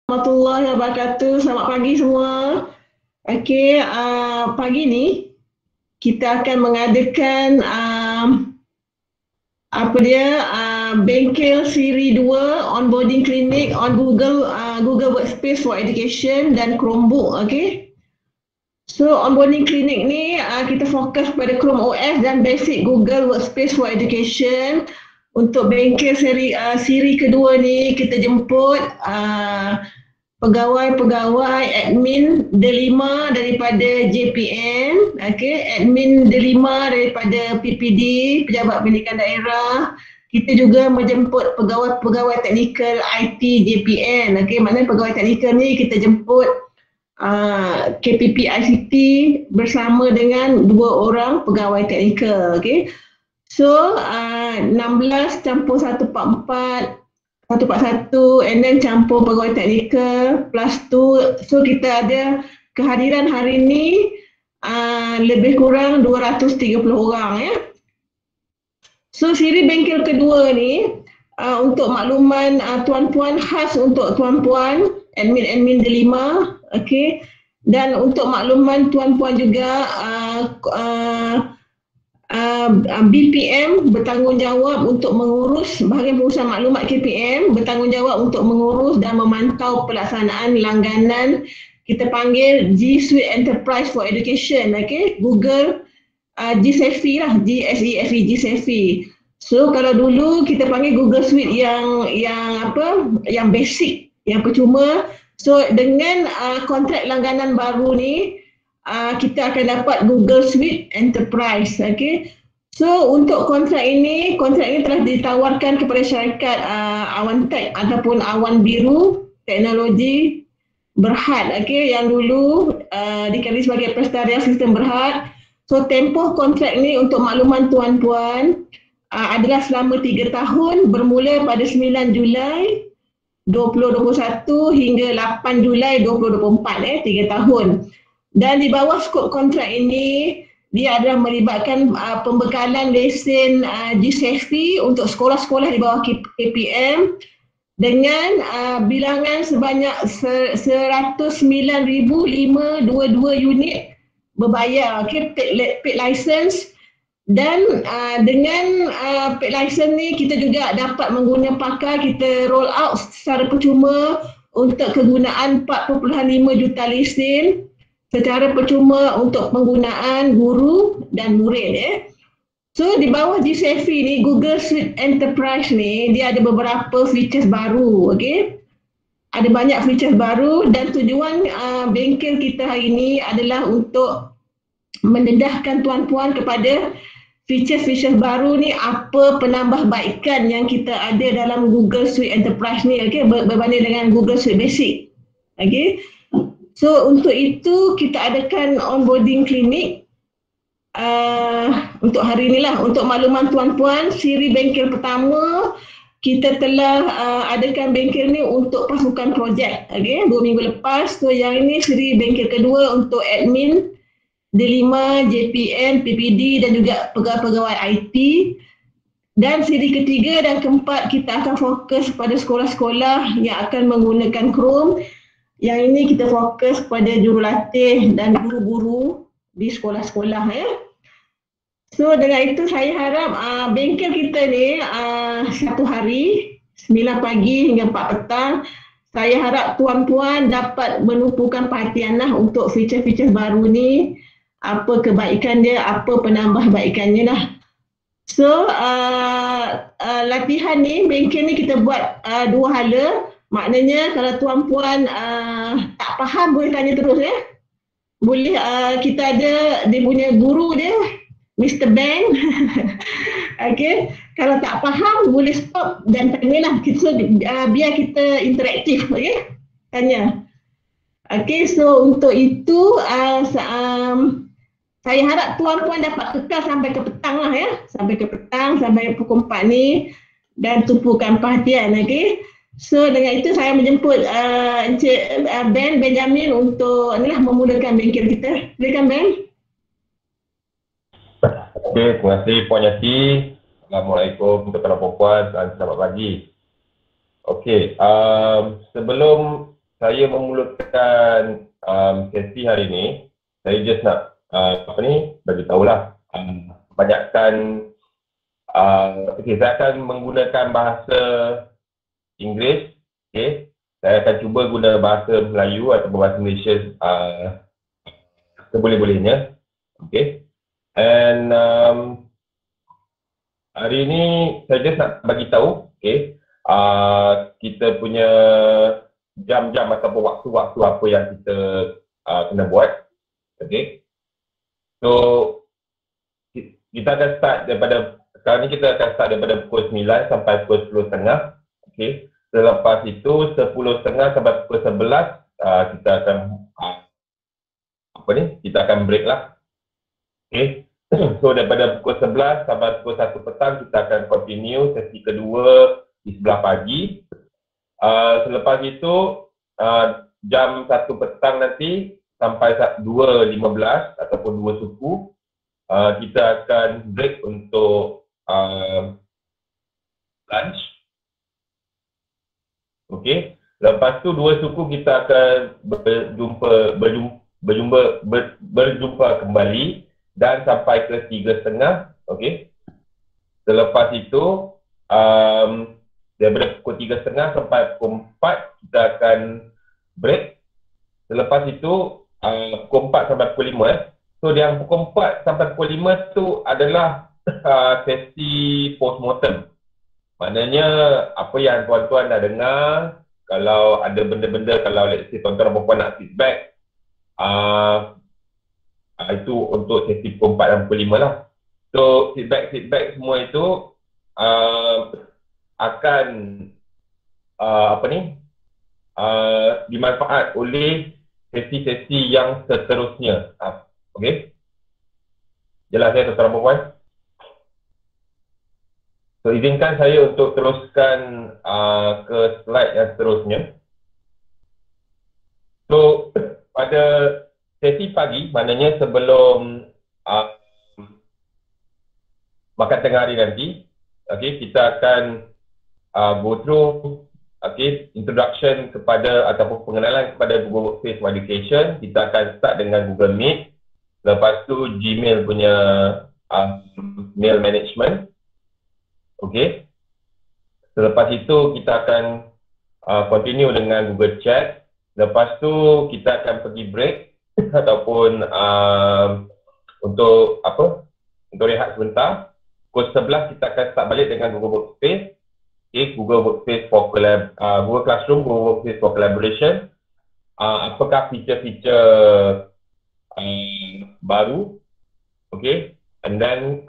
Warahmatullahi wabarakatuh. Selamat pagi semua. Okey, pagi ni kita akan mengadakan Bengkel Siri 2 onboarding clinic on Google Workspace for Education dan Chromebook. Okey. So onboarding clinic ni kita fokus pada Chrome OS dan basic Google Workspace for Education. Untuk bengkel siri kedua ni kita jemput pegawai-pegawai admin DELIMa daripada JPN, admin DELIMa daripada PPD, Pejabat Pendidikan Daerah. Kita juga menjemput pegawai-pegawai teknikal IT JPN, maknanya pegawai teknikal ni kita jemput KPP ICT bersama dengan 2 orang pegawai teknikal, So 16 campur 144 141 and then campur pegawai teknikal plus 2. So kita ada kehadiran hari ni lebih kurang 230 orang ya. So siri bengkel kedua ni untuk makluman tuan-puan, khas untuk tuan-puan admin-admin DELIMa, dan untuk makluman tuan-puan juga BPM bertanggungjawab untuk mengurus bahagian pengurusan maklumat KPM, bertanggungjawab untuk mengurus dan memantau pelaksanaan langganan kita panggil G Suite Enterprise for Education, Google GSEFI lah, GSEFI, GSEFI. So kalau dulu kita panggil Google Suite yang basic, yang percuma. So dengan kontrak langganan baru ni kita akan dapat Google Suite Enterprise, So untuk kontrak ini telah ditawarkan kepada syarikat UNTUK ataupun Awan Biru Teknologi Berhad, yang dulu dikenali sebagai Pelestarian Sistem Berhad. So tempoh kontrak ini untuk makluman tuan-puan adalah selama 3 tahun bermula pada 9 Julai 2021 hingga 8 Julai 2024, 3 tahun. Dan di bawah skop kontrak ini, dia adalah melibatkan pembekalan lesen GSEFI untuk sekolah-sekolah di bawah KPM dengan bilangan sebanyak 109,522 unit berbayar, paid license. Dan dengan paid license ni kita juga dapat menggunakan pakai, kita roll out secara percuma untuk kegunaan 4.5 juta lesen secara percuma untuk penggunaan guru dan murid. So di bawah GSEFI ni, Google Suite Enterprise ni, dia ada beberapa features baru, Ada banyak features baru dan tujuan bengkel kita hari ini adalah untuk mendedahkan tuan-puan kepada features-features baru ni, apa penambahbaikan yang kita ada dalam Google Suite Enterprise ni, berbanding dengan Google Suite Basic, So untuk itu kita adakan onboarding klinik untuk hari inilah. Untuk makluman tuan-puan, siri bengkel pertama kita telah adakan bengkel ni untuk pasukan projek, 2 minggu lepas. So yang ini siri bengkel kedua untuk admin DELIMa, JPN, PPD dan juga pegawai-pegawai IT. Dan siri ketiga dan keempat kita akan fokus pada sekolah-sekolah yang akan menggunakan Chrome. Yang ini kita fokus pada jurulatih dan guru-guru di sekolah-sekolah, So dengan itu saya harap bengkel kita ni satu hari 9 pagi hingga 4 petang, saya harap tuan-puan dapat menumpukan perhatian untuk feature-feature baru ni, apa kebaikan dia, apa penambahbaikannya lah. So latihan ni, bengkel ni kita buat 2 hala. Maknanya kalau tuan-puan tak faham boleh tanya terus, Boleh, kita ada dia punya guru dia, Mr. Ben. Kalau tak faham boleh stop dan tanyalah. So biar kita interaktif, tanya. So untuk itu saya harap tuan-puan dapat kekal sampai ke petang lah, Sampai ke petang, sampai pukul 4 ni, dan tumpukan perhatian, So dengan itu saya menjemput Encik Ben Benjamin untuk memulakan bengkel kita. Silakan Ben. Terima kasih Puan Yati. Assalamualaikum tuan-tuan dan puan-puan dan selamat pagi. Sebelum saya memulakan sesi hari ini, saya just nak bagi tahulah kebanyakan saya akan menggunakan bahasa Inggeris. Saya akan cuba guna bahasa Melayu atau bahasa Malaysia seboleh-bolehnya. And hari ini saya just nak bagi tahu kita punya jam-jam ataupun waktu-waktu apa yang kita kena buat. So kita akan start daripada sekarang ni, kita akan start daripada pukul 9 sampai pukul 10.30. Selepas itu 10.30 sampai pukul 11 kita akan kita akan break lah. So daripada pukul 11 sampai pukul 1 petang kita akan continue sesi kedua di sebelah pagi. Selepas itu jam 1 petang nanti sampai 2.15 ataupun 2 suku kita akan break untuk lunch. Lepas tu 2 suku kita akan berjumpa kembali dan sampai ke 3.30. Selepas itu daripada pukul 3.30 sampai pukul 4 kita akan break. Selepas itu pukul 4 sampai pukul 5. So yang pukul 4 sampai pukul 5 tu adalah sesi postmortem. Maknanya apa yang tuan-tuan dah dengar, kalau ada benda-benda, kalau let's say tuan-tuan dan puan nak feedback, itu untuk sesi pukul 4 dan pukul 5 lah. So feedback semua itu akan dimanfaat oleh sesi-sesi yang seterusnya. Jelas ya tuan-tuan dan puan? So izinkan saya untuk teruskan ke slide yang seterusnya. So pada sesi pagi, maknanya sebelum makan tengah hari nanti, kita akan go through introduction kepada ataupun pengenalan kepada Google Workspace for Education. Kita akan start dengan Google Meet. Lepas tu Gmail punya mail management. Selepas itu kita akan continue dengan Google Chat. Lepas tu kita akan pergi break ataupun untuk rehat sebentar. Pukul 11 kita akan start balik dengan Google Workspace. Google Workspace for Google Classroom, Google Workspace for Collaboration. Apakah feature-feature baru? And then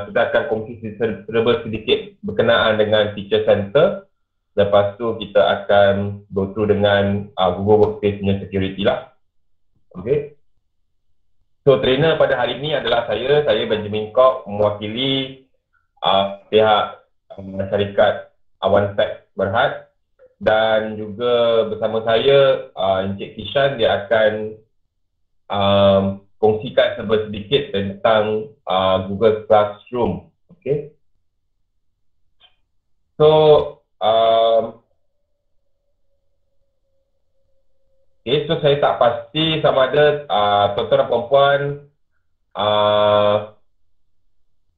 kita akan kongsi sedikit berkenaan dengan Teacher Center. Lepas tu kita akan go through dengan Google Workspace punya security lah. So trainer pada hari ini adalah saya Benjamin Kok, mewakili pihak syarikat UNTUK Berhad, dan juga bersama saya Encik Kishan. Dia akan kongsikan sedikit tentang Google Classroom. So so saya tak pasti sama ada tuan-tuan dan puan-puan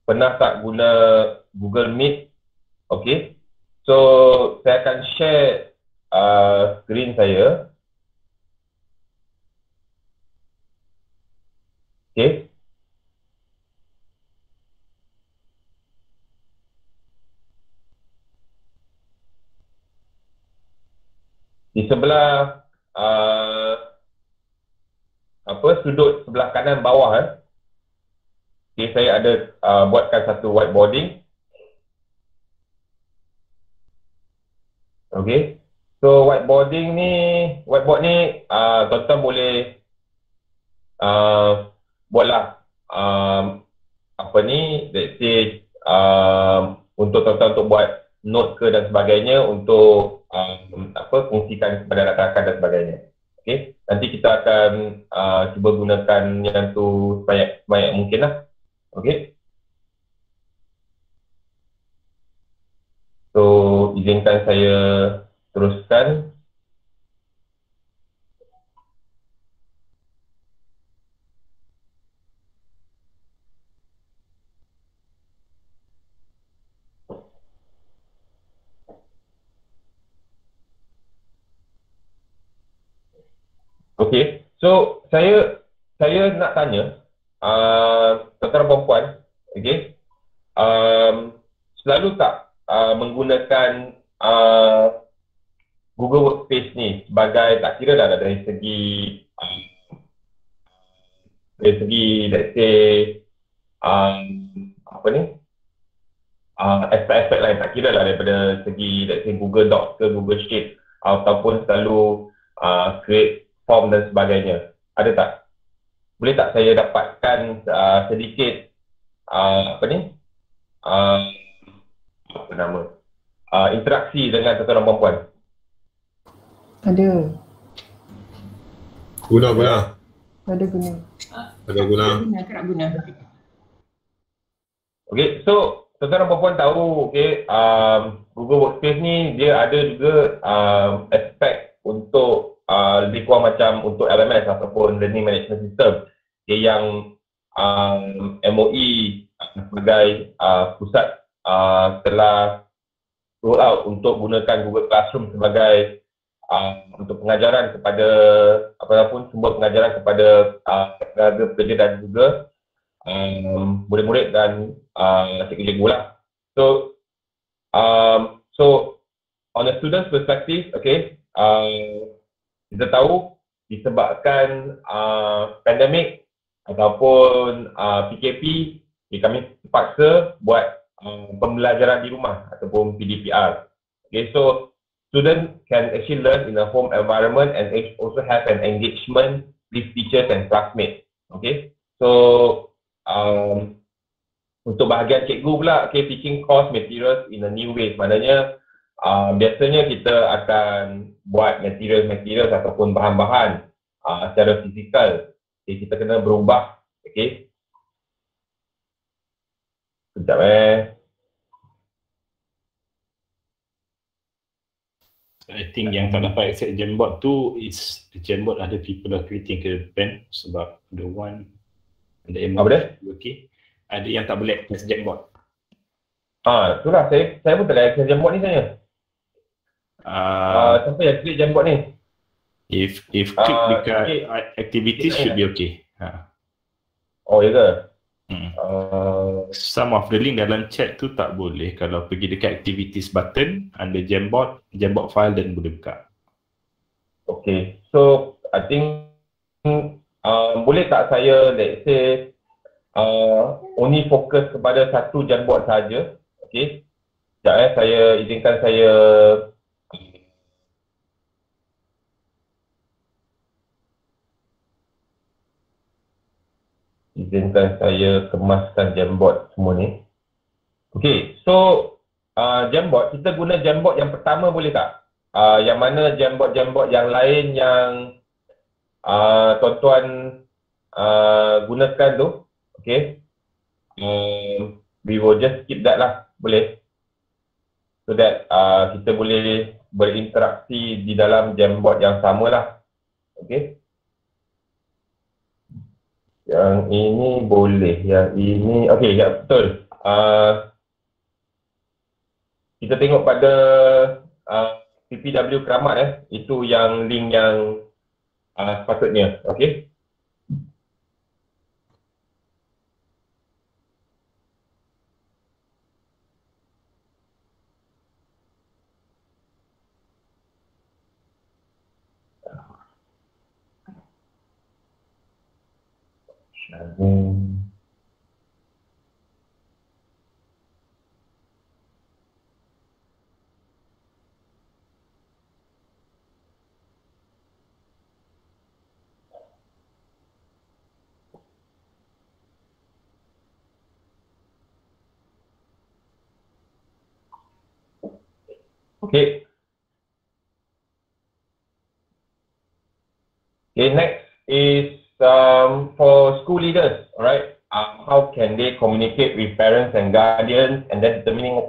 pernah tak guna Google Meet. So saya akan share screen saya. Di sebelah sudut sebelah kanan bawah saya ada buatkan satu whiteboarding. So whiteboard ni tuan-tuan boleh buatlah let's say untuk tuan-tuan untuk buat note ke dan sebagainya, untuk fungsikan kepada rakan-rakan dan sebagainya. Nanti kita akan cuba gunakan yang tu sebanyak mungkin lah. So izinkan saya teruskan. Okay, so saya nak tanya tuan-tuan perempuan, okay, selalu tak menggunakan Google Workspace ni sebagai, tak kira dah dari segi let's say apa ni, aspek-aspek lain, tak kira lah daripada segi let's say Google Docs ke Google Sheet ataupun selalu create form dan sebagainya. Ada tak? Boleh tak saya dapatkan sedikit apa ni, apa nama, interaksi dengan tuan-tuan perempuan? Ada. Guna. Ada guna. Kerap guna. Okay, so tuan-tuan perempuan tahu, okay, Google Workspace ni dia ada juga aspek untuk lebih kurang macam untuk LMS ataupun Learning Management System, okay, yang MOE sebagai pusat telah roll out untuk gunakan Google Classroom sebagai untuk pengajaran kepada apapun sumber pengajaran kepada tenaga pekerja dan juga murid-murid dan cikgu-cikgu lah. So on a student's perspective, okay, kita tahu disebabkan pandemik ataupun PKP, kami terpaksa buat pembelajaran di rumah ataupun PDPR. Okay, so students can actually learn in a home environment and also have an engagement with teachers and classmates. Okay, so untuk bahagian cikgu pula, okay, teaching course materials in a new way. Maknanya biasanya kita akan buat material ataupun bahan-bahan secara fizikal. Okay, kita kena berubah. Okay, sekejap I think yang tak dapat accept Jamboard tu is Jamboard ada people are creating ke pen sebab the one ada apa dia? Okay. Ada yang tak boleh access Jamboard. Itulah saya pun tak ada access Jamboard ni saya. Siapa yang create Jamboard ni? If click dekat activities should be okay. Oh, ya ke? Some of the link dalam chat tu tak boleh. Kalau pergi dekat activities button under Jamboard file dan boleh buka. Okay, so I think boleh tak saya let's say only fokus kepada satu Jamboard saja. Okay, sekejap saya izinkan saya kemaskan Jamboard semua ni. Okay, so Jamboard, kita guna Jamboard yang pertama boleh tak? Yang mana Jamboard yang lain yang tuan-tuan gunakan tu, okay, we will just skip that lah, boleh? So that kita boleh berinteraksi di dalam Jamboard yang sama lah, okay? Yang ini boleh, yang ini, okay, ya betul. Kita tengok pada PPW keramat itu yang link yang sepatutnya, okay. Okay. Okay, next is for school leaders, alright. How can they communicate with parents and guardians, and then determining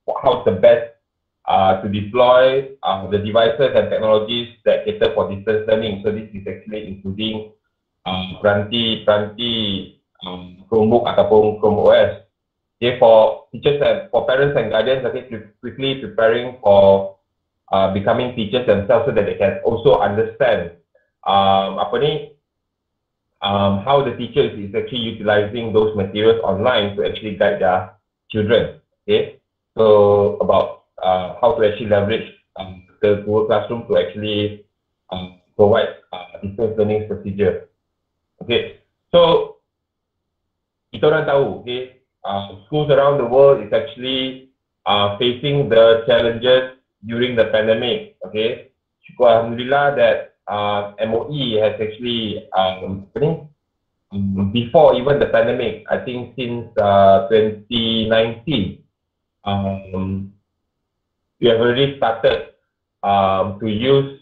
how's the best to deploy the devices and technologies that cater for distance learning. So this is actually including peranti Chromebook ataupun Chrome OS. Okay, for teachers and for parents and guardians, okay, quickly preparing for becoming teachers themselves so that they can also understand how the teachers is actually utilizing those materials online to actually guide their children. Okay, so about how to actually leverage the Google Classroom to actually provide distance learning procedure. Okay, so kita orang tahu, okay, schools around the world is actually facing the challenges during the pandemic. Okay, syukur alhamdulillah that MOE has actually before even the pandemic, I think since 2019, we have already started to use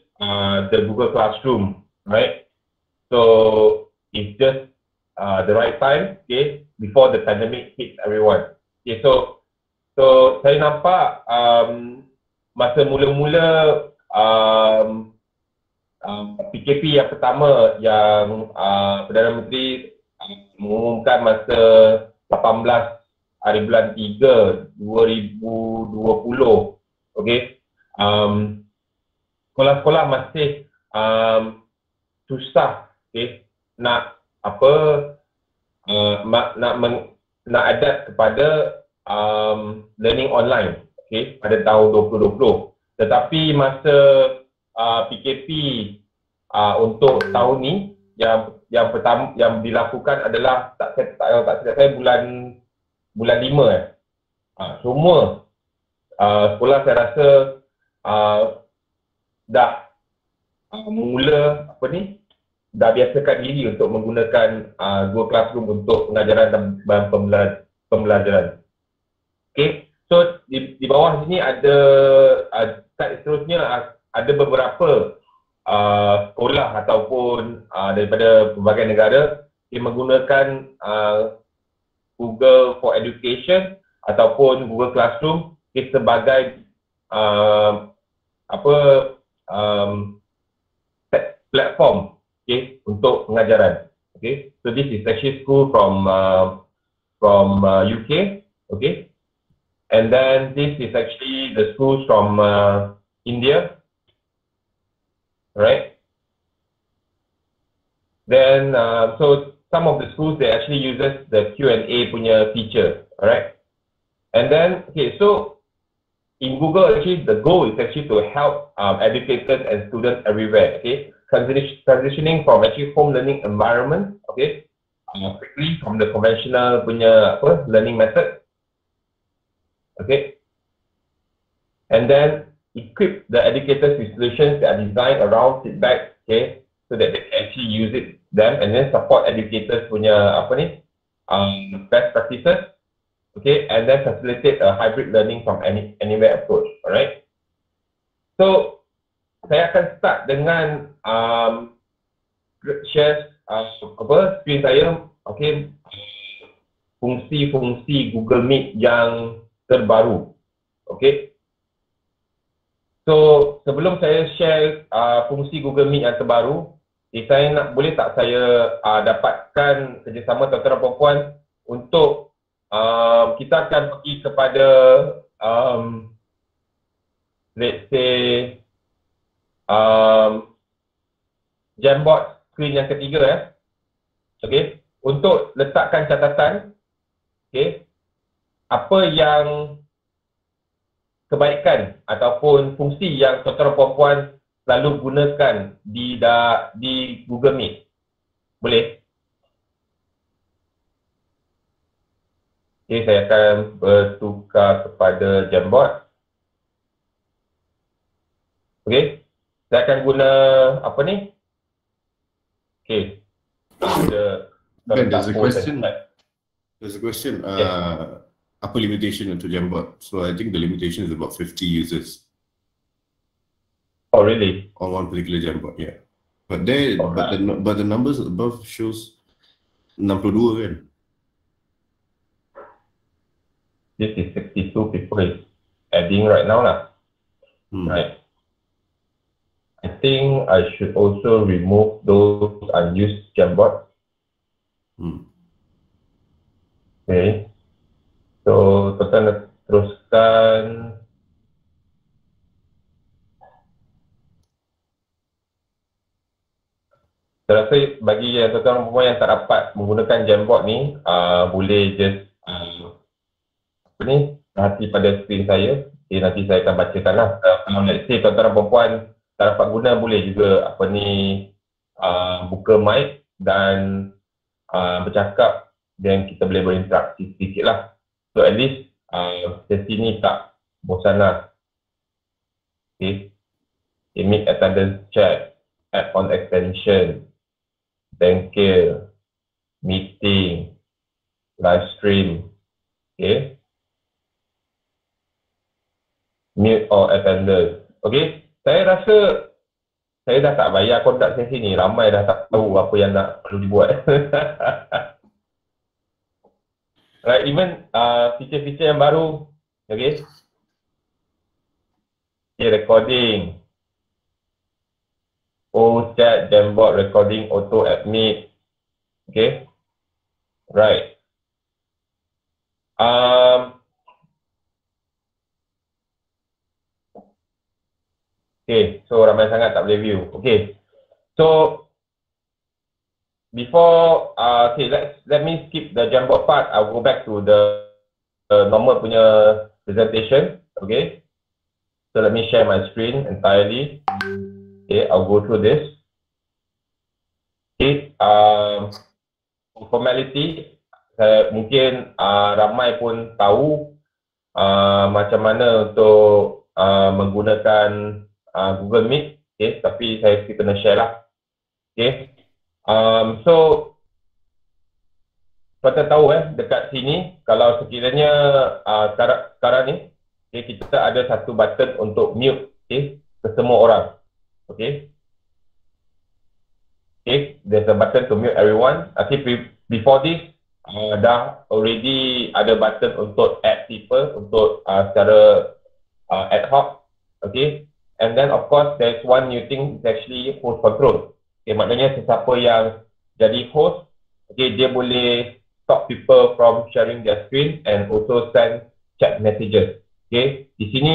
the Google Classroom, right? So it's just the right time, okay, before the pandemic hits everyone. Okay, so saya nampak masa mula-mula PKP yang pertama yang Perdana Menteri mengumumkan masa 18 hari bulan 3 2020, okay, sekolah-sekolah masih susah, okay, nak adapt kepada learning online, okay, pada tahun 2020. Tetapi masa PKP untuk tahun ni yang pertama yang dilakukan adalah tak silap saya bulan 5 semua sekolah saya rasa dah mula dah biasakan diri untuk menggunakan Google Classroom untuk pengajaran dan pembelajaran. Okay, so di bawah sini ada seterusnya ada beberapa sekolah ataupun daripada pelbagai negara yang menggunakan Google for Education ataupun Google Classroom sebagai platform, okay, untuk pengajaran. Okay, so this is actually school from UK, okay, and then this is actually the schools from India. Right. Then so some of the schools they actually uses the Q&A punya feature, alright. And then okay, so in Google actually the goal is actually to help educators and students everywhere. Okay, transitioning from actually home learning environment, okay, quickly from the conventional punya learning method, okay, and then equip the educators with solutions that are designed around feedback, okay, so that they can actually use them and then support educators punya best practices, okay, and then facilitate a hybrid learning from anywhere approach. Alright, so saya akan start dengan share screen saya, okay, fungsi-fungsi Google Meet yang terbaru, okay. So sebelum saya share fungsi Google Meet yang terbaru, saya boleh tak saya dapatkan kerjasama tuan-tuan dan puan untuk kita akan pergi kepada let's say Jamboard screen yang ketiga, okay, untuk letakkan catatan, okay, apa yang kebaikan ataupun fungsi yang tuan-tuan dan puan selalu gunakan di Google Meet. Boleh? Okay, saya akan bertukar kepada Jamboard. Okay, saya akan guna apa ni? Okay. There's a question. Yes. Upper limitation into Jamboard. So I think the limitation is about 50 users. Oh really? On one particular Jamboard, yeah. But the numbers above shows 62 kan? This is 62 people is adding right now lah. Right. I think I should also remove those unused Jamboard. Okay. So, kita teruskan. Saya rasa bagi tuan-tuan perempuan yang tak dapat menggunakan Jamboard ni, boleh just perhati pada skrin saya. Okay, nanti saya akan bacakan lah. Kalau let's say tuan-tuan perempuan tak dapat guna, boleh juga buka mic dan bercakap dan kita boleh berinteraksi sedikit lah. So at least sesi ni tak bosan lah. Okay. Meet attendance chat, add-on extension, Bengkel, meeting, live stream, okay. Mute all attenders. Okay, saya rasa saya dah tak bayar kontak sesi ni. Ramai dah tak tahu apa yang nak perlu dibuat. Right, even feature-feature yang baru, okay. Okay, recording, chat, Jamboard, recording, auto admit, okay. Right. Okay, so ramai sangat tak boleh view. Okay, so before, okay, let me skip the Jamboard part. I'll go back to the normal punya presentation. Okay, so let me share my screen entirely. Okay, I'll go through this. Okay, formality, mungkin ramai pun tahu macam mana untuk menggunakan Google Meet, okay, tapi saya still kena share lah. Okay, so kita tahu dekat sini kalau sekiranya sekarang ni, okay, kita ada satu button untuk mute, okay, ke semua orang. Okay, okay, there's a button to mute everyone. Okay, before this dah already ada button untuk add people untuk secara ad hoc. Okay, and then of course there's one new thing, is actually host control. Okay, maknanya sesiapa yang jadi host, okay, dia boleh stop people from sharing their screen and also send chat messages. Okay, di sini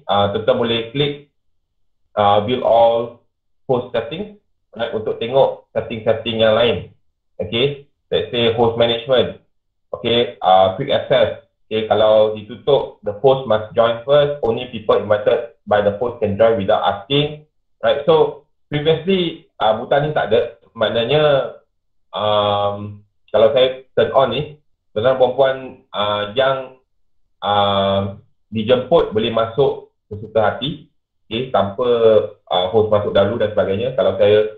tuan-tuan boleh klik view all host settings, right, untuk tengok setting-setting yang lain. Okay, let's say host management, okay, quick access. Okay, kalau ditutup, the host must join first, only people invited by the host can join without asking, right. So previously butang ni tak ada, maknanya kalau saya turn on ni, tuan-tuan perempuan yang dijemput boleh masuk sesuka hati, okay, tanpa host masuk dahulu dan sebagainya. Kalau saya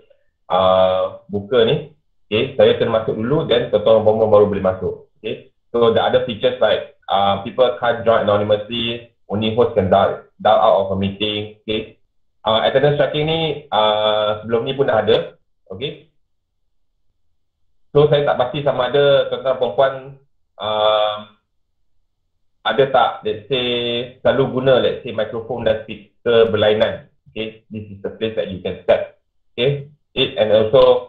buka ni, okay, saya kena masuk dulu dan tuan-tuan perempuan baru boleh masuk. Okay, so the other features like people can't join anonymously, only host can dial out of a meeting. Okay, attendance tracking ni sebelum ni pun dah ada. Okay, so saya tak pasti sama ada tuan-tuan perempuan ada tak, let's say, selalu guna, let's say, microphone dan speaker berlainan. Okay, this is the place that you can set. Okay, and also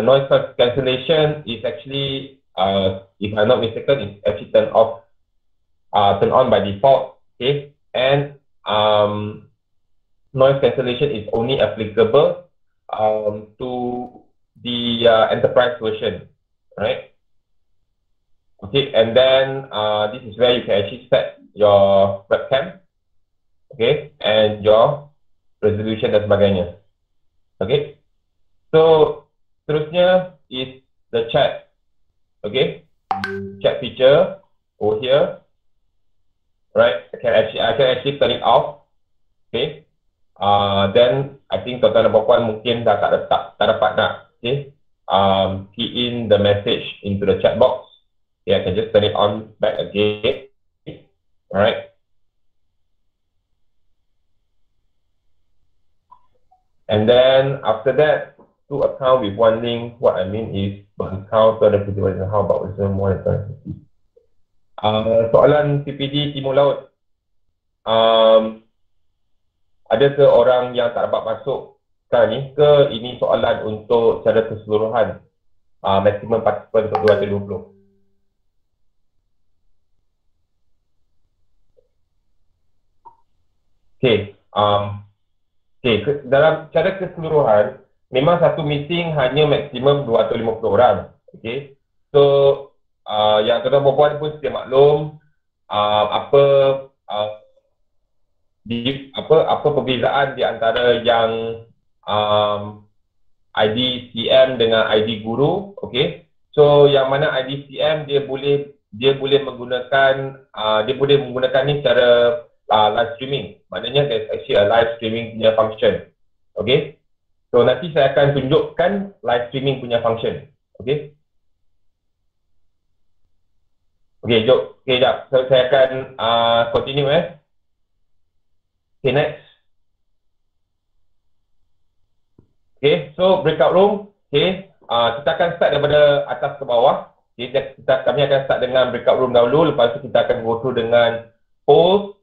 noise cancellation is actually, if I'm not mistaken, it's actually turn on by default. Okay, and noise cancellation is only applicable to the enterprise version, right? Okay, and then this is where you can actually set your webcam, okay, and your resolution dan sebagainya. Okay, so seterusnya is the chat. Okay, chat feature over here, right? I can actually turn it off. Okay, then I think tuan-tuan dan puan mungkin dah tak dapat nak, okay, key in the message into the chat box. Yeah, I can just turn it on back again. Alright. And then after that, two account with one link. What I mean is account to ada video and how about more than soalan PPD Timur Laut. Ada ke orang yang tak dapat masuk sekarang ni, ke ini soalan untuk secara keseluruhan maksimum participan untuk 220? Okay, dalam cara keseluruhan, memang satu meeting hanya maksimum 250 orang. Okay. So yang tuan-tuan perempuan pun sedia maklum apa perbezaan di antara yang IDCM dengan ID guru. Okay. So yang mana IDCM dia boleh menggunakan ni secara live streaming. Maknanya there's actually a live streaming punya function. Okay. So nanti saya akan tunjukkan live streaming punya function. Okay. Okay, jom. Okay, jap. So saya akan continue Okay, next. Okay, so breakout room. Okay, kita akan start daripada atas ke bawah. Okay, kami akan start dengan breakout room dahulu. Lepas tu kita akan go through dengan polls,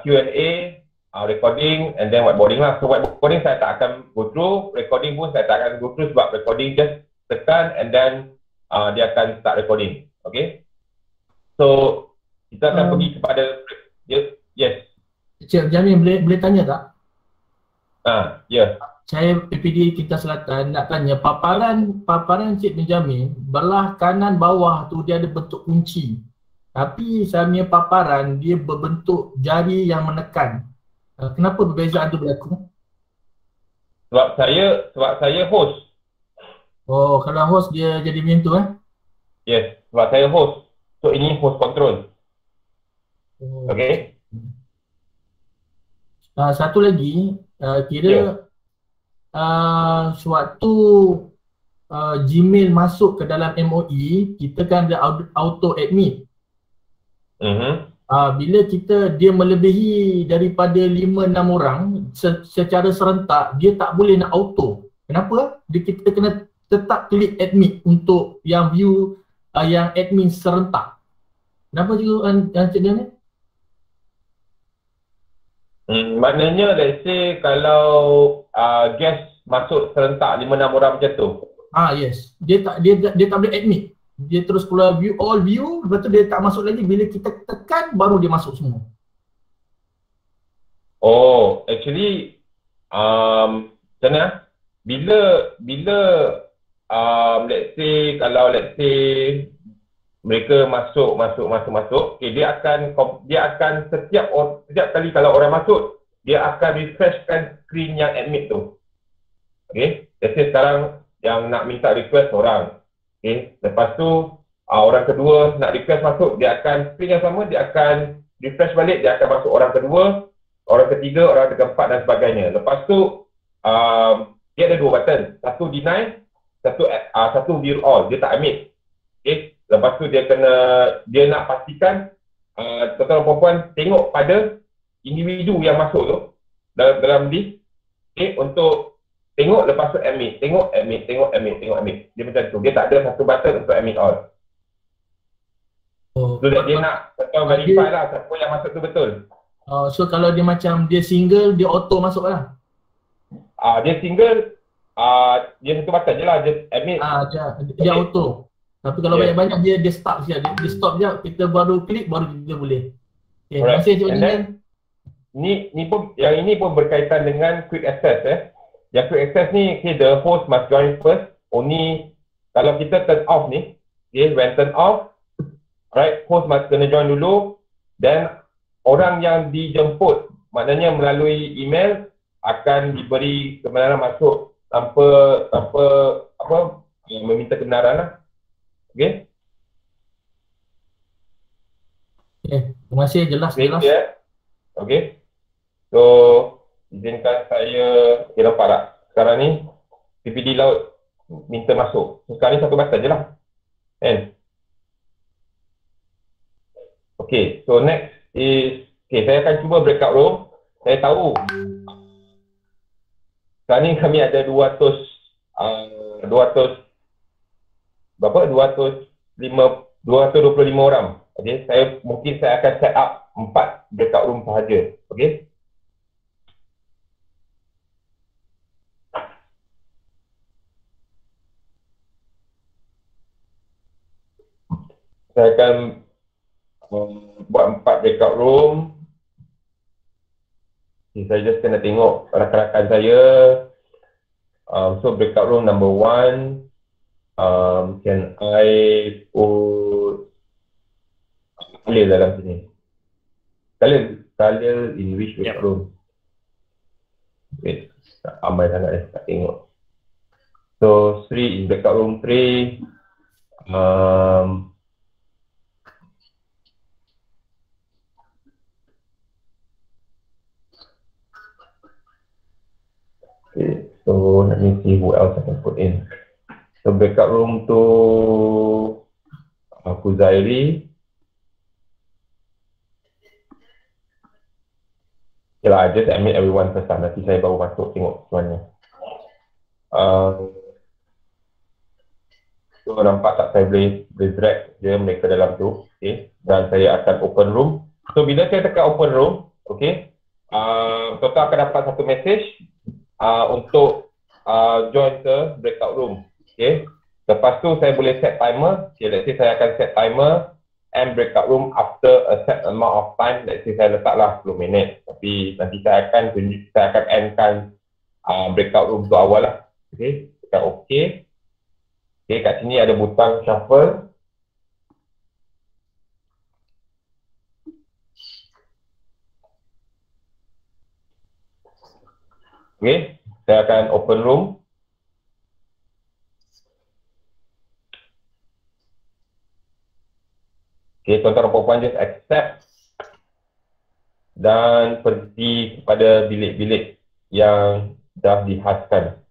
Q&A, recording and then whiteboarding lah. So whiteboarding saya tak akan go through, recording pun saya tak akan go through sebab recording just tekan and then dia akan start recording. Okay. So kita akan pergi kepada yes. Cik Jamil boleh tanya tak? Ya. Saya PPD Kintas Selatan nak tanya paparan Cik Benjamin belah kanan bawah tu dia ada bentuk kunci. Tapi saya punya paparan dia berbentuk jari yang menekan. Kenapa perbezaan tu berlaku? Sebab saya host. Oh, kalau host dia jadi macam tu Yes, sebab saya host. So ini host control. Okay. Satu lagi, sewaktu Gmail masuk ke dalam MOE, kita kan ada auto admit. Bila dia melebihi daripada 5-6 orang secara serentak, dia tak boleh nak auto. Kenapa? Kita kena tetap klik admit untuk yang view yang admin serentak. Kenapa juga Cik Dia ni? Maknanya let's say kalau guest masuk serentak 5-6 orang macam tu. Yes. Dia tak boleh admit. Dia terus keluar view, all view, lepas tu dia tak masuk lagi. Bila kita tekan baru dia masuk semua. Oh, actually macam mana? Bila let's say mereka masuk, okay, dia akan setiap kali kalau orang masuk, dia akan refreshkan screen yang admit tu. Okay, let's say sekarang yang nak minta request orang. Okay, lepas tu orang kedua nak request masuk, dia akan screen yang sama, dia akan refresh balik, dia akan masuk orang kedua, orang ketiga, orang keempat dan sebagainya. Lepas tu dia ada 2 button, satu deny, satu view all, dia tak admit. Okay. Lepas tu dia nak pastikan tuan-tuan perempuan tengok pada individu yang masuk tu dalam list, okay, untuk tengok lepas tu admit, tengok admit. Dia macam tu. Dia tak ada satu button untuk admit all. So dia nak verify lah siapa yang masuk tu betul. So kalau dia macam dia single, dia auto masuk lah. Dia single, dia satu button je lah, just admit. Dia auto. Tapi kalau banyak-banyak dia stop je. Dia stop je, kita baru klik baru kita boleh. Okay, terima kasih Cik Benjamin. Yang ini pun berkaitan dengan quick access. Yang quick access ni, okay, the host must join first. Only kalau kita turn off ni, okay, when turn off, right, host must kena join dulu. Then orang yang dijemput, maknanya melalui email, akan diberi kebenaran masuk tanpa meminta kebenaran lah. Okay. Terima kasih, jelas. Okay. So, izinkan saya, nampak tak? Sekarang ni, PPD laut minta masuk. Sekarang ni satu button je lah. Kan? Okay, so next is, okay, saya akan cuba breakout room. Saya tahu sekarang ni kami ada 225 orang. Okay, saya akan set up 4 breakout room sahaja. Okay. Saya akan buat 4 breakout room. Okay, saya just kena tengok rakan-rakan saya. So breakout room number 1, can I put color dalam sini? Color in which breakout room? Wait, amai sangat tak tengok. So Sri in breakout room 3. Okay, so let me see who else I can put in. So breakout room to Kuzairi. Okay lah, I just admit everyone first lah. Nanti saya baru masuk tengok semuanya. So nampak tak, saya boleh drag je mereka dalam tu. Okay. Dan saya akan open room. So bila saya tekan open room, okay, total akan dapat satu message untuk join ke breakout room. Okay. Lepas tu saya boleh set timer. Okay, let's say saya akan set timer and breakout room after a set amount of time. Let's say saya letaklah 10 minit. Tapi nanti saya akan endkan breakout room tu awal lah. Okay, tekan OK. Okay, kat sini ada butang shuffle. Okay, saya akan open room. Okay, tuan-tuan dan puan-puan just accept dan pergi kepada bilik-bilik yang dah dihaskan.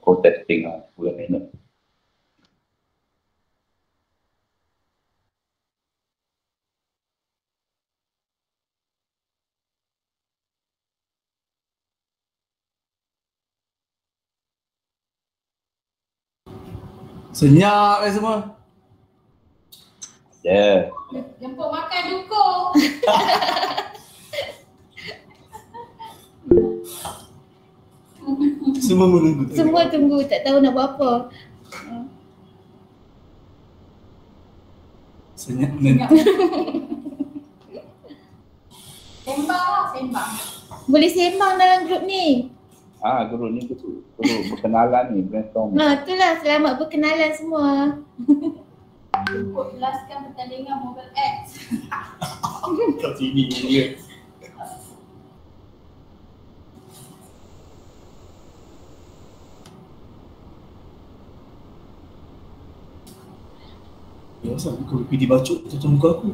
code testing lah, 10 minit. Senyap semua. Yeah. Jemput makan dukung. Semua menunggu. Semua tunggu, tak tahu nak buat apa. Senyap. Sembang lah, sembang. Boleh sembang dalam grup ni. Guru ni guru berkenalan ni, brainstorm. Itulah, selamat berkenalan semua. Jemput jelaskan pertandingan Mobile X. Kat sini dia. Ya, asal kau pergi bacot macam muka aku.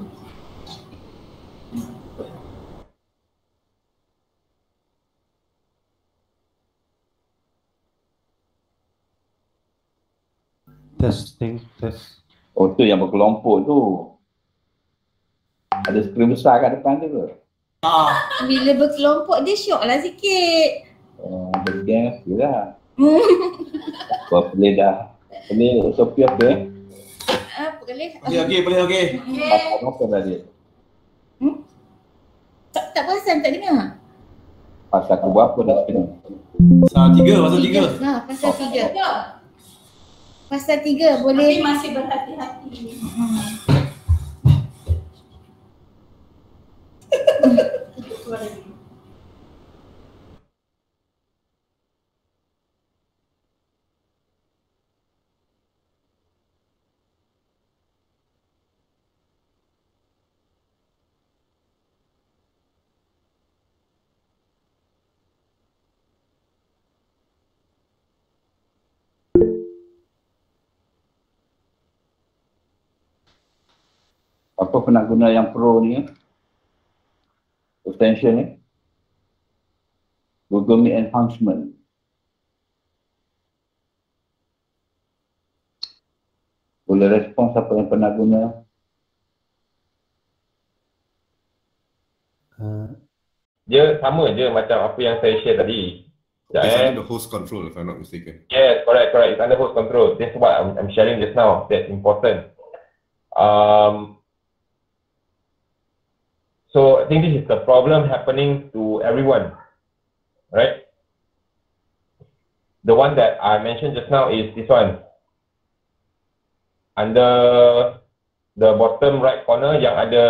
Test. Oh, tu yang berkelompok tu. Ada skrin besar kat depan tu ke? Bila berkelompok dia syok lah sikit. Bergeng je lah. Apa boleh dah. Boleh SOP apa Boleh. Okey. Apa dah dia? Tak perasan, tak dengar. Pasal aku buat apa dah kena? Pasal 3. Pasal 3. Pasal 3 boleh. Tapi masih berhati-hati. Apa pernah guna yang pro ni? Extension ni? Google Meet Enhancement. Boleh respon siapa yang pernah guna? Dia sama je macam apa yang saya share tadi. It's under the host control if I'm not mistaken. Yes, correct. It's under host control. That's what I'm sharing just now. That's important. So I think this is the problem happening to everyone, right? The one that I mentioned just now is this one. Under the bottom right corner yang ada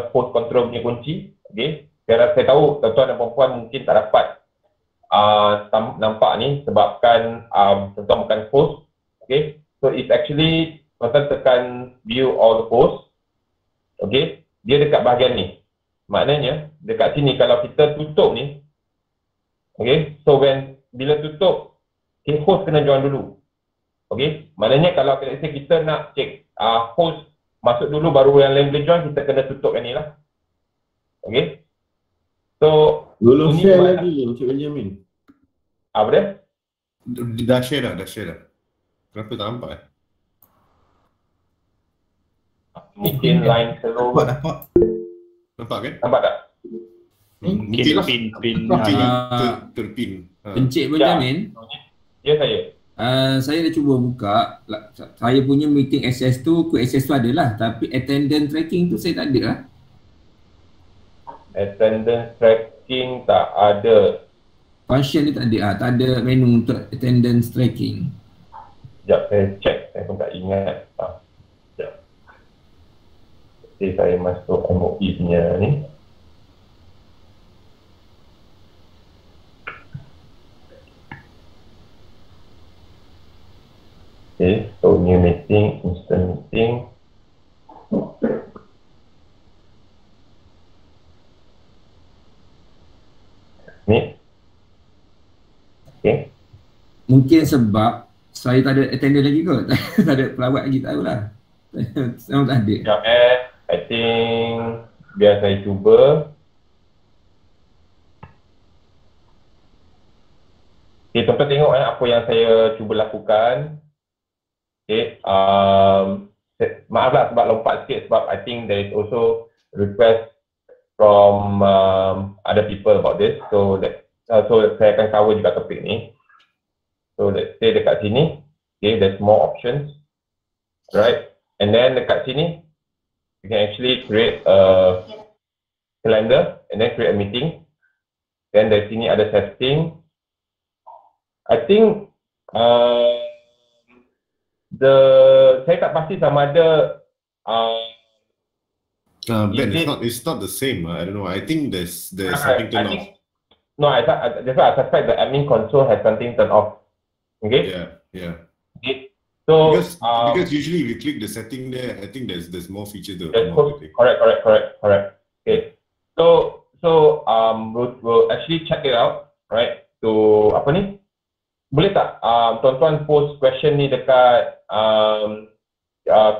host control punya kunci, okay? Saya tahu tuan-tuan dan puan mungkin tak dapat nampak ni sebabkan tuan-tuan bukan host, okay? So it's actually tuan-tuan tekan view all the hosts, okay? Dia dekat bahagian ni. Maknanya dekat sini kalau kita tutup ni, okay, so bila tutup, okay, host kena join dulu, okay. Maknanya kalau kita nak cek host masuk dulu baru yang lain boleh join, kita kena tutup yang ni lah, okay. So belum share lagi Encik Benjamin. Apa dia? Dah share dah. Kenapa tak nampak Mungkin line slow. Nampak kan? Nampak tak? Mungkin pin terpin. Encik Benjamin. Ya, saya. Saya dah cuba buka. Saya punya meeting access tu, quick access tu ada lah. Tapi attendance tracking tu saya tak ada lah. Attendance tracking tak ada. Function ni tak ada. Tak ada menu untuk attendance tracking. Sekejap, saya check. Saya pun tak ingat. Sekejap. Jadi saya masuk MOE punya ni. Okay, so new meeting, instant meeting. Meet. Okay. Mungkin sebab saya tak ada attendant lagi kot. Tak ada pelawat lagi, tahulah. Saya tak ada. Sekejap I think biar saya cuba. Okay, tuan-tuan tengok apa yang saya cuba lakukan. Okay, maaflah sebab lompat sikit sebab I think there is also request from other people about this. So saya akan cover juga topik ni. So let's say dekat sini, okay, there's more options, right? And then dekat sini, you can actually create a calendar and then create a meeting. Then dari sini ada setting. I think saya tak pasti sama ada Ben, it's not the same. I don't know. I think there's something turned off. No, that's why I suspect the admin console has something turned off. Okay? Yeah. Okay. So because usually if you click the setting there, I think there's more features to correct. Okay. So we'll actually check it out, right? So apa ni? Boleh tak tuan-tuan post question ni dekat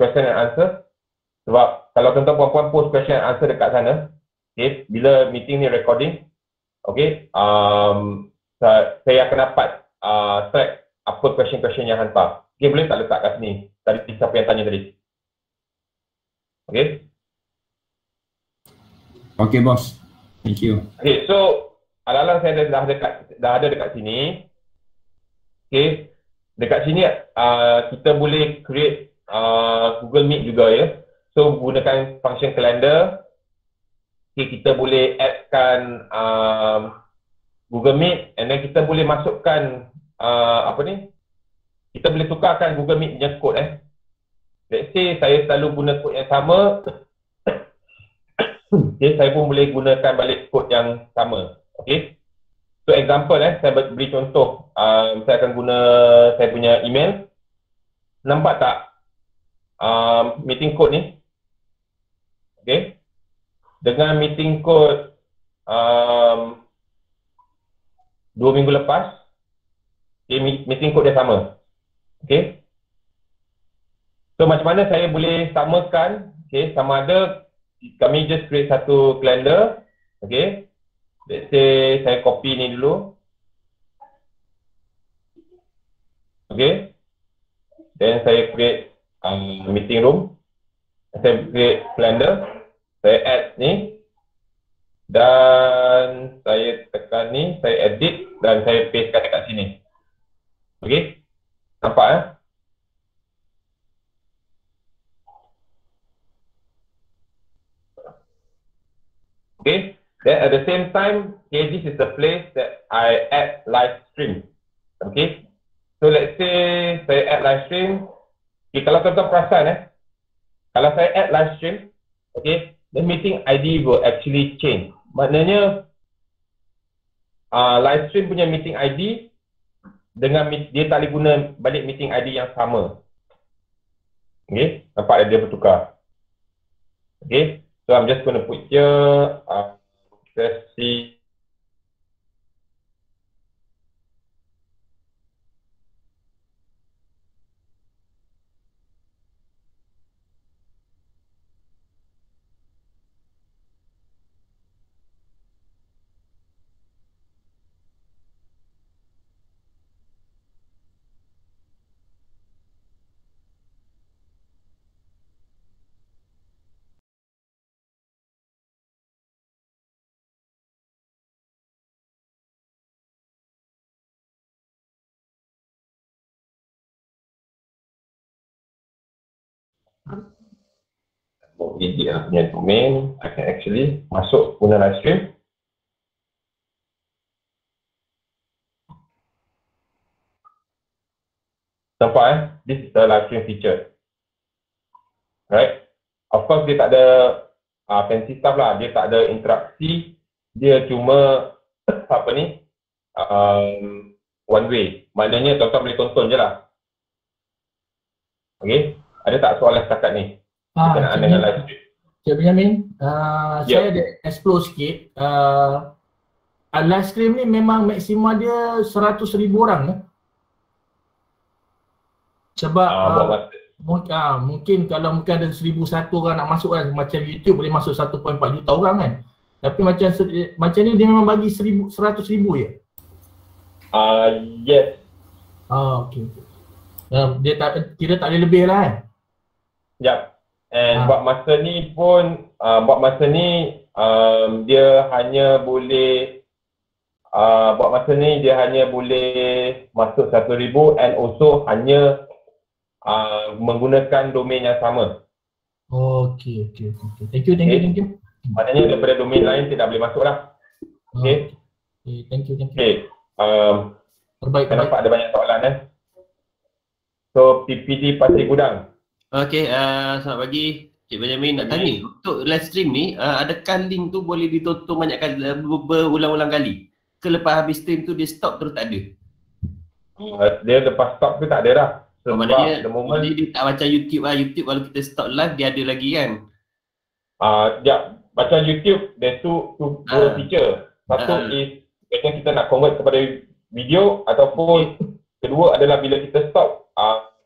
question and answer? Sebab kalau tuan-tuan puan-puan post question and answer dekat sana, okay, bila meeting ni recording, okay, saya akan dapat track apa question-question yang hantar. Okay, boleh tak letak kat sini? Tadi siapa yang tanya tadi? Okay? Okay, bos. Thank you. Okay, so ala-ala saya dah ada dekat sini. Okay, dekat sini kita boleh create Google Meet juga ya. So gunakan function calendar. Okay, kita boleh addkan Google Meet and then kita boleh masukkan apa ni? Kita boleh tukarkan Google Meet punya kod Let's say saya selalu guna kod yang sama. Okay, saya pun boleh gunakan balik kod yang sama. Okay. So example saya beri contoh. Saya akan guna saya punya email. Nampak tak meeting code ni? Okay. Dengan meeting code 2 minggu lepas, okay, meeting code dia sama. Okay. So macam mana saya boleh samakan, okay, sama ada kami just create satu calendar. Okay. Let's say saya copy ni dulu. Okay. Then saya create meeting room. Saya create calendar. Saya add ni. Dan saya tekan ni, saya edit dan saya paste kat sini. Okay. Nampak Okay. Then at the same time, okay, this is the place that I add live stream. Okay. So let's say saya add live stream. Okay, kalau tuan-tuan perasan kalau saya add live stream, okay, the meeting ID will actually change. Maknanya live stream punya meeting ID dengan dia tak boleh guna balik meeting ID yang sama. Okay, nampak dia bertukar. Okay, so I'm just going to put here let's see. Edit punya domain, I can actually masuk guna live stream. Nampak this is the live stream feature. Right? Of course dia tak ada fancy stuff lah, dia tak ada interaksi, dia cuma apa ni? One way. Maknanya tuan-tuan boleh tonton je lah. Okay? Ada tak soalan setakat ni? Berkenaan dengan live stream. Cik Benjamin, saya ada explore sikit. Live stream ni memang maksimum dia 100,000 orang Sebab mungkin kalau mungkin ada 1,001 orang nak masuk kan, macam YouTube boleh masuk 1.4 juta orang kan. Tapi macam ni dia memang bagi 100,000 je. Yes. Okey. Dia tak kira tak ada lebih lah kan? Yep. And buat masa ni pun, dia hanya boleh masuk 1,000 and also hanya menggunakan domain yang sama. Okey. Thank you. Maknanya daripada domain lain tidak boleh masuk lah. Okay. Thank you. Okay. Terbaik. Nampak ada banyak soalan So PPD Pasir Gudang. Okey, selamat pagi Cik Benjamin. Nak tanya, untuk live stream ni, adakah link tu boleh ditonton banyak kali, berulang-ulang kali? Ke lepas habis stream tu dia stop terus tak ada? Dia lepas stop tu tak ada dah. Sebab maknanya dia tak macam YouTube lah. YouTube kalau kita stop live dia ada lagi kan? Macam YouTube, there's two feature. Satu is biasanya kita nak convert kepada video, ataupun kedua adalah bila kita stop,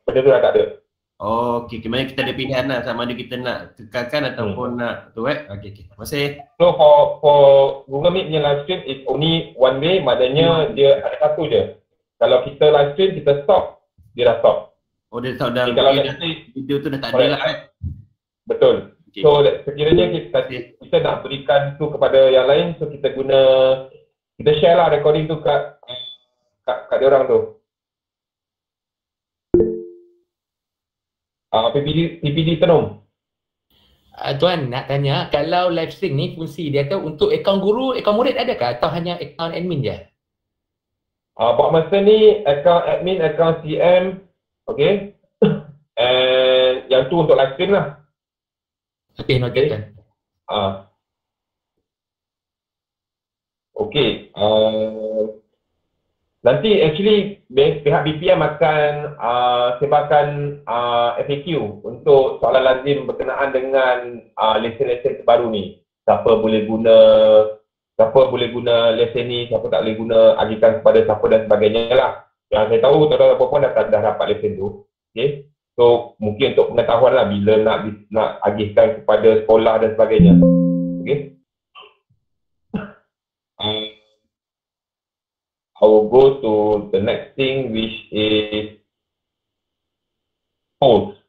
benda tu dah tak ada. Okey, maknanya kita ada pilihan lah sama ada kita nak kekalkan ataupun nak tu Okey. Terima kasih. So for Google Meet punya live stream is only one way, maknanya dia ada satu je. Kalau kita live stream, kita stop, dia dah stop. Oh, dia stop dah. Kalau video tu dah tak ada lah kan? Betul. Okay. So sekiranya kita nak berikan tu kepada yang lain, so kita share lah recording tu kat dia orang tu. PPD Tenung. Tuan nak tanya, kalau live stream ni fungsi dia tu untuk akaun guru, akaun murid adakah atau hanya akaun admin je? Buat masa ni akaun admin, akaun CM, okay. And yang tu untuk live stream lah. Okay, noted kan. Okay. Nanti actually pihak BPM akan sebarkan FAQ untuk soalan lazim berkenaan dengan lesen-lesen terbaru ni. Siapa boleh guna lesen ni, siapa tak boleh guna, agihkan kepada siapa dan sebagainya lah. Yang saya tahu tuan-tuan pun dah dapat lesen tu. Okay. So mungkin untuk pengetahuan lah bila nak agihkan kepada sekolah dan sebagainya. Okay. I will go to the next thing, which is polls.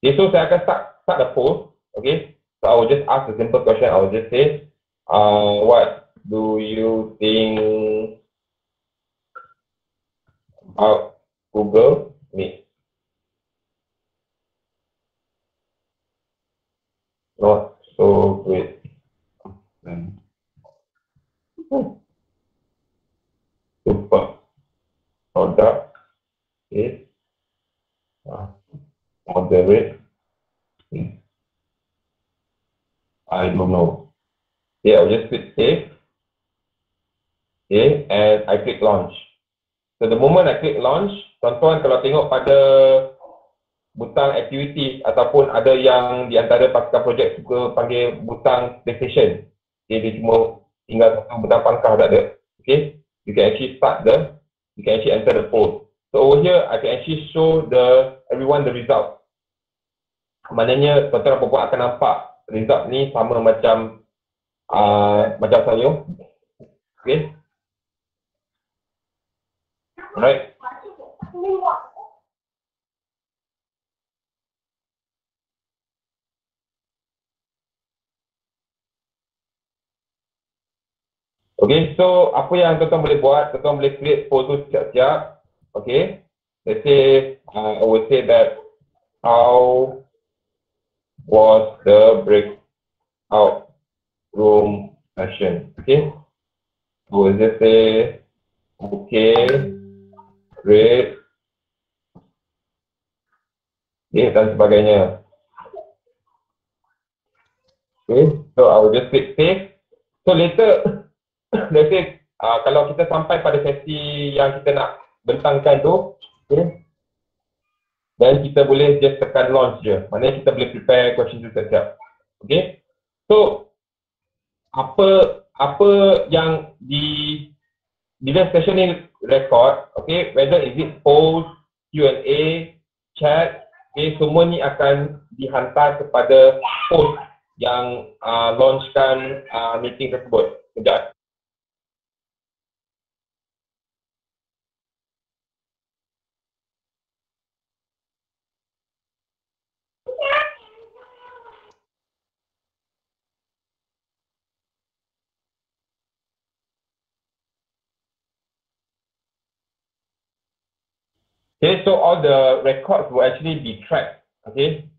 Okay, so saya akan start the poll. Okay, so I will just ask a simple question. I will just say, what do you think about Google Meet? Not so great. Super product is moderate. I don't know. Yeah, I'll just click save. Okay, and I click launch. So the moment I click launch, tuan-tuan kalau tengok pada butang activities ataupun ada yang di antara pasukan projek suka panggil butang PlayStation. Okay, dia cuma tinggal satu butang pangkah tak ada. Okay. You can actually enter the poll. So over here, I can actually show everyone the result. Maknanya tuan-tuan dan puan akan nampak result ni sama macam saya. Okay. Alright. Okay, so apa yang tuan-tuan boleh buat, tuan-tuan boleh create poll tu siap-siap. Okay, let's say, I would say that, how was the breakout room session? Okay, so we'll just say, okay, great, okay, dan sebagainya. Okay, so I will just click save. So later, let's say, kalau kita sampai pada sesi yang kita nak bentangkan tu, okay, dan kita boleh just tekan launch je. Maknanya kita boleh prepare question tu siap-siap. Okay, so apa yang di dalam session ni record, okay, whether is it polls, Q&A, chat, okay, semua ni akan dihantar kepada host yang launchkan meeting tersebut. Sekejap. Okay, so all the records will actually be tracked, okay,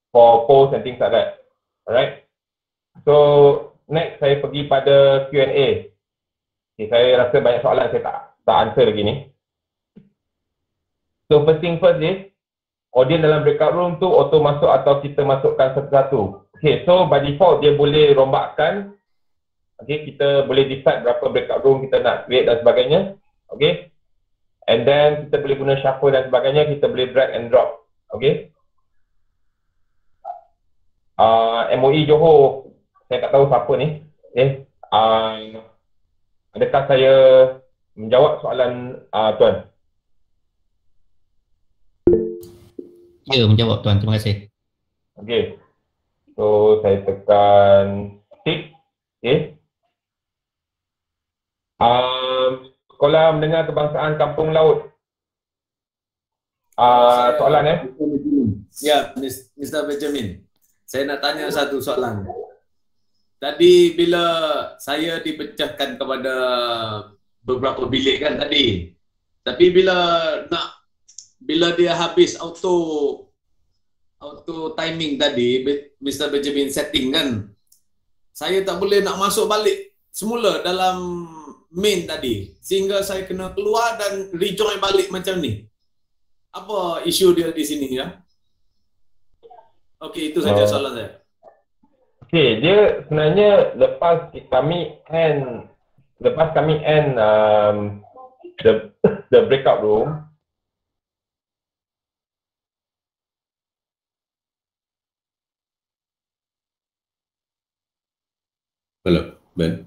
for posts and things like that. Alright. So next saya pergi pada Q&A. Okay, saya rasa banyak soalan saya tak answer lagi ni. So first thing first is, audience dalam breakout room tu auto masuk atau kita masukkan satu-satu. Okay, so by default dia boleh rombakkan. Okay, kita boleh decide berapa breakout room kita nak create dan sebagainya. Okay. And then kita boleh guna shuffle dan sebagainya, kita boleh drag and drop. Okay. MOE Johor, saya tak tahu siapa ni. Okay. Adakah saya menjawab soalan Tuan? Ya, menjawab Tuan. Terima kasih. Okay. So saya tekan tick. Okay. Sekolah Menengah Kebangsaan Kampung Laut. Soalan Ya, Mr. Benjamin. Saya nak tanya satu soalan. Tadi bila saya dipecahkan kepada beberapa bilik kan tadi. Tapi bila dia habis auto timing tadi, Mr. Benjamin setting kan. Saya tak boleh nak masuk balik semula dalam main tadi, sehingga saya kena keluar dan rejoin balik macam ni. Apa isu dia di sini ya? Okey, itu saja soalan saya. Okey, dia sebenarnya lepas kami end the breakout room. Hello, Ben.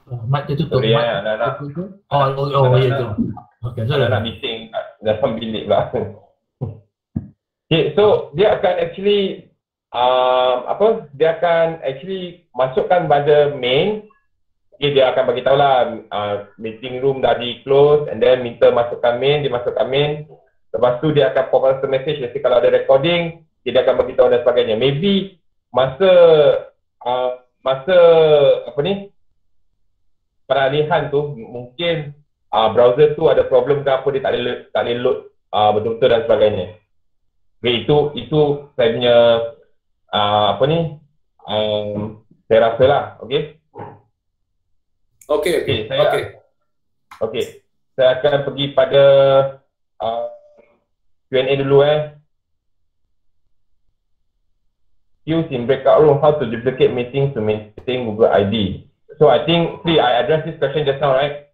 Mat dia tutup. Sorry, nak. Ya tu. Okey, nak meeting dalam bilik pula. Okay, so dia akan actually dia akan actually masukkan pada main. Okay, dia akan bagi tahu lah meeting room dah di close, and then minta masukkan main, dia masukkan main. Lepas tu dia akan forward message, jadi kalau ada recording, dia akan bagi tahu dan sebagainya. Maybe masa peralihan tu mungkin browser tu ada problem ke apa, dia tak boleh load betul-betul dan sebagainya. Okay, itu saya punya saya rasa lah. Okay. Okey. Saya akan pergi pada Q&A dulu Use in breakout room, how to duplicate meetings to maintain Google ID. So I think I addressed this question just now, right?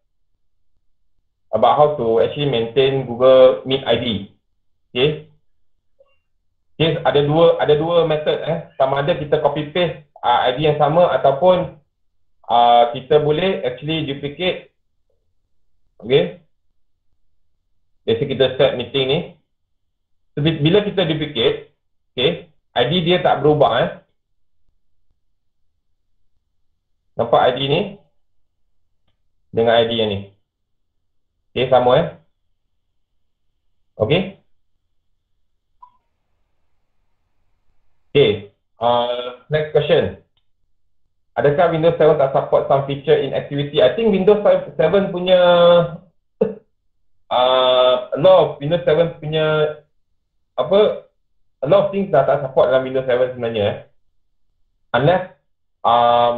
About how to actually maintain Google Meet ID. Okay. Okay, ada dua method sama ada kita copy paste ID yang sama ataupun kita boleh actually duplicate. Okay. Jadi kita set meeting ni. So, bila kita duplicate, okay, ID dia tak berubah Nampak ID ni dengan ID yang ni. Okay, sama Okay. Okay, next question. Adakah Windows 7 tak support some feature in activity? I think Windows 7 punya a lot of Windows 7 punya a lot of things dah tak support dalam Windows 7 sebenarnya. Unless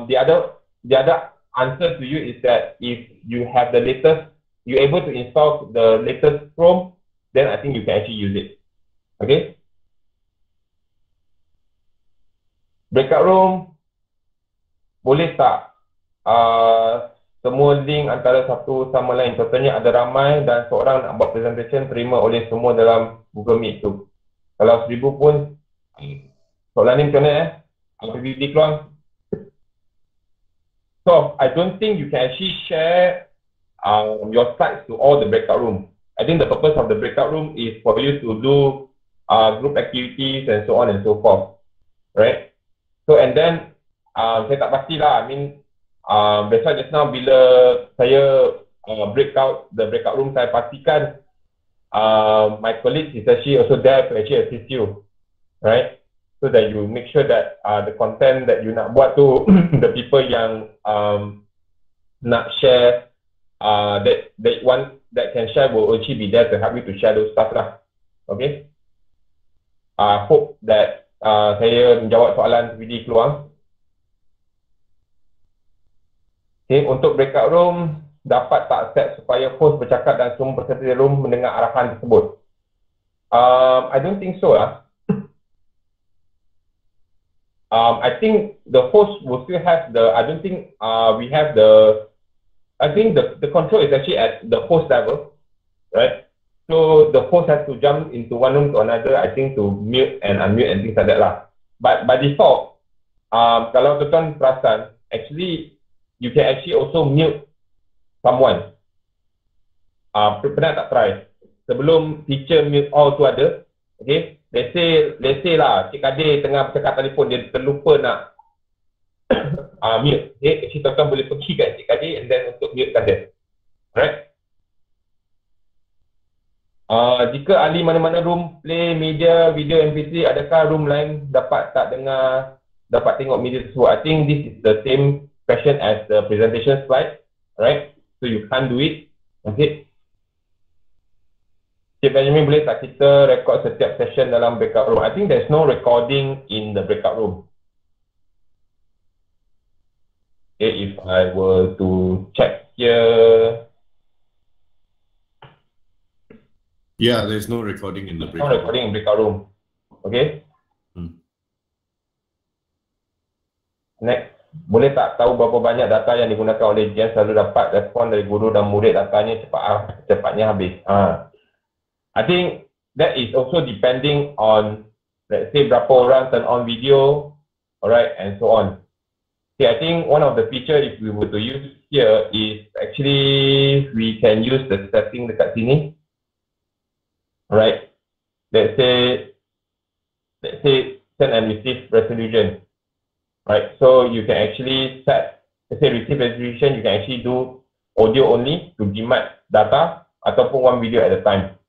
the other answer to you is that if you have the latest, you're able to install the latest Chrome, then I think you can actually use it. Okay. Breakout room, boleh tak semua link antara satu sama lain? Contohnya ada ramai dan seorang nak buat presentation terima oleh semua dalam Google Meet tu. Kalau 1000 pun, soalan ni macam mana PPT keluar. So, I don't think you can actually share your slides to all the breakout room. I think the purpose of the breakout room is for you to do group activities and so on and so forth. Right? So, and then, saya tak pastilah, I mean, that's why just now bila saya the breakout room, saya pastikan my colleagues is actually also there to actually assist you, right? So that you make sure that the content that you nak buat tu, the people yang nak share that one that can share will actually be there to help you to share those stuff lah. Okay. Hope that saya menjawab soalan PPD keluar. Okay, untuk breakout room dapat tak set supaya host bercakap dan semua peserta room mendengar arahan tersebut? I don't think so lah. I think the host will still have the, I don't think we have the, I think the control is actually at the host level, right? So the host has to jump into one room to another, I think, to mute and unmute and things like that lah. But by default, kalau tuan perasan, actually you can actually also mute someone. Pernah tak try? Sebelum feature mute all tu ada, okay? Let's say lah, Cik Kadir tengah bercakap telefon, dia terlupa nak mute. Okay, actually tuan boleh pergi kat Cik Kadir and then untuk mute kan dia. Alright. Jika ahli mana-mana room play media, video, MP3, adakah room lain dapat tak dengar, dapat tengok media tersebut? I think this is the same question as the presentation slide, right? So you can't do it. Okay. Cik Benjamin, boleh tak kita record setiap session dalam breakout room? I think there's no recording in the breakout room. Okay, if I were to check here. Yeah, there's no recording in the breakout room. No recording in breakout room. Okay. Next. Boleh tak tahu berapa banyak data yang digunakan oleh Jen selalu dapat respon dari guru dan murid, datanya cepatnya habis? I think that is also depending on, let's say, berapa orang turn on video, alright, and so on. Okay, I think one of the feature if we were to use here is actually we can use the setting dekat sini. Alright, let's say send and receive resolution. Right, so you can actually set, let's say receive resolution, you can actually do audio only to jimat data ataupun one video at a time.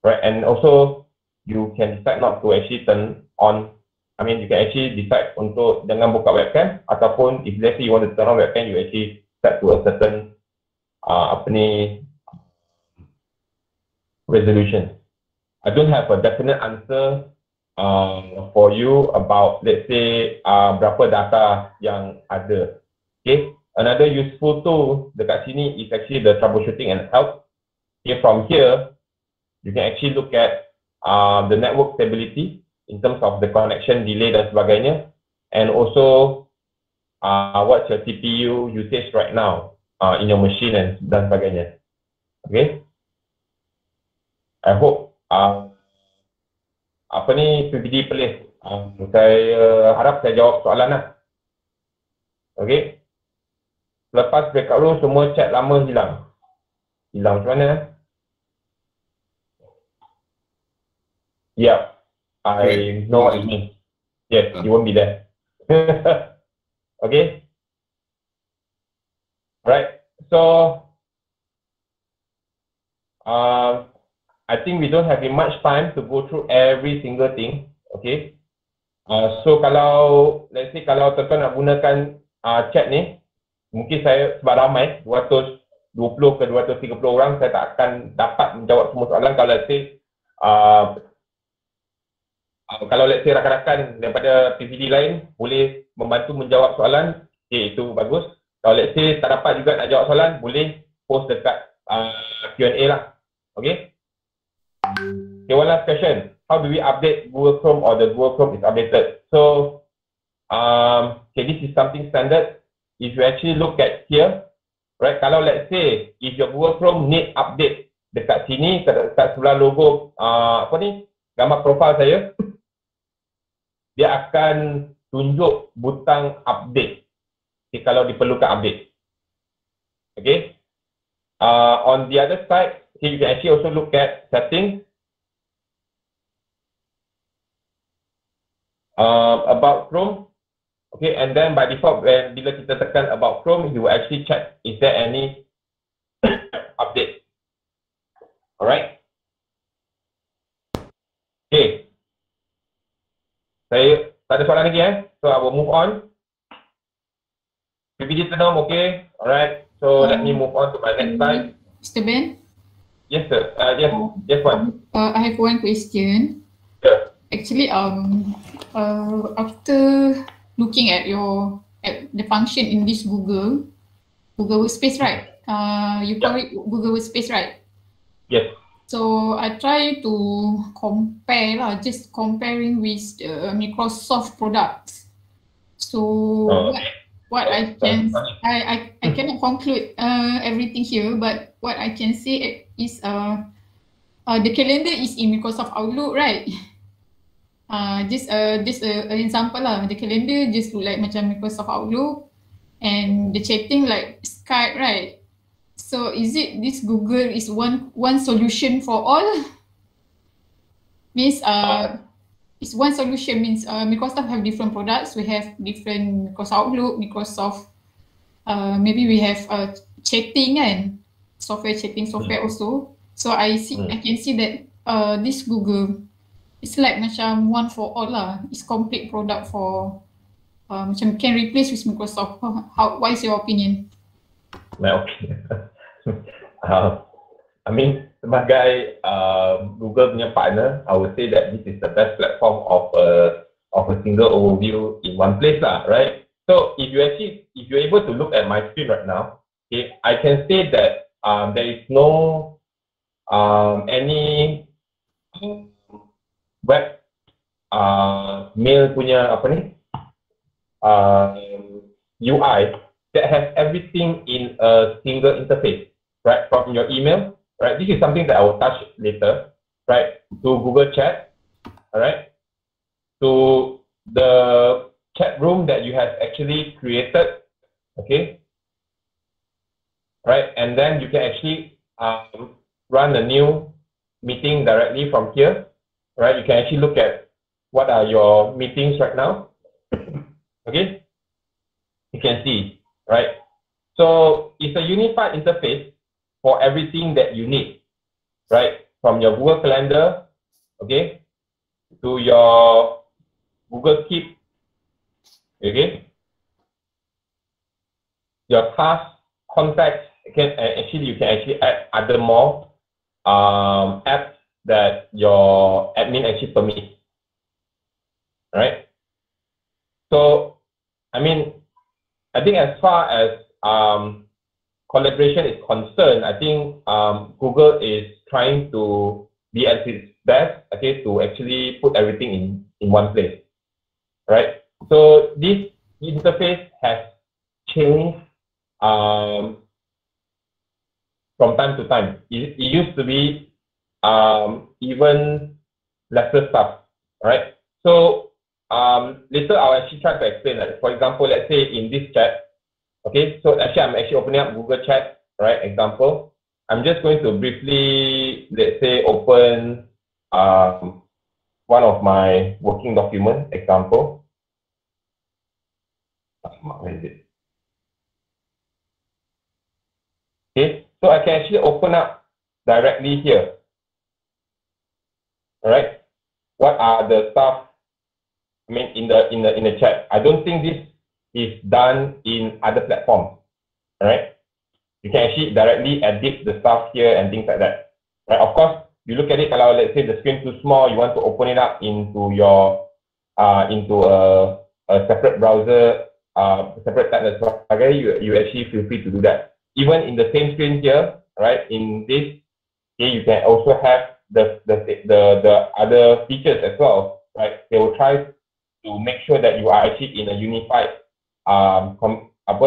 Right, and also you can decide not to actually turn on, I mean you can actually decide untuk jangan buka webcam, ataupun if let's say you want to turn on webcam, you actually set to a certain resolution. I don't have a definite answer for you about, let's say, berapa data yang ada. Okay, another useful tool dekat sini is actually the Troubleshooting and Health. Okay, from here, you can actually look at the network stability in terms of the connection delay dan sebagainya, and also what's your CPU usage right now in your machine dan sebagainya. Okay, I hope PPD please. Saya harap saya jawab soalan lah. Okay. Lepas breakout room semua chat lama hilang. Hilang macam mana? Yeah, I know what you mean. Yes, you won't be there. Okay. Right. So I think we don't have much time to go through every single thing. Okay. So kalau let's say kalau tuan-tuan nak gunakan chat ni, mungkin saya sebab ramai 220 ke 230 orang, saya tak akan dapat menjawab semua soalan. Kalau let's say rakan-rakan daripada PPD lain boleh membantu menjawab soalan, okay, itu bagus. Kalau let's say tak dapat juga nak jawab soalan, boleh post dekat Q&A lah. Okay. Okay, one last question. How do we update Google Chrome or the Google Chrome is updated? So, okay, this is something standard. If you actually look at here, right, kalau let's say if your Google Chrome need update, dekat sini, dekat sebelah logo gambar profil saya, dia akan tunjuk butang update. Okay, kalau diperlukan update. Okay. On the other side, you can actually also look at settings. About Chrome. Okay, and then by default, bila kita tekan about Chrome, you will actually check is there any update. Alright. Okay. Saya tak ada soalan lagi so I will move on. PPD tenang, okay. Alright. So let me move on to my next slide. Mr. Ben? Yes, sir. Yes, one. I have one question. Sure. Actually, after looking at the function in this Google Workspace, right? You call it Google Workspace, right? Yes. So I try to compare just comparing with the Microsoft products. So what I can I cannot conclude everything here, but what I can say is the calendar is in Microsoft Outlook, right? Just an example lah. The calendar just look like macam Microsoft Outlook, and the chatting like Skype, right? So is it this Google is one solution for all? Means it's one solution means Microsoft have different products. We have different Microsoft Outlook, Microsoft maybe we have chatting and chatting software also. So I can see that this Google it's like macam one for all lah. It's complete product for macam can replace with Microsoft. What is your opinion? My opinion. I mean, sebagai Google punya partner, I would say that this is the best platform of a single overview in one place lah, right? So if you're able to look at my screen right now, okay, I can say that there is no any web mail punya apa ni UI that has everything in a single interface, right? From your email, right? This is something that I will touch later, right? To Google Chat, all right? To the chat room that you have actually created, okay? Right? And then you can actually run a new meeting directly from here, right? You can actually look at what are your meetings right now, okay? You can see, right? So it's a unified interface for everything that you need, right? From your Google Calendar, okay, to your Google Keep, okay, your task, contacts. You can actually add other more apps that your admin actually permits, right? So, I mean, I think as far as collaboration is concerned, I think Google is trying to be at its best, okay, to actually put everything in one place, right? So this interface has changed from time to time. It used to be even lesser stuff, right? So later I'll actually try to explain that. For example, let's say in this chat, okay, so actually I'm actually opening up Google Chat, right? Example, I'm just going to briefly, let's say, open one of my working document, example. Where is it? Okay, so I can actually open up directly here. All right, what are the stuff? I mean, in the chat. I don't think this is done in other platforms. All right, you can actually directly edit the stuff here and things like that. Right? Of course, you look at it. Kalau let's say the screen too small, you want to open it up into your into a separate browser, separate tab and sebagainya. You actually feel free to do that. Even in the same screen here, right? In this, okay, you can also have the other features as well, right? They will try to make sure that you are actually in a unified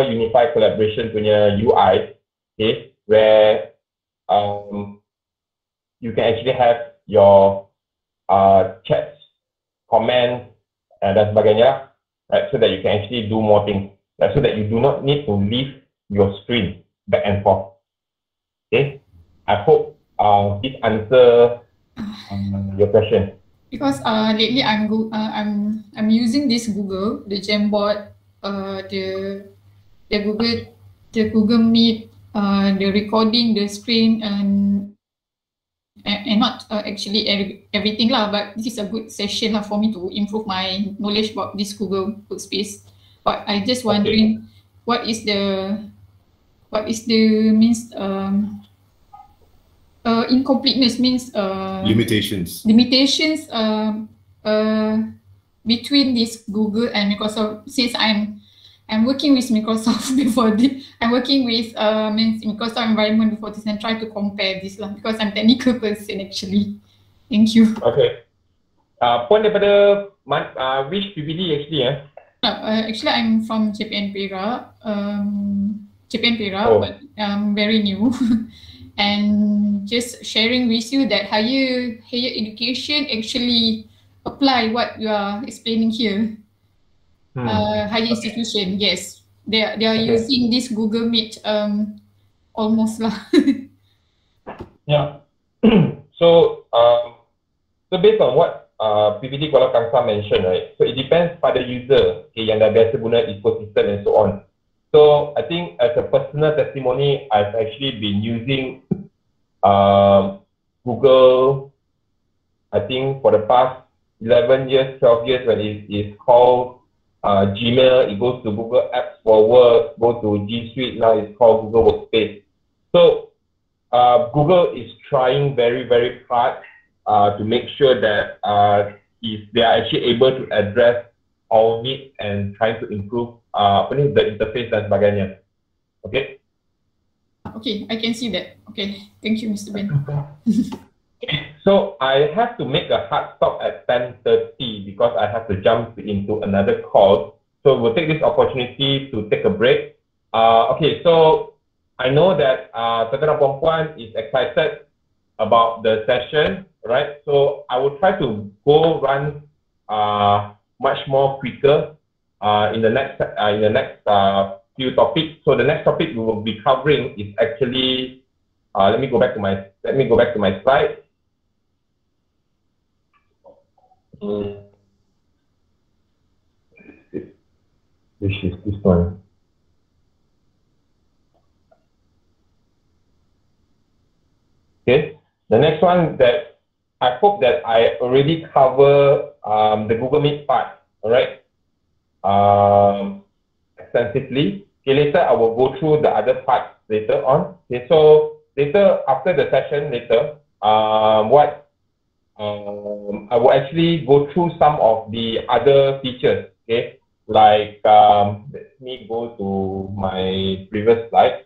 unified collaboration punya UI, okay, where you can actually have your chats, comments, dan sebagainya, right? So that you can actually do more things, right? So that you do not need to leave your screen back and forth. Okay, I hope this answer your question. Because lately I'm using this Google, the Jamboard, the Google Meet, the recording, the screen, and not actually everything lah. But this is a good session lah for me to improve my knowledge about this Google Workspace. But I just wondering, what is the what is the means incompleteness means limitations between this Google and Microsoft. Since I'm working with Microsoft before this, I'm working with means Microsoft environment before this, and try to compare this lah, because I'm technical person actually. Thank you. Okay. Puan daripada which PPD actually Actually I'm from JPN Perak. But very new. And just sharing with you that higher education actually apply what you are explaining here. Higher institution, yes, they are using this Google Meet almost lah. Yeah. So based on what PPD Kuala Kangsar mentioned, right? So it depends pada user, yang dah biasa guna ecosystem and so on. So I think as a personal testimony, I've actually been using Google, I think for the past 11 years, 12 years, when it is called Gmail, it goes to Google Apps for Work, go to G Suite, now it's called Google Workspace. So Google is trying very, very hard to make sure that they are actually able to address our needs and trying to improve the interface dan sebagainya. Okay? Okay, I can see that. Okay, thank you, Mr. Ben. So I have to make a hard stop at 10:30 because I have to jump into another call. So we'll take this opportunity to take a break. Okay, so I know that tuan-tuan dan puan-puan is excited about the session, right? So I will try to run much more quicker in the next few topics. So the next topic we will be covering is actually let me go back to my slide. This is this one. Okay, the next one that I hope that I already cover the Google Meet part, all right, extensively. Okay, later I will go through the other parts later on. Okay, so later after the session I will actually go through some of the other features. Okay, like let me go to my previous slide.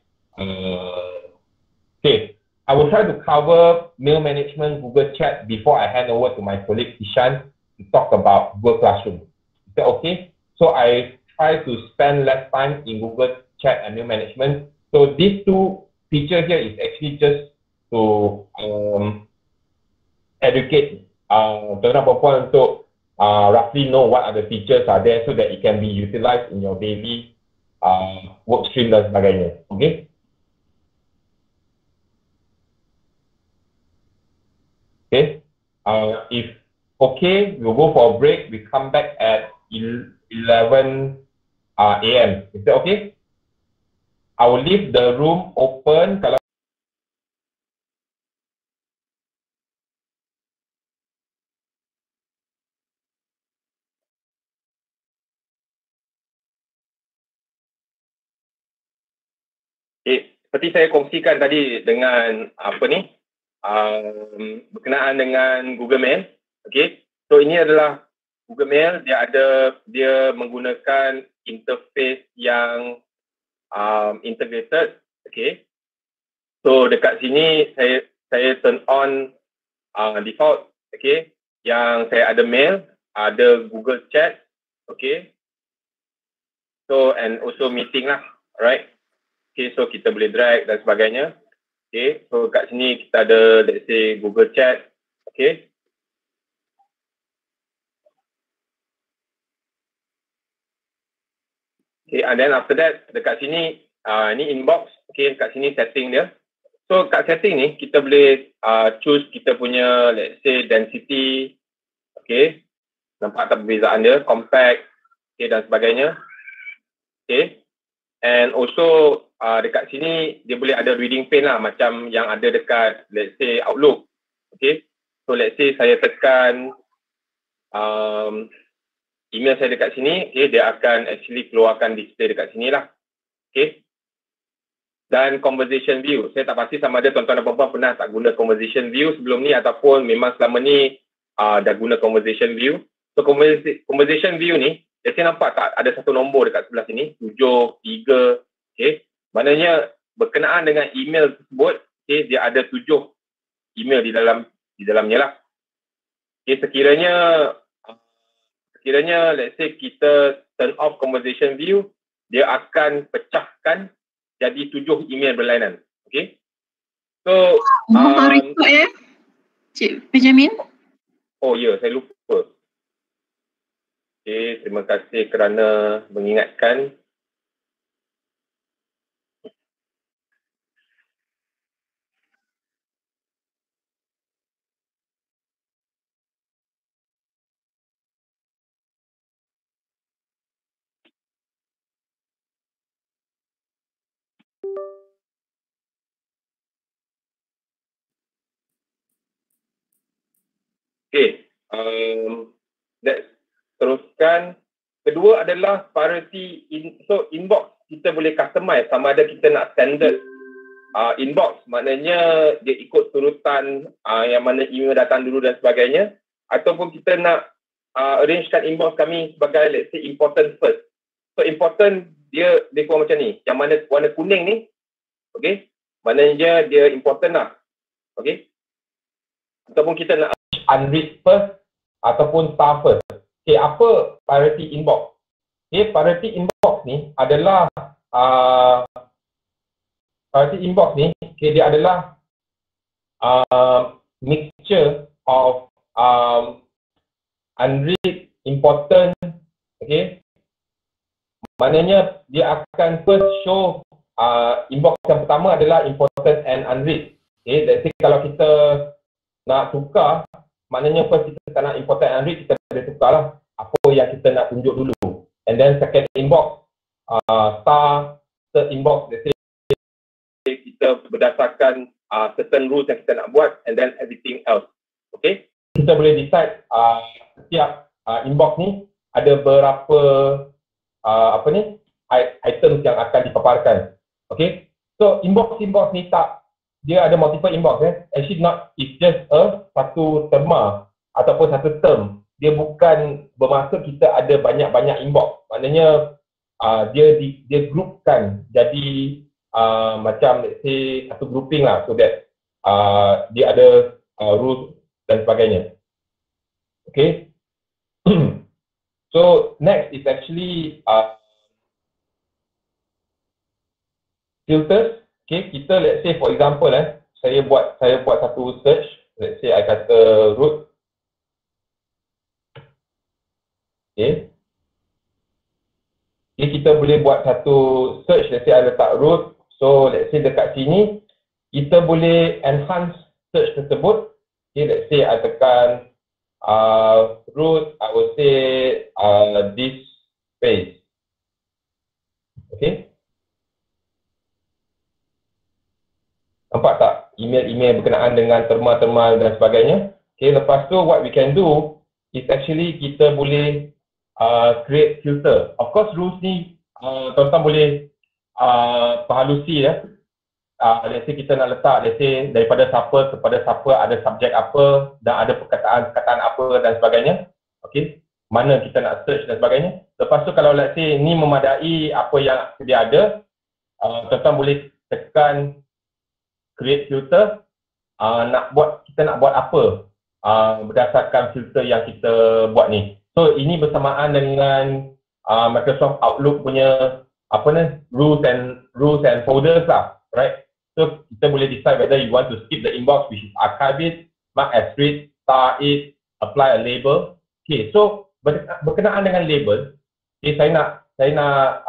Okay, I will try to cover mail management, Google Chat before I hand over to my colleague Ishan to talk about Google Classroom. Is that okay? So I try to spend less time in Google Chat and mail management. So these two features here is actually just to educate tuan-tuan dan puan-puan untuk roughly know what are the features are there so that it can be utilized in your daily work stream dan sebagainya. Okay? Okay. If okay, we'll go for a break. We come back at 11 a.m. Is that okay? I will leave the room open. Kalau seperti saya kongsikan tadi dengan berkenaan dengan Google Mail. Okay, so ini adalah Google Mail. Dia menggunakan interface yang integrated. Okay, so dekat sini saya turn on default. Okay, yang saya ada mail, ada Google Chat. Okay, so and also meeting lah, alright. Okay, so kita boleh drag dan sebagainya. Okay, so kat sini kita ada, let's say, Google Chat. Okay. Okay, and then after that, dekat sini, ni inbox. Okay, kat sini setting dia. So kat setting ni, kita boleh choose kita punya, let's say, density. Okay, nampak tak perbezaan dia, compact, okay, dan sebagainya. Okay, and also dekat sini dia boleh ada reading pane lah, macam yang ada dekat let's say Outlook. Okay, so let's say saya tekan email saya dekat sini, okay, dia akan actually keluarkan display dekat sini lah. Okay, dan conversation view. Saya tak pasti sama ada tuan-tuan dan puan-puan pernah tak guna conversation view sebelum ni ataupun memang selama ni dah guna conversation view. So conversation view ni, saya nampak tak ada satu nombor dekat sebelah sini, 7, 3, okay. Maknanya berkenaan dengan email tersebut, okay, dia ada 7 email di dalamnya lah. Okay, sekiranya let's say kita turn off conversation view, dia akan pecahkan jadi 7 email berlainan. Okay. So mohon rekod ya, Cik Benjamin. Oh ya, saya lupa. Okay, terima kasih kerana mengingatkan. Okay, teruskan. Kedua adalah priority inbox. Kita boleh customize sama ada kita nak standard inbox, maknanya dia ikut surutan yang mana email datang dulu dan sebagainya, ataupun kita nak arrangekan inbox kami sebagai let's say important first. So important dia kurang macam ni, yang mana warna kuning ni, okay, maknanya dia important lah, okay. Ataupun kita nak unread first ataupun star first. Okay, apa priority inbox? Okay, priority inbox ni adalah okay, dia adalah mixture of unread, important, okay. Maknanya dia akan first show inbox yang pertama adalah important and unread. Okay, let's say kalau kita nak tukar, maknanya first kita tak nak important and unread, kita boleh tukar lah apa yang kita nak tunjuk dulu. And then second inbox, third inbox, let's say kita berdasarkan certain rules yang kita nak buat, and then everything else. Okay, kita boleh decide setiap inbox ni ada berapa items yang akan dipaparkan. Okay, so inbox ni tak, dia ada multiple inbox actually not, it's just satu terma ataupun satu term. Dia bukan bermaksud kita ada banyak-banyak inbox. Maknanya dia groupkan jadi macam let's say satu grouping lah, so that dia ada rules dan sebagainya. Okay. So next is actually filters. Okay, kita let's say for example saya buat satu search, let's say I kata root. Okay. Okay, kita boleh buat satu search, let's say I letak root. So let's say dekat sini kita boleh enhance search tersebut. Okay, let's say I tekan root, I will say this page. Okay. Nampak tak email-email berkenaan dengan terma-terma dan sebagainya. Okay, lepas tu what we can do is actually kita boleh create filter. Of course rules ni tuan-tuan boleh perhalusi ya. Let's say kita nak letak, let's say daripada siapa kepada siapa, ada subjek apa dan ada perkataan-perkataan apa dan sebagainya. Okay, mana kita nak search dan sebagainya. Lepas tu kalau let's say ni memadai apa yang sedia ada, tuan-tuan boleh tekan create filter. Kita nak buat apa berdasarkan filter yang kita buat ni. So ini bersamaan dengan Microsoft Outlook punya rules and folders lah, right? So kita boleh decide whether you want to skip the inbox, which is archive it, mark as read, star it, apply a label. Okay, so berkenaan dengan label, okay, saya nak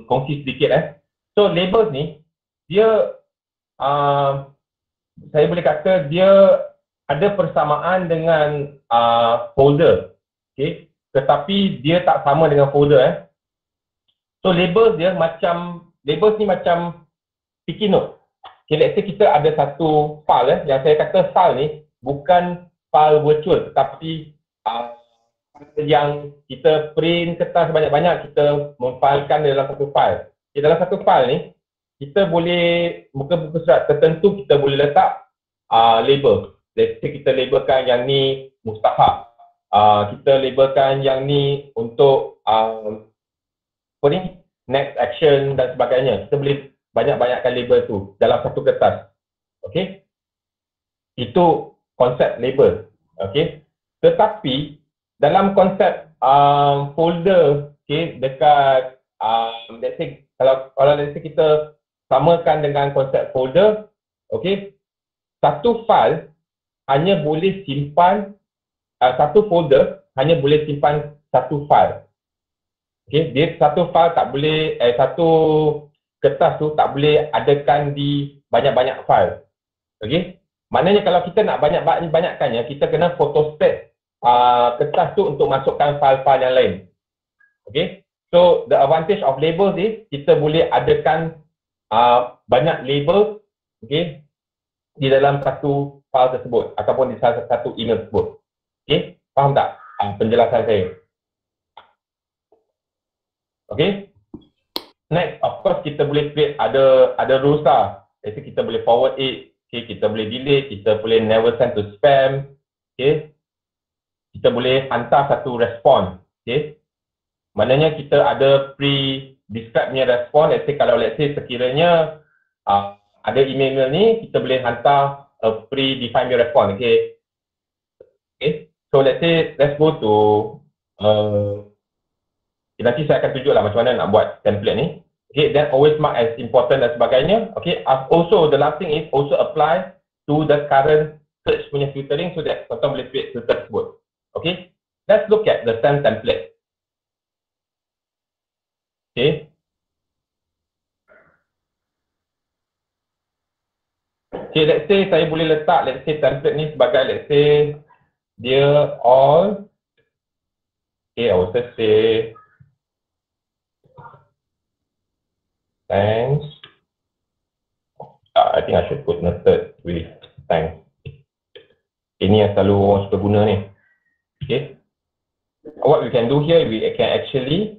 kongsi sedikit So labels ni dia saya boleh kata dia ada persamaan dengan folder, okay, tetapi dia tak sama dengan folder So labels ni macam sticky note. Okay, let's say kita ada satu file yang saya kata file ni bukan file virtual, tetapi yang kita print kertas banyak-banyak, kita memfilekan dalam satu file. dalam satu file ni, kita boleh, muka-muka surat tertentu kita boleh letak label. Let's say kita labelkan yang ni mustahab, kita labelkan yang ni untuk apa ni, next action dan sebagainya. Kita boleh banyak-banyakkan label tu dalam satu kertas. Okey, itu konsep label. Okey, tetapi dalam konsep folder, okey, dekat let's say kalau let's say kita samakan dengan konsep folder, okey, satu file hanya boleh simpan satu folder hanya boleh simpan satu file. Okey, dia satu file tak boleh satu kertas tu tak boleh adakan di banyak-banyak file. Okey, maknanya kalau kita nak banyak-banyakkannya, kita kena photostat kertas tu untuk masukkan file-file yang lain. Okay, so the advantage of labels is kita boleh adakan banyak label, okay, di dalam satu file tersebut ataupun di salah satu email tersebut. Okay, faham tak penjelasan saya? Okay, next of course kita boleh create ada rules lah. Jadi kita boleh forward it, okay, kita boleh delete, kita boleh never send to spam, okay, kita boleh hantar satu respon, okay. Maknanya kita ada pre-describe punya respon. Let's say kalau sekiranya ada email ni, kita boleh hantar a pre-defined punya respon, okay. Okay, so let's go to nanti saya akan tunjuklah macam mana nak buat template ni. Okay, then always mark as important dan sebagainya. Okay, also the last thing is also apply to the current search punya filtering so that kita boleh create filter tersebut. Okay, let's look at the same template. Okay. Okay, let's say saya boleh letak template ni sebagai dia all. Okay, I will just say thanks. I think I should put noted with thanks. Ini yang selalu orang suka guna ni. Okay. What we can do here, we can actually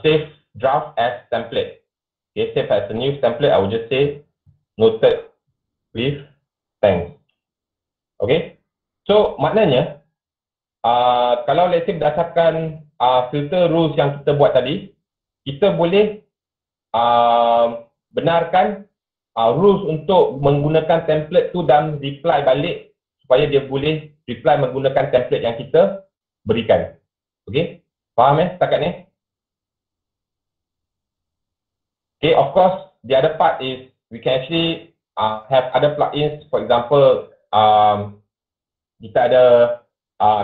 save draft as template. Okay, save as a new template. I will just say noted with thanks. Okay. So maknanya kalau let's say berdasarkan filter rules yang kita buat tadi, kita boleh benarkan rules untuk menggunakan template tu dan reply balik supaya dia boleh reply menggunakan template yang kita berikan. Okay, faham setakat ni? Okay, of course the other part is we can actually have other plugins. For example, kita ada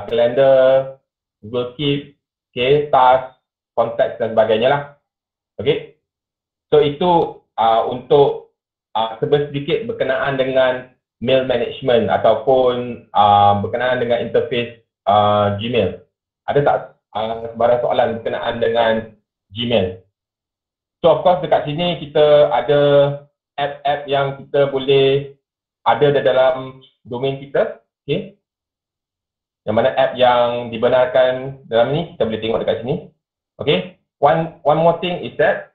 calendar, Google Keep, okay, task, contacts dan sebagainya lah. Okay, so itu untuk sedikit berkenaan dengan mail management ataupun berkenaan dengan interface Gmail. Ada tak sebarang soalan berkenaan dengan Gmail? So of course dekat sini kita ada app-app yang kita boleh ada di dalam domain kita, okay. Yang mana app yang dibenarkan dalam ni kita boleh tengok dekat sini. Okay, one more thing is that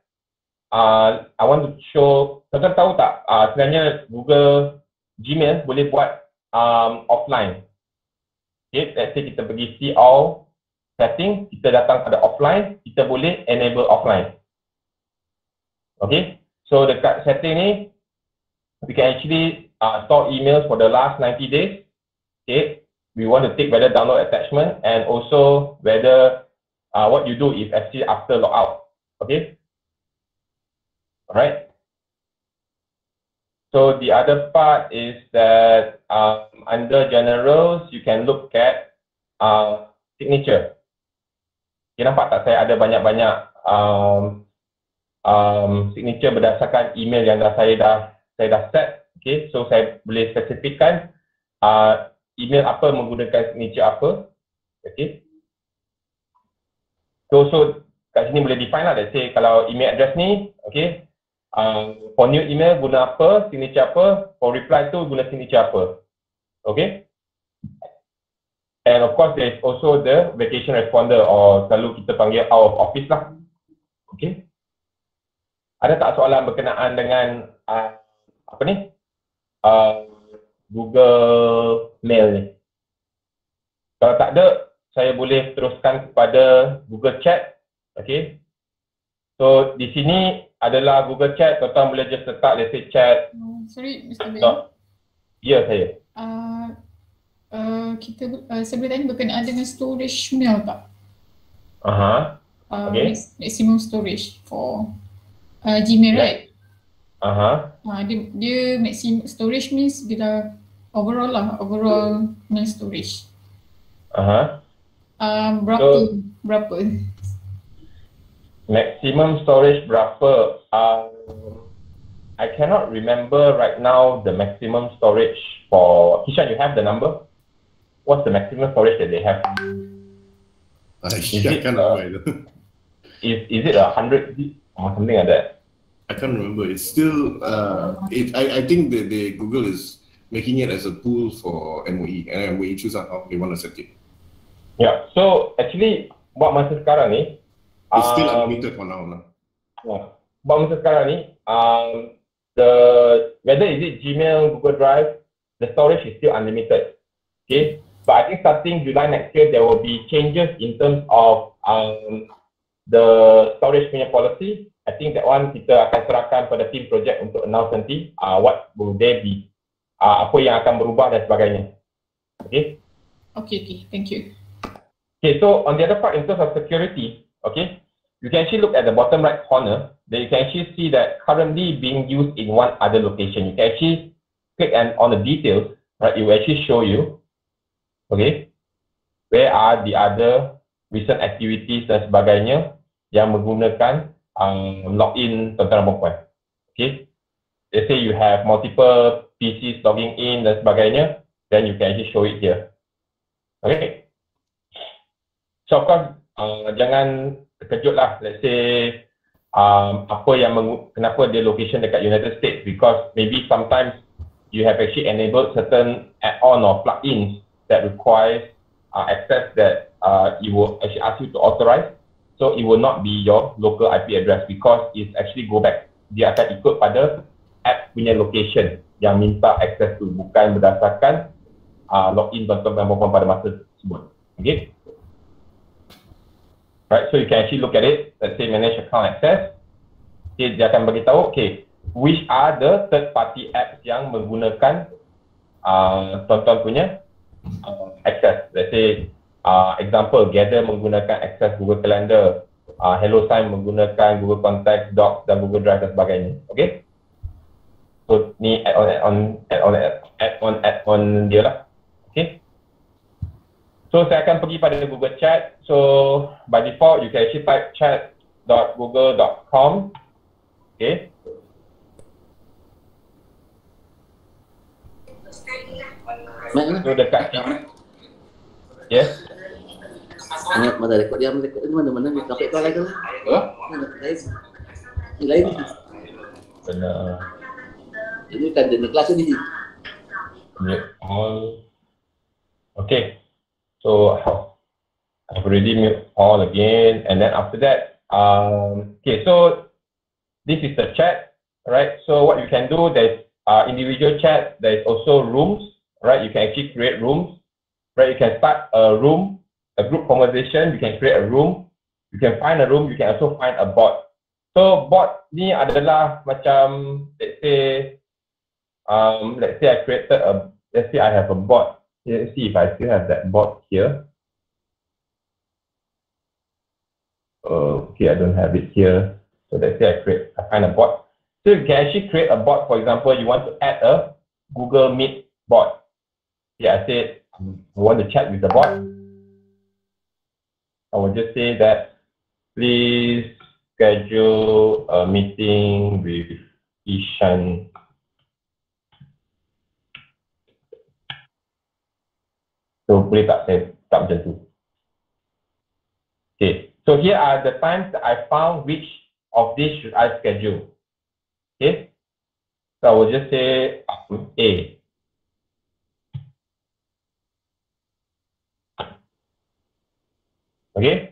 I want to show, tuan-tuan tahu tak sebenarnya Google Gmail boleh buat offline. Okay, let's say kita pergi see all setting, kita datang pada offline, kita boleh enable offline. Okay, so dekat setting ni we can actually store emails for the last 90 days. Okay, we want to take whether download attachment and also whether what you do if actually after logout. Okay, alright. So the other part is that under generals you can look at signature. Okay, nampak tak saya ada banyak-banyak signature berdasarkan email yang saya dah set. Okay, so saya boleh spesifikkan email apa menggunakan signature apa. Okay, so kat sini boleh define lah. Let's say kalau email address ni, okay, for new email guna apa, signature apa, for reply tu guna signature apa. Okay, and of course there is also the vacation responder or selalu kita panggil out of office lah. Okay. Ada tak soalan berkenaan dengan apa ni? Google Mail ni? Kalau tak ada, saya boleh teruskan kepada Google Chat. Okay. So di sini adalah Google Chat, tuan-tuan boleh just letak let's say chat. Sorry Mr. Ben. Ya, saya. Saya boleh tanya berkenaan dengan storage mail tak? Okay. Maximum storage for Gmail, right? Dia maximum storage means bila overall lah, overall mail storage. Berapa? Maximum storage berapa? I cannot remember right now the maximum storage for Hishan. You have the number? What's the maximum storage that they have? I can't remember. Is it 100 gig or something like that? I can't remember. It's still. I think the Google is making it as a pool for MOE, and MOE choose how they want to set it. Yeah. So actually, buat masa sekarang ni, it's still unlimited for now. Buat masa sekarang ni, whether is it Gmail, Google Drive, the storage is still unlimited. Okay. But I think starting July next year, there will be changes in terms of the storage punya policy. I think that one kita akan serahkan pada team project untuk announce nanti what will they be, apa yang akan berubah dan sebagainya. Okay. Okay, thank you. Okay, so on the other part, in terms of security, okay, you can actually look at the bottom right corner. Then you can actually see that currently being used in one other location. You can actually click on the details, right? It will actually show you, okay, where are the other recent activities dan sebagainya yang menggunakan login tuan-tuan dan puan-puan. Okay, let's say you have multiple PCs logging in dan sebagainya, then you can actually show it here. Okay. So of course, jangan terkejut lah. Let's say apa yang kenapa dia location dekat United States, because maybe sometimes you have actually enabled certain add-on or plugins that requires access that it will actually ask you to authorize. So it will not be your local IP address because it's actually go back. Dia akan ikut pada app punya location yang minta access tu, bukan berdasarkan login tuan-tuan dan puan-puan pada masa tersebut. Okay. Right, so you can actually look at it. Let's say manage account access. Okay, dia akan beritahu, okay, which are the third party apps yang menggunakan tuan-tuan punya access. Let's say example, Gather menggunakan access Google Calendar, HelloSign menggunakan Google Contacts, Docs dan Google Drive dan sebagainya. Okay. So ni add-on dia lah. Okay. So saya akan pergi pada Google Chat. So by default you can actually type chat.google.com. Okay. So dekat sini. Yes. Mana rekod dia, rekod ni mana-mana ni sampai kau lagi. Lain. Benar. Ini kan jenis kelas ni. Mute all. Okay. So I've already mute all again, and then after that, okay. So this is the chat, right? So what you can do, there's individual chat. There's also rooms, right? You can actually create rooms, right? You can start a room, a group conversation. You can create a room. You can find a room. You can also find a bot. So bot ni adalah macam, let's say I created a, let's say I have a bot. Let's see if I still have that bot here. Okay, I don't have it here. So let's say I find a bot. So you can actually create a bot. For example, you want to add a Google Meet bot. Yeah, I said I want to chat with the bot. I will just say that please schedule a meeting with Ishan. So boleh tak saya tak macam tu. Okay, so here are the times that I found which of these should I schedule. Okay, so I will just say A. Okay,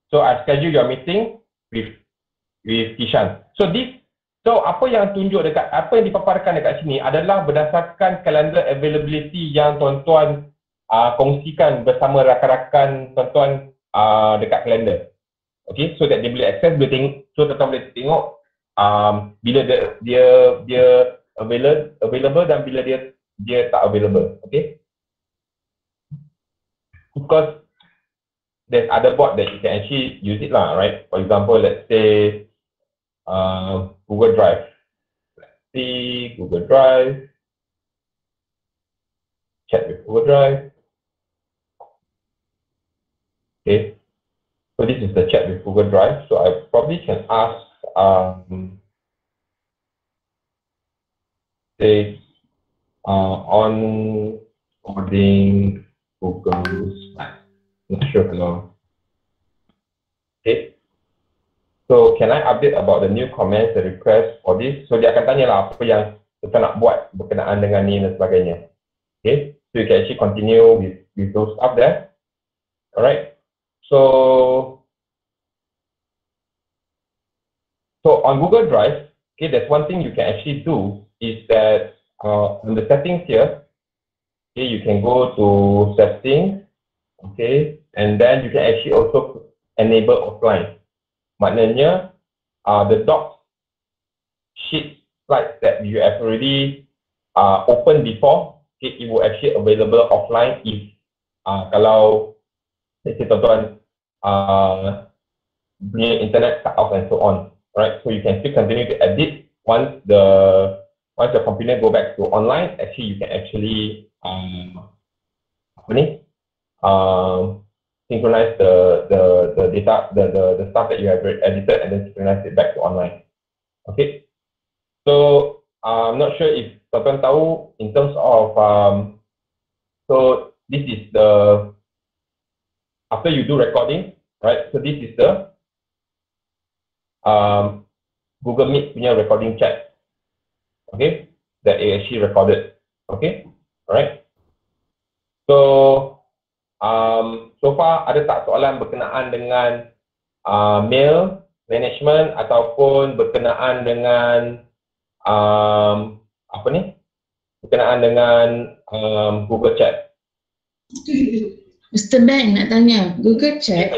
so I schedule your meeting with Kishan. So apa yang tunjuk dekat, apa yang dipaparkan dekat sini adalah berdasarkan kalender availability yang tuan-tuan kongsikan bersama rakan-rakan tuan-tuan dekat kalender. Okay, so that dia boleh access, boleh tengok, so tuan-tuan boleh tengok bila dia available dan bila dia tak available. Okay, because there's other board that you can actually use it lah, right? For example, let's say Google Drive. Let's see Google Drive. Chat with Google Drive. Okay. So this is the chat with Google Drive. So I probably can ask say onboarding Google Slides. Not sure kalau. Okay. So can I update about the new comments, the request for this? So dia akan tanya lah apa yang kita nak buat berkenaan dengan ni dan sebagainya. Okay. So you can actually continue with those up there. Alright. So on Google Drive, okay, there's one thing you can actually do is that on the settings here, okay, you can go to settings, okay, and then you can actually also enable offline. Maknanya the docs sheet slides that you have already opened before, okay, it will actually available offline if kalau let's say tuan-tuan punya internet cut off and so on, right? So you can still continue to edit once the computer go back to online. Actually, you can actually synchronize the data, the stuff that you have edited and then synchronize it back to online. Okay. So I'm not sure if tuan-tuan tahu in terms of so this is the after you do recording, right? So this is the Google Meet punya recording chat. Okay, that is actually recorded. Okay, alright. So so far ada tak soalan berkenaan dengan mail management ataupun berkenaan dengan berkenaan dengan Google Chat? Mr. Ben nak tanya, Google Chat,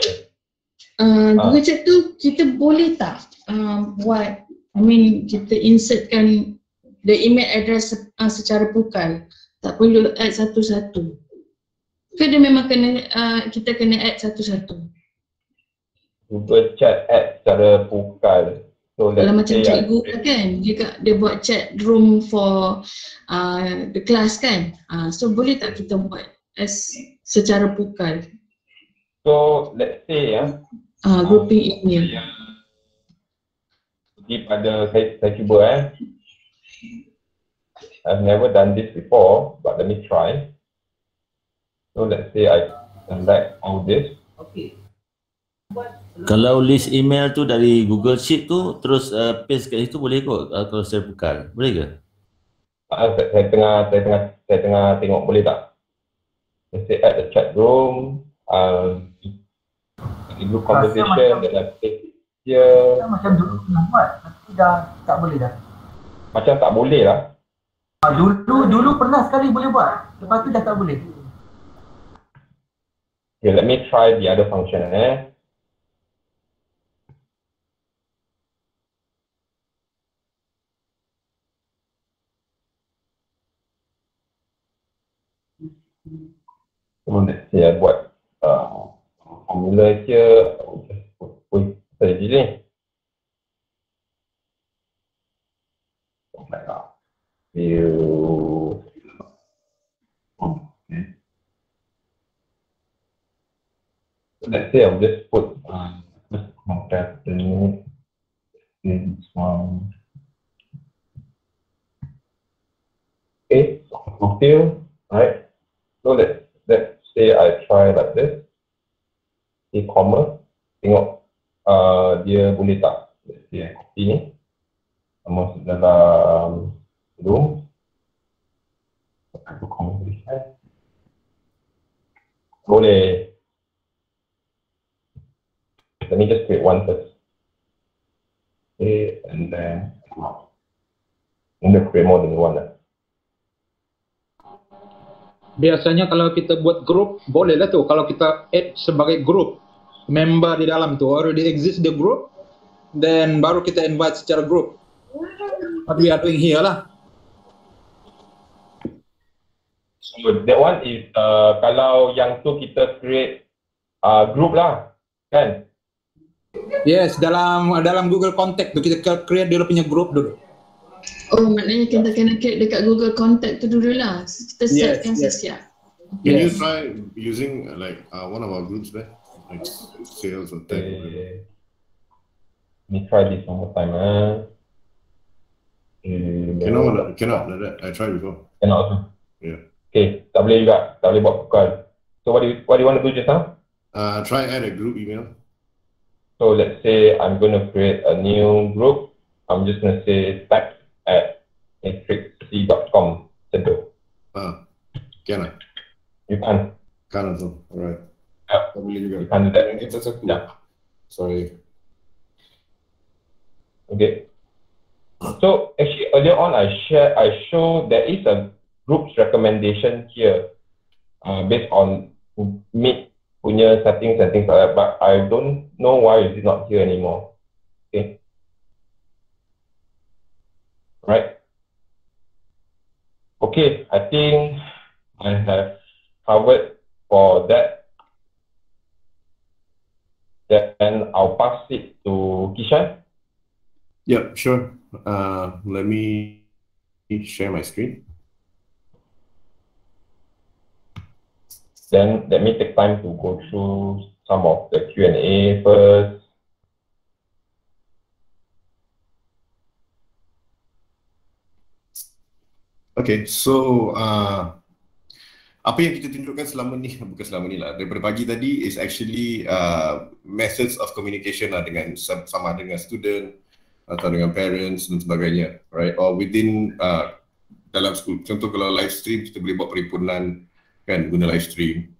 Google Chat tu kita boleh tak buat, kita insertkan the email address secara pukal, tak perlu add satu-satu? Ke dia memang kena, kita kena add satu-satu? Google Chat add secara pukal. So kalau macam cikgu kan, dia buat chat room for the class kan, so boleh tak kita buat as secara pukal? So let's say grouping email. Jadi pada saya cuba I've never done this before, but let me try. So let's say I select all this. Okay. Kalau list email tu dari Google Sheet tu terus paste kat situ boleh kot kalau saya pukal. Boleh ke? Saya tengah tengok boleh tak? Let's say add the chat room, group conversation dan paste here. Macam dulu pernah buat, tapi dah tak boleh dah. Macam tak boleh lah. Dulu pernah sekali boleh buat, lepas tu dah tak boleh. Okay, let me try the other function. Let's say I buat formula here. Saya di sini. Oh my god. View. Okay. So let's say I'll just put just compare this one. Okay, so fulfill, right? So let's say I try like this. E-commerce, tengok dia boleh tak? Let's say I copy ni, masuk dalam room. Aku conversation. Boleh. Let me just create one first. then mungkin create more than one lah. Biasanya kalau kita buat grup, boleh lah tu. Kalau kita add sebagai grup, member di dalam tu, already exist the group, then baru kita invite secara grup. What we are doing here lah. So that one is kalau yang tu kita create group lah, kan? Yes, dalam Google Contact tu kita create dia punya group dulu. Oh, maknanya kita kena create dekat Google Contact tu dulu lah. Kita setkan siap. Can you try using like one of our groups there, like sales or tech? Let me try this one more time. Cannot like that. I tried before. Cannot. Yeah. Okay, tak boleh juga. Tak boleh buat bukan. So what do you want to do just now? Try add a group email. So let's say I'm going to create a new group. I'm just going to say tech@matrixc.com. Contoh. Can I? You can. Can also. Alright. Yeah. Boleh juga. You can do that. It's a Yeah. Sorry. Okay. So actually earlier on I show there is a group's recommendation here based on Meet punya settings like that, but I don't know why is it not here anymore. Okay. Right. Okay, I think I have covered for that. Then I'll pass it to Kishan. Yep, sure. Let me share my screen. Then let me take time to go through some of the Q&A first. Okay, so apa yang kita tunjukkan selama ni, bukan selama ni lah, daripada pagi tadi is actually methods of communication lah dengan sama dengan student atau dengan parents dan sebagainya, right? Or within dalam school. Contoh kalau live stream, kita boleh buat perhimpunan kan guna live stream,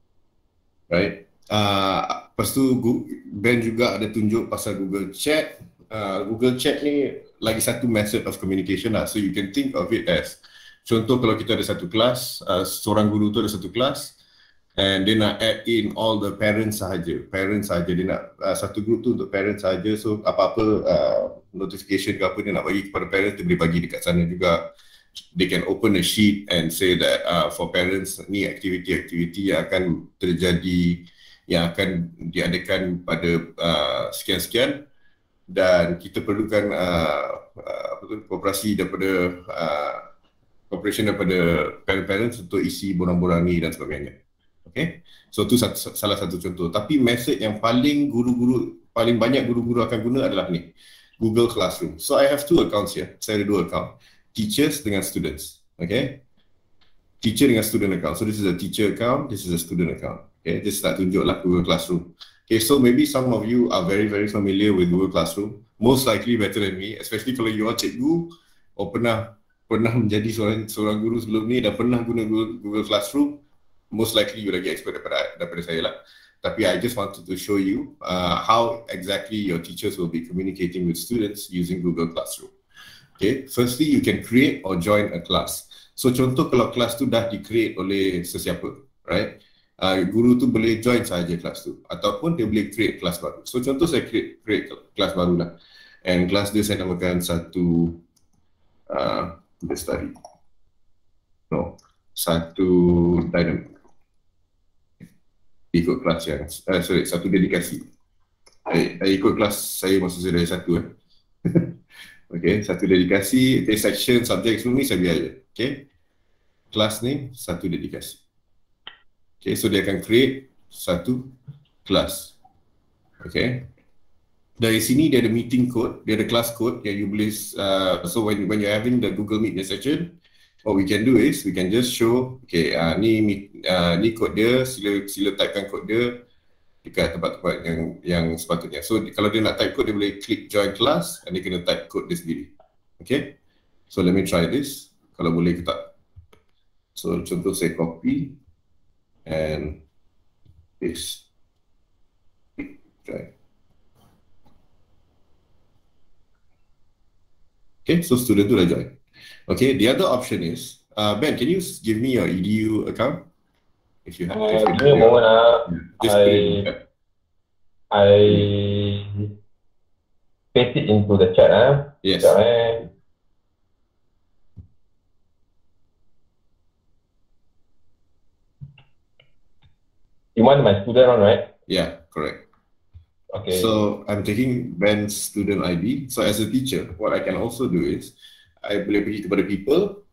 right? Lepas tu Ben juga ada tunjuk pasal Google Chat. Google Chat ni lagi satu method of communication lah. So you can think of it as, contoh kalau kita ada satu kelas, seorang guru tu ada satu kelas and dia nak add in all the parents sahaja. Dia nak satu group tu untuk parents sahaja. So apa-apa notification ke apa dia nak bagi kepada parents, dia boleh bagi dekat sana juga. They can open a sheet and say that for parents ni aktiviti-aktiviti yang akan terjadi, yang akan diadakan pada sekian-sekian, dan kita perlukan kooperasi daripada cooperation daripada parents untuk isi borang-borang ni dan sebagainya. Okay, so tu salah satu contoh. Tapi method yang paling banyak guru-guru akan guna adalah ni, Google Classroom. So I have two accounts here. Saya ada dua account, teachers dengan students. Okay, teacher dengan student account. So this is a teacher account, this is a student account. Okay, just nak tunjuklah Google Classroom. Okay, so maybe some of you are very familiar with Google Classroom. Most likely better than me, especially kalau you are cikgu or pernah menjadi seorang guru sebelum ni dan pernah guna Google Classroom. Most likely you lagi expert daripada saya lah. Tapi I just wanted to show you how exactly your teachers will be communicating with students using Google Classroom. Okay, firstly you can create or join a class. So contoh kalau kelas tu dah di-create oleh sesiapa, right? Guru tu boleh join sahaja kelas tu ataupun dia boleh create kelas baru. So contoh saya create kelas baru lah. And kelas dia saya namakan satu study. No, satu dynamic. Ikut kelas yang, satu dedikasi. Ikut kelas saya maksud saya dari satu. Okay, satu dedikasi, section, subjek semua ni saya biar je. Okay, kelas ni satu dedikasi. Okay, so dia akan create satu kelas. Okay, dari sini dia ada meeting code, dia ada class code yang you boleh, so when you're having the Google Meet session, what we can do is, we can just show, okay, ni kod dia, sila typekan kod dia dekat tempat-tempat yang sepatutnya. So kalau dia nak type kod, dia boleh klik join class dan dia kena type kod dia sendiri. Okay, so let me try this, kalau boleh ke tak. So contoh saya copy and paste. Try. Okay, so student tu dah join. Okay, the other option is, Ben, can you give me your EDU account? If you have, give me a moment. Just put it in the chat. I paste it into the chat. Yes. You want my student one, right? Yeah, correct. Okay. So I'm taking Ben's student ID. So as a teacher, what I can also do is I boleh pergi kepada people,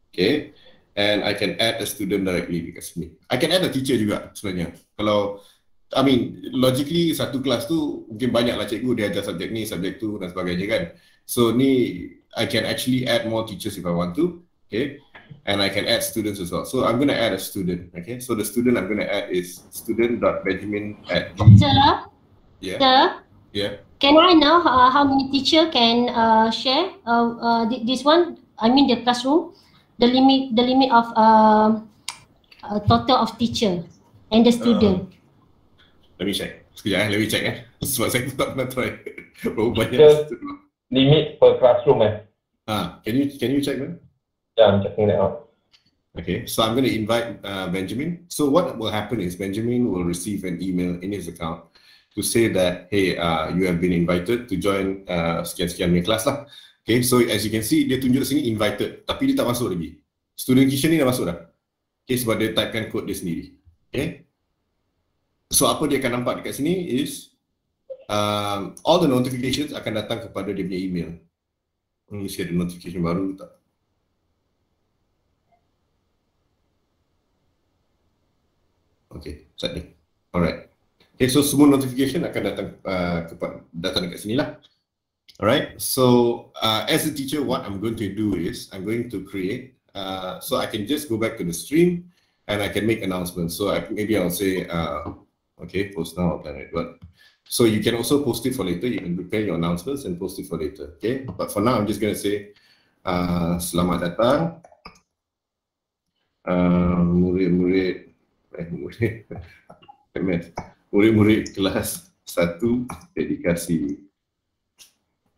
okay, and I can add a student directly dekat sini. I can add a teacher juga sebenarnya. Kalau I mean, logically satu kelas tu mungkin banyak lah cikgu dia ajar subjek ni, subjek tu dan sebagainya kan. So ni I can actually add more teachers if I want to, okay, and I can add students as well. So I'm going to add a student, okay. So the student I'm going to add is student.benjamin at Sir? Yeah. Sir? Yeah. Can I know how many teacher can share this one? I mean the classroom, the limit of total of teacher and the student. Let me check. Sekejap let me check sebab saya tak pernah try. Berapa banyak limit per classroom can you check man? Yeah, I'm checking that out. Okay, so I'm going to invite Benjamin. So what will happen is Benjamin will receive an email in his account to say that, hey, you have been invited to join sekian-sekian punya kelas lah. Okay, so as you can see, dia tunjuk sini invited, tapi dia tak masuk lagi. Student kitchen ni dah masuk dah. Okay, sebab dia typekan kod dia sendiri. Okay. So apa dia akan nampak dekat sini is all the notifications akan datang kepada dia punya email. Mesti ada notification baru tak? Okay, set ni. Alright. Okay, so semua notification akan datang dekat sini lah. Alright, so as a teacher, what I'm going to do is I'm going to create, so I can just go back to the stream and I can make announcements. So maybe I'll say, okay, post now, but so you can also post it for later. You can prepare your announcements and post it for later. Okay, but for now, I'm just going to say, selamat datang, murid-murid kelas 1 dedikasi.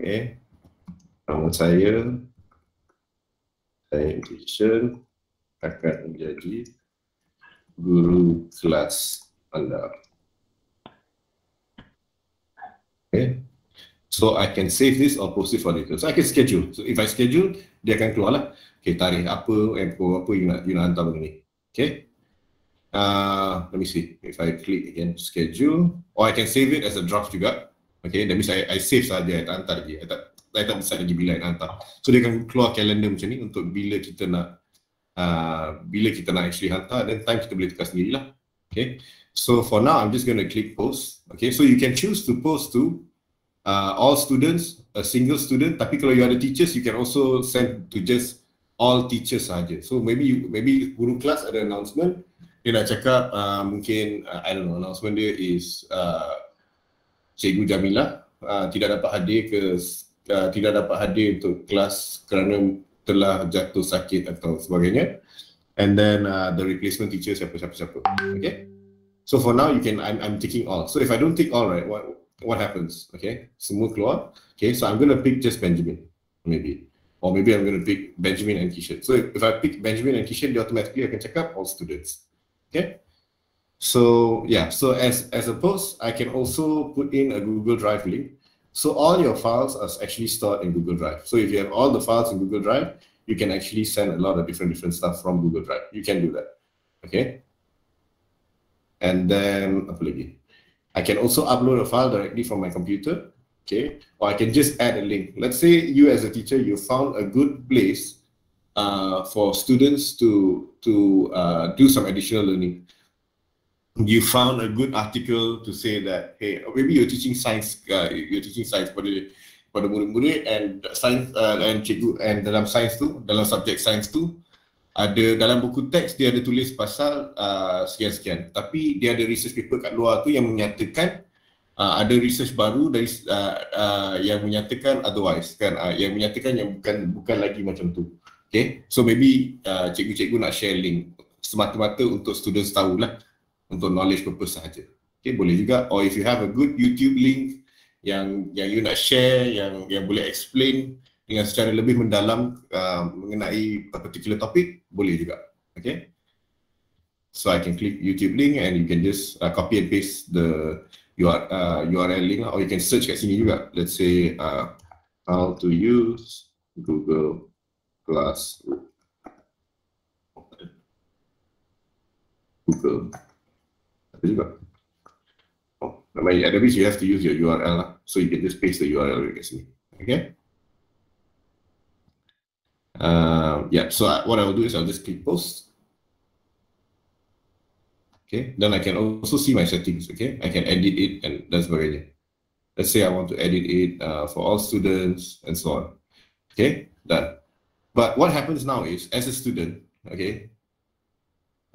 Okay, nama saya teacher akan menjadi guru kelas anda. Okay, so I can save this or post it for later. So I can schedule. So if I schedule, dia akan keluar lah. Okay, tarikh apa, apa you nak hantar benda ni. Okay. Let me see. If I click again, schedule, or I can save it as a draft juga. Okay, that means I save saja, I tak hantar lagi. I tak decide lagi bila I nak hantar. So dia akan keluar kalender macam ni untuk bila kita nak actually hantar, dan time kita boleh tukar sendirilah. Okay. So for now, I'm just going to click post. Okay, so you can choose to post to all students, a single student. Tapi kalau you ada teachers, you can also send to just all teachers saja. So maybe guru kelas ada announcement. Dia nak cakap mungkin I don't know, announcement dia is Cikgu Jamila tidak dapat hadir untuk kelas kerana telah jatuh sakit atau sebagainya. And then the replacement teacher siapa. Okay. So for now I'm ticking all. So if I don't tick all, right, what happens? Okay, semua keluar. Okay, so I'm going to pick just Benjamin, maybe. Or maybe I'm going to pick Benjamin and Kishan. So if I pick Benjamin and Kishan, they automatically akan cakap all students. Okay. So yeah, so as a post, I can also put in a Google Drive link. So all your files are actually stored in Google Drive. So if you have all the files in Google Drive, you can actually send a lot of different stuff from Google Drive. You can do that. Okay. And then apa lagi? I can also upload a file directly from my computer. Okay. Or I can just add a link. Let's say you as a teacher, you found a good place for students to do some additional learning. You found a good article to say that, hey, maybe you're teaching science pada murid-murid, and science and cikgu, and dalam subjek science tu ada dalam buku teks dia ada tulis pasal sekian-sekian, tapi dia ada research paper kat luar tu yang menyatakan ada research baru dari yang menyatakan otherwise kan, yang menyatakan yang bukan lagi macam tu. Okay, so maybe cikgu-cikgu nak share link semata-mata untuk students tahulah, untuk knowledge purpose sahaja. Okay, boleh juga. Or if you have a good YouTube link yang you nak share, yang boleh explain dengan secara lebih mendalam mengenai a particular topic, boleh juga. Okay. So I can click YouTube link and you can just copy and paste the URL link, or you can search kat sini juga. Let's say how to use Google Classroom. Google. Ada juga. Oh, namanya database, you have to use your URL lah. So you can just paste the URL kat sini. Okay. Yeah, so what I will do is I'll just click post. Okay, then I can also see my settings. Okay, I can edit it and dan sebagainya. Let's say I want to edit it for all students and so on. Okay, done. But what happens now is, as a student, okay,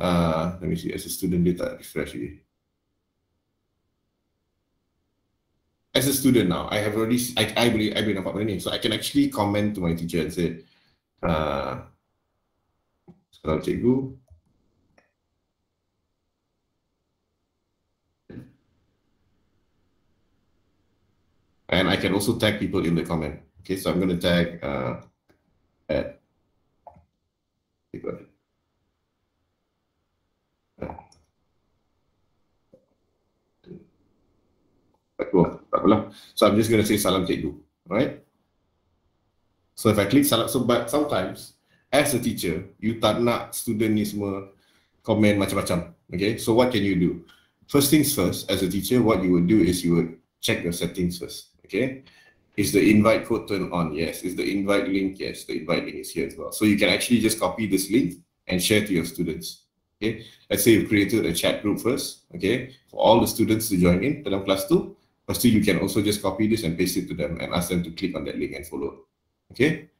let me see, as a student dia tak refresh again. As a student now, I have already, I boleh nampak benda ni, so I can actually comment to my teacher and say, salam cikgu. And I can also tag people in the comment. Okay, so I'm going to tag at so I'm just going to say salam cikgu, right? So if I click salam, so but sometimes as a teacher, you tak nak student ni semua comment macam-macam. Okay, so what can you do? First things first, as a teacher, what you would do is you would check your settings first. Okay, is the invite code turned on? Yes. Is the invite link? Yes, the invite link is here as well. So you can actually just copy this link and share to your students. Okay, let's say you've created a chat group first, okay, for all the students to join in dalam kelas tu. Lepas tu you can also just copy this and paste it to them and ask them to click on that link and follow. Okay,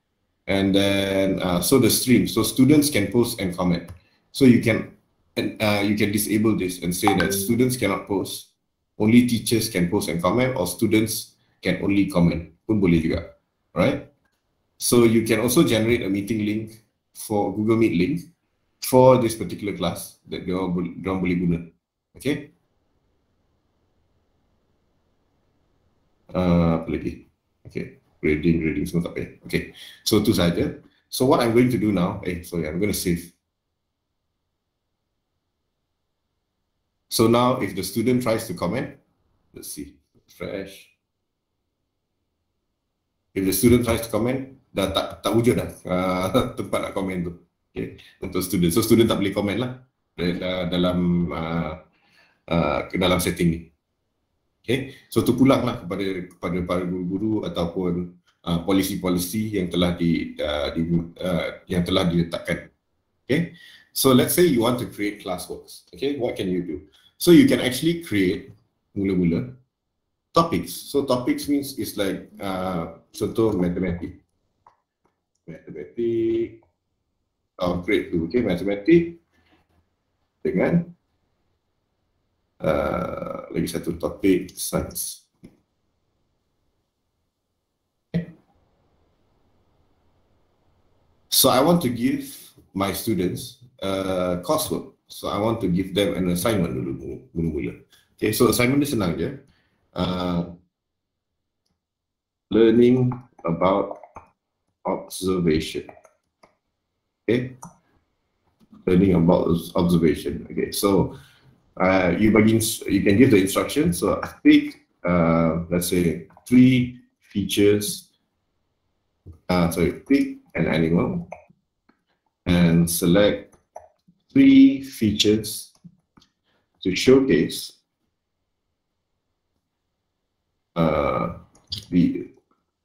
and then so the stream, so students can post and comment. So you can disable this and say that students cannot post, only teachers can post and comment, or students can only comment, pun boleh juga, right? So you can also generate a meeting link for Google Meet link for this particular class that diorang boleh guna, okay? Apa lagi? Okay, grading semua tak payah. Okay, so tu saja. So what I'm going to do now, I'm going to save. So now if the student tries to comment, let's see, refresh. If the student tries to comment, dah tak wujud dah tempat nak komen tu. Okay, untuk student. So student tak boleh komen lah dalam setting ni. Okay, so tu pulang lah kepada para guru-guru ataupun polisi-polisi yang telah diletakkan. Okay, so let's say you want to create classworks. Okay, what can you do? So you can actually create mula-mula topics. So topics means it's like contoh matematik. Grade 2, okay, matematik dengan lagi satu topik science. Okay. So I want to give my students coursework. So I want to give them an assignment dulu mula-mula. Okay, so assignment dia senang je. Learning about observation. Okay, learning about observation. Okay, so you can give the instruction. So I pick let's say 3 features. Pick an animal and select 3 features to showcase the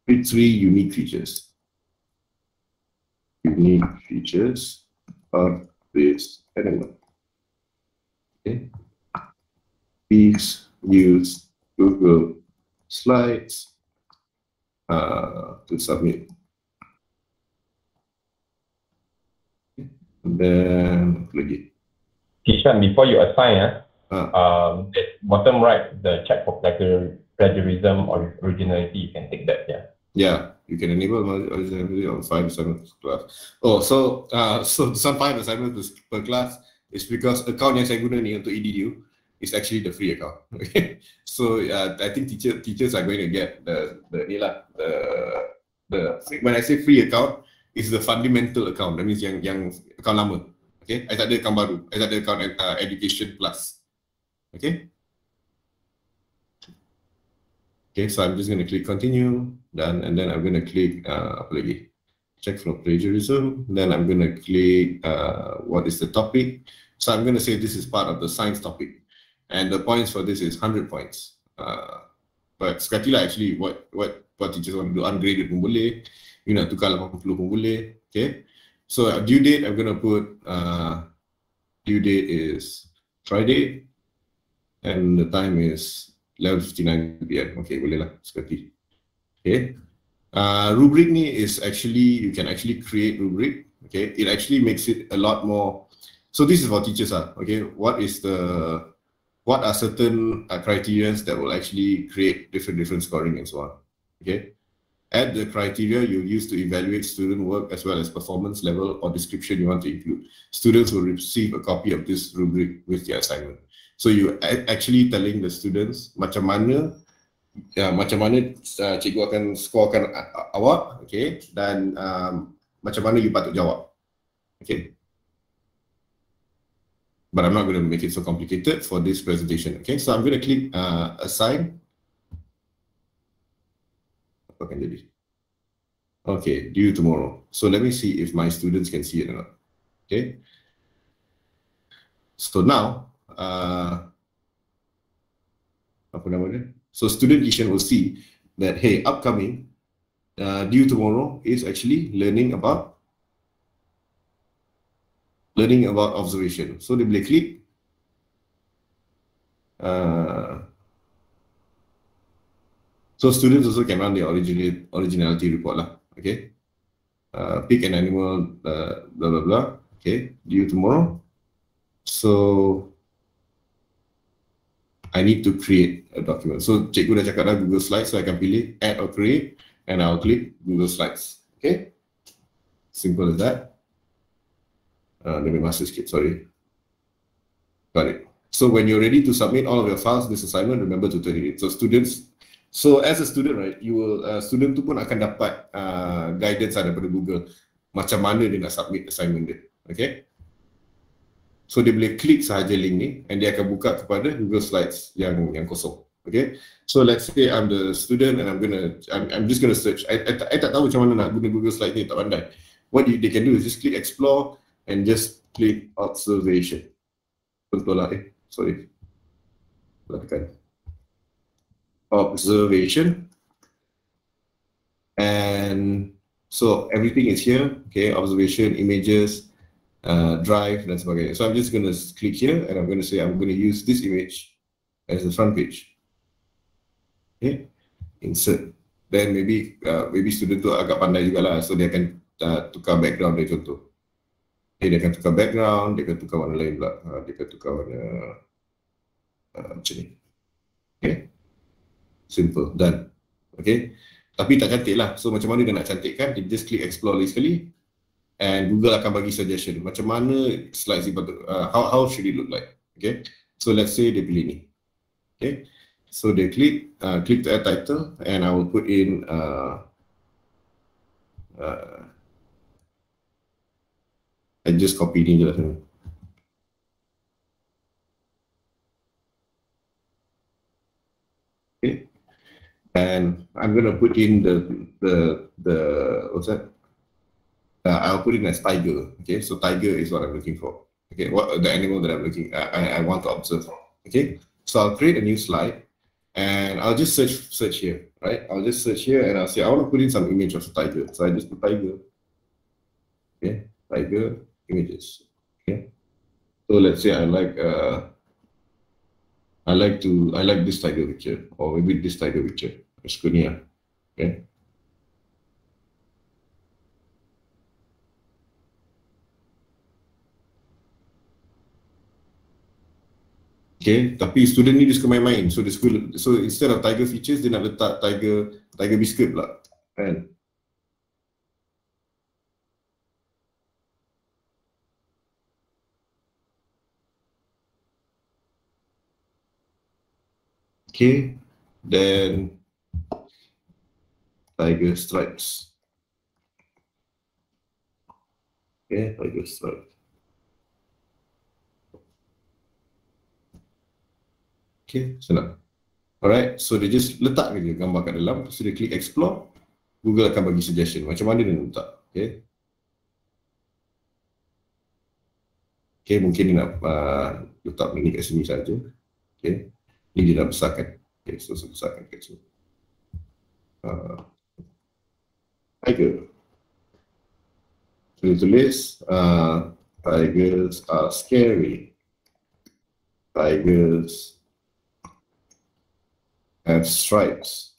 3 unique features. Unique features of this animal. Okay. Please use Google Slides to submit. Okay. And then lagi. Kishan, before you assign, bottom right, the check for plagiarism or originality, you can take that, yeah. Yeah, you can enable originality on 5 assignments per class. Oh, so some 5 assignments per class is because account yang saya guna ni untuk EDU is actually the free account. Okay, so I think teachers are going to get the when I say free account, it's the fundamental account. That means yang account lama. Okay, I tak ada account baru. I tak ada account education plus. Okay. Okay, so I'm just going to click continue, done, and then I'm going to click apa lagi? Check for plagiarism. Then I'm going to click what is the topic. So I'm going to say this is part of the science topic, and the points for this is 100 points. But sekali lah actually what teachers want to do, ungraded pun boleh, you nak tukar 80 pun boleh. Okay, so due date I'm going to put due date is Friday, and the time is 11:59 PM. Okay, boleh lah sekali. Okay. Rubric ni is actually, you can actually create rubric. Okay, it actually makes it a lot more. So this is for teachers. Okay, what are certain criteria that will actually create different scoring and so on. Okay, add the criteria you use to evaluate student work as well as performance level or description you want to include. Students will receive a copy of this rubric with their assignment. So you actually telling the students macam mana cikgu akan scorekan awak, okay, dan macam mana you patut jawab, okay. But I'm not going to make it so complicated for this presentation, okay. So I'm going to click assign. Apa akan jadi? Okay, due tomorrow. So let me see if my students can see it or not, okay. So now apa nama dia? So student edition will see that hey, upcoming due tomorrow is actually learning about observation. So they boleh klik so students also can run their originality report lah, okay. Pick an animal, blah blah blah, okay, due tomorrow. So I need to create a document. So cikgu dah cakap dah Google Slides, so I can pilih add or create, and I'll click Google Slides. Okay, simple as that. Let me master skip, sorry. Got it. So when you're ready to submit all of your files, this assignment, remember to turn it in. So students, so as a student, right, you will student tu pun akan dapat guidance daripada Google macam mana dia nak submit assignment dia. Okay. So dia boleh klik sahaja link ni and dia akan buka kepada Google Slides yang kosong. Okay. So let's say I'm the student and I'm just gonna search. I tak tahu macam mana nak guna Google Slides ni, tak pandai. What they can do is just click explore and just click observation. Betul lah sorry. Tekan observation. And so everything is here. Okay, observation, images, drive dan sebagainya. So I'm just going to click here and I'm going to say I'm going to use this image as the front page. Okay, insert. Then maybe student tu agak pandai jugalah, so dia akan tukar background dia contoh. Okay, dia akan tukar background, dia akan tukar warna lain pula. Dia akan tukar warna macam ni. Okay, simple, done. Okay, tapi tak cantik lah. So macam mana dia nak cantikkan? Dia just click explore lagi sekali. And Google akan bagi suggestion macam mana slides ni patut, how should it look like. Okay, so let's say dia pilih ni. Okay, so dia click to add title and I will put in I just copy ni je lah. Okay, and I'm gonna put in the what's that? I'll put it as tiger. Okay, so tiger is what I'm looking for. Okay, what the animal that I'm looking I want to observe. Okay, so I'll create a new slide and I'll just search here, right? I'll just search here and I'll say I want to put in some image of a tiger. So I just put tiger. Okay, tiger images. Okay, so let's say I like this tiger picture, or maybe this tiger picture. It's good here. Okay. Okay, tapi student ni dia suka main-main. So instead of tiger features, dia nak letak tiger biscuit pula. Kan? Okay, then tiger stripes. Okay, Tiger Stripe. Okay, senang. Alright, so dia just letak je gambar kat dalam, lepas tu dia klik explore, Google akan bagi suggestion macam mana dia nak letak. Okay. Okay, mungkin dia nak letak ni kat sini saja. Okay, ni dia dah besarkan. Okay, so besarkan kat sini. Tiger. So dia tulis, tigers are scary. Tigers have stripes.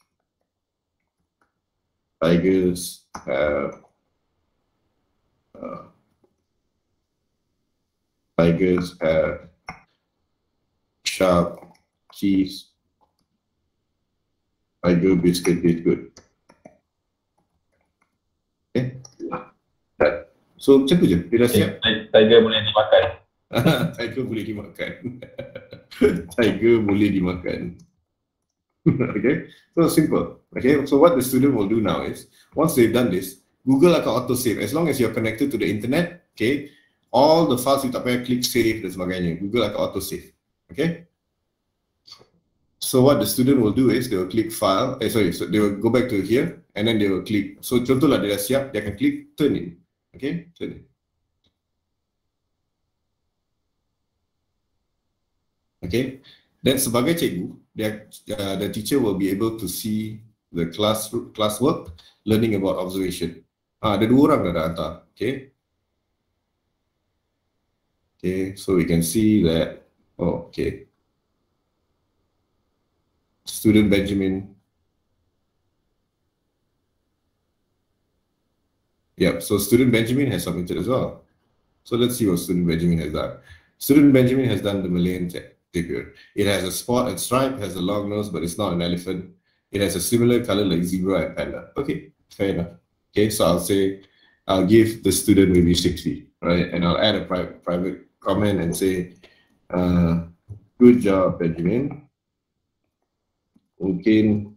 Tigers have sharp teeth. Tiger biscuit is good. Okay. So macam tu je. Dia dah siap. Tiger boleh dimakan. Tiger boleh dimakan. Tiger boleh dimakan. Okay, so simple. Okay, so what the student will do now is, once they've done this, Google akan auto save. As long as you're connected to the internet, okay, all the files you tak payah klik save dan sebagainya, Google akan auto save. Okay, so what the student will do is they will click file, so they will go back to here and then they will click. So contohlah dia dah siap, dia akan klik turn in. Okay, turn in. Okay, then sebagai cikgu, the teacher will be able to see the classwork, learning about observation. Ada dua orang dah hantar. Okay. Okay, so we can see that. Oh, okay. Student Benjamin. Yep, so student Benjamin has submitted as well. So let's see what student Benjamin has done. Student Benjamin has done the Malayan tapir. It has a spot and stripe, has a long nose, but it's not an elephant. It has a similar color like zebra and panda. Okay, fair enough. Okay, so I'll give the student maybe 60, right? And I'll add a private comment and say, good job, Benjamin. Mungkin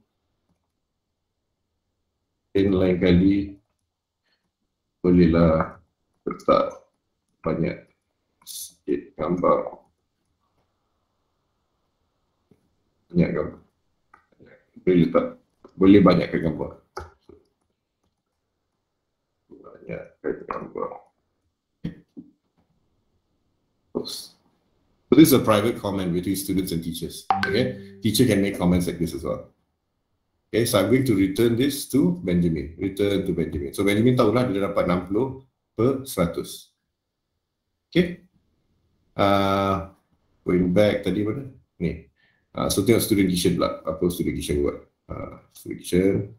lain kali bolehlah letak banyak sikit gambar. Banyak gambar. Boleh letak, boleh banyakkan gambar. Banyakkan gambar. So this is a private comment between students and teachers. Okay, teacher can make comments like this as well. Okay, so I'm going to return this to Benjamin. Return to Benjamin. So Benjamin tahulah dia dapat 60/100. Okay. Going back tadi mana? Ni. So tengok student edition pula. Apa student edition buat? Student edition.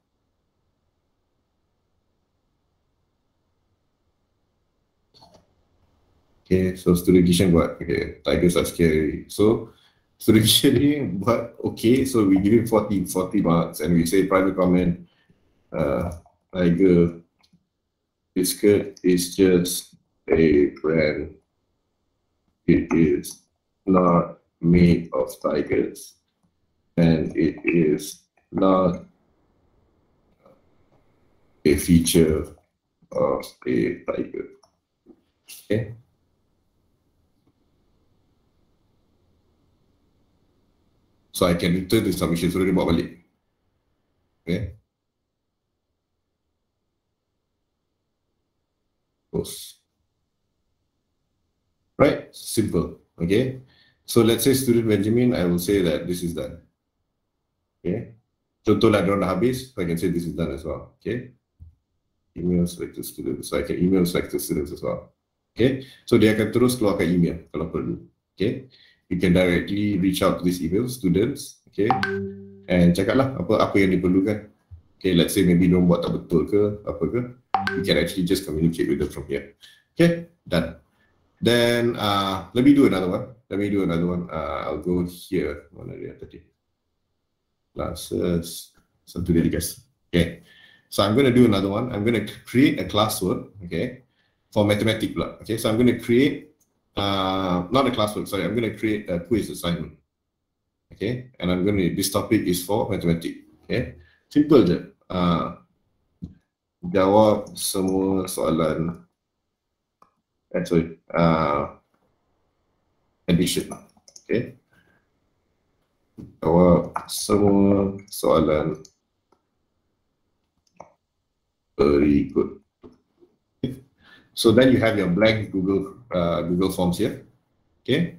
Okay, so student edition buat, okay, tigers are scary. So student edition ni buat okay, so we give him 40 marks and we say private comment, tiger biscuit is just a brand. It is not made of tigers and it is not a feature of a tiger. Okay. So I can return the submission, so dia bawa balik. Okay. Post. Right, simple. Okay. So let's say student Benjamin, I will say that this is done. Okay. Contohlah dia dah habis, so I can say this is done as well. Okay. Email selected students, so I can email selected students as well. Okay. So dia akan terus keluarkan email kalau perlu. Okay. You can directly reach out to these email students, okay, and cakaplah apa yang diperlukan. Okay, let's say maybe diorang buat tak betul ke, apa ke, you can actually just communicate with them from here. Okay, done. Then let me do another one. I'll go here. Mana dia tadi? Classes. Satu dia dikasih. Okay, so I'm going to do another one. I'm going to create a classwork, okay, for mathematics pula. Okay, so I'm going to create not a classwork, sorry, I'm going to create a quiz assignment. Okay, and I'm going to, this topic is for mathematics. Okay, simple je. Jawab semua soalan Sorry, addition. Okay. Jawab semua soalan berikut. So then you have your blank Google Forms here. Okay.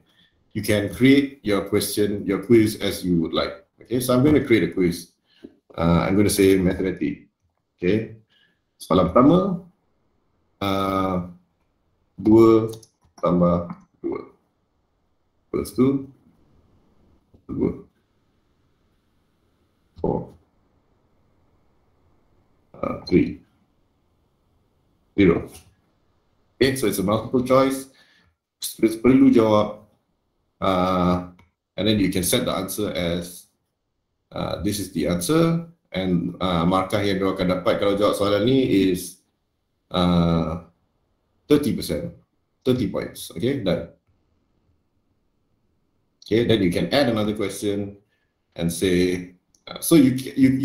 You can create your question, your quiz as you would like. Okay. So I'm going to create a quiz. I'm going to say mathematics. Okay. Soalan pertama, 2 tambah 2. Plus 2, 2, 4, 3, 0. Okay, so it's a multiple choice. Students perlu jawab, and then you can set the answer as this is the answer, and markah yang dia akan dapat kalau jawab soalan ni is 30%, 30 points. Okay, done. Okay, then you can add another question and say, so you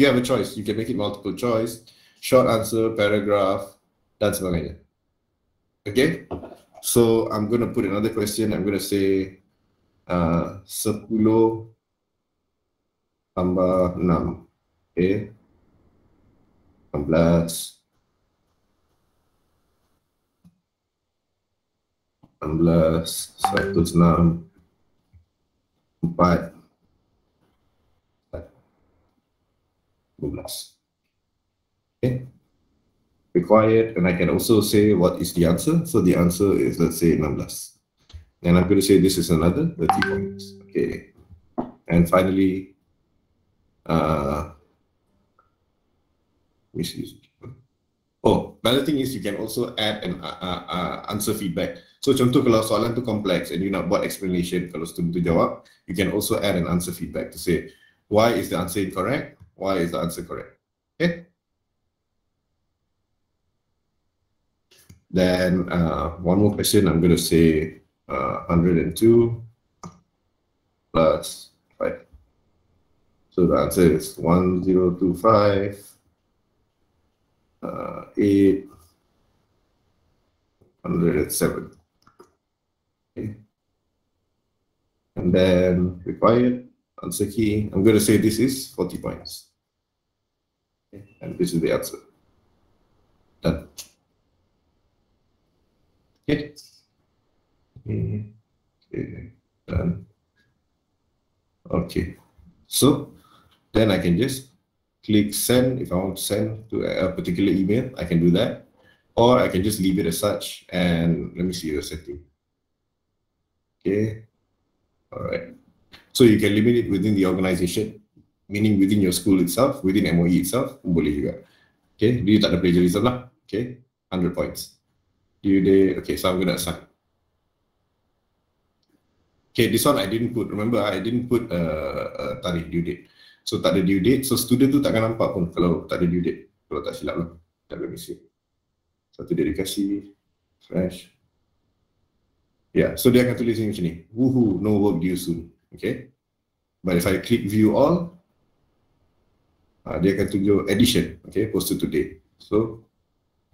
have a choice. You can make it multiple choice, short answer, paragraph, dan sebagainya. Okay, so I'm going to put another question. I'm going to say 10 tambah 6. Okay, 16, 106, 4, 12. Okay. Required, and I can also say what is the answer. So the answer is, let's say, 16. And I'm going to say this is another 30 points. Okay. And finally, another thing is you can also add an answer feedback. So contoh kalau soalan tu complex and you nak buat explanation, kalau student tu jawab, you can also add an answer feedback to say, why is the answer incorrect? Why is the answer correct? Okay. Then one more question, I'm going to say 102 plus 5. So the answer is 1025, 8, 107. Okay. And then required answer key, I'm going to say this is 40 points. Okay. And this is the answer. Done. Okay. Okay. Done. Okay. So then I can just click send. If I want to send to a particular email, I can do that. Or I can just leave it as such, and let me see the setting. Okay. All right. So you can limit it within the organization, meaning within your school itself, within MOE itself, boleh juga. Okay. Dia tak ada plagiarism lah. Okay. 100 points. Due date. Okay. So I'm going to assign. Okay. This one I didn't put. Remember, I didn't put tarikh due date. So tak ada due date. So student tu takkan nampak pun kalau tak ada due date. Kalau tak silap lah. Tak ada misi. Satu dia dikasih. Fresh. Yeah, so dia akan tulis ni macam ni. Woohoo, no work due soon. Okay. But if I click view all, dia akan tunjuk edition. Okay, posted today. So,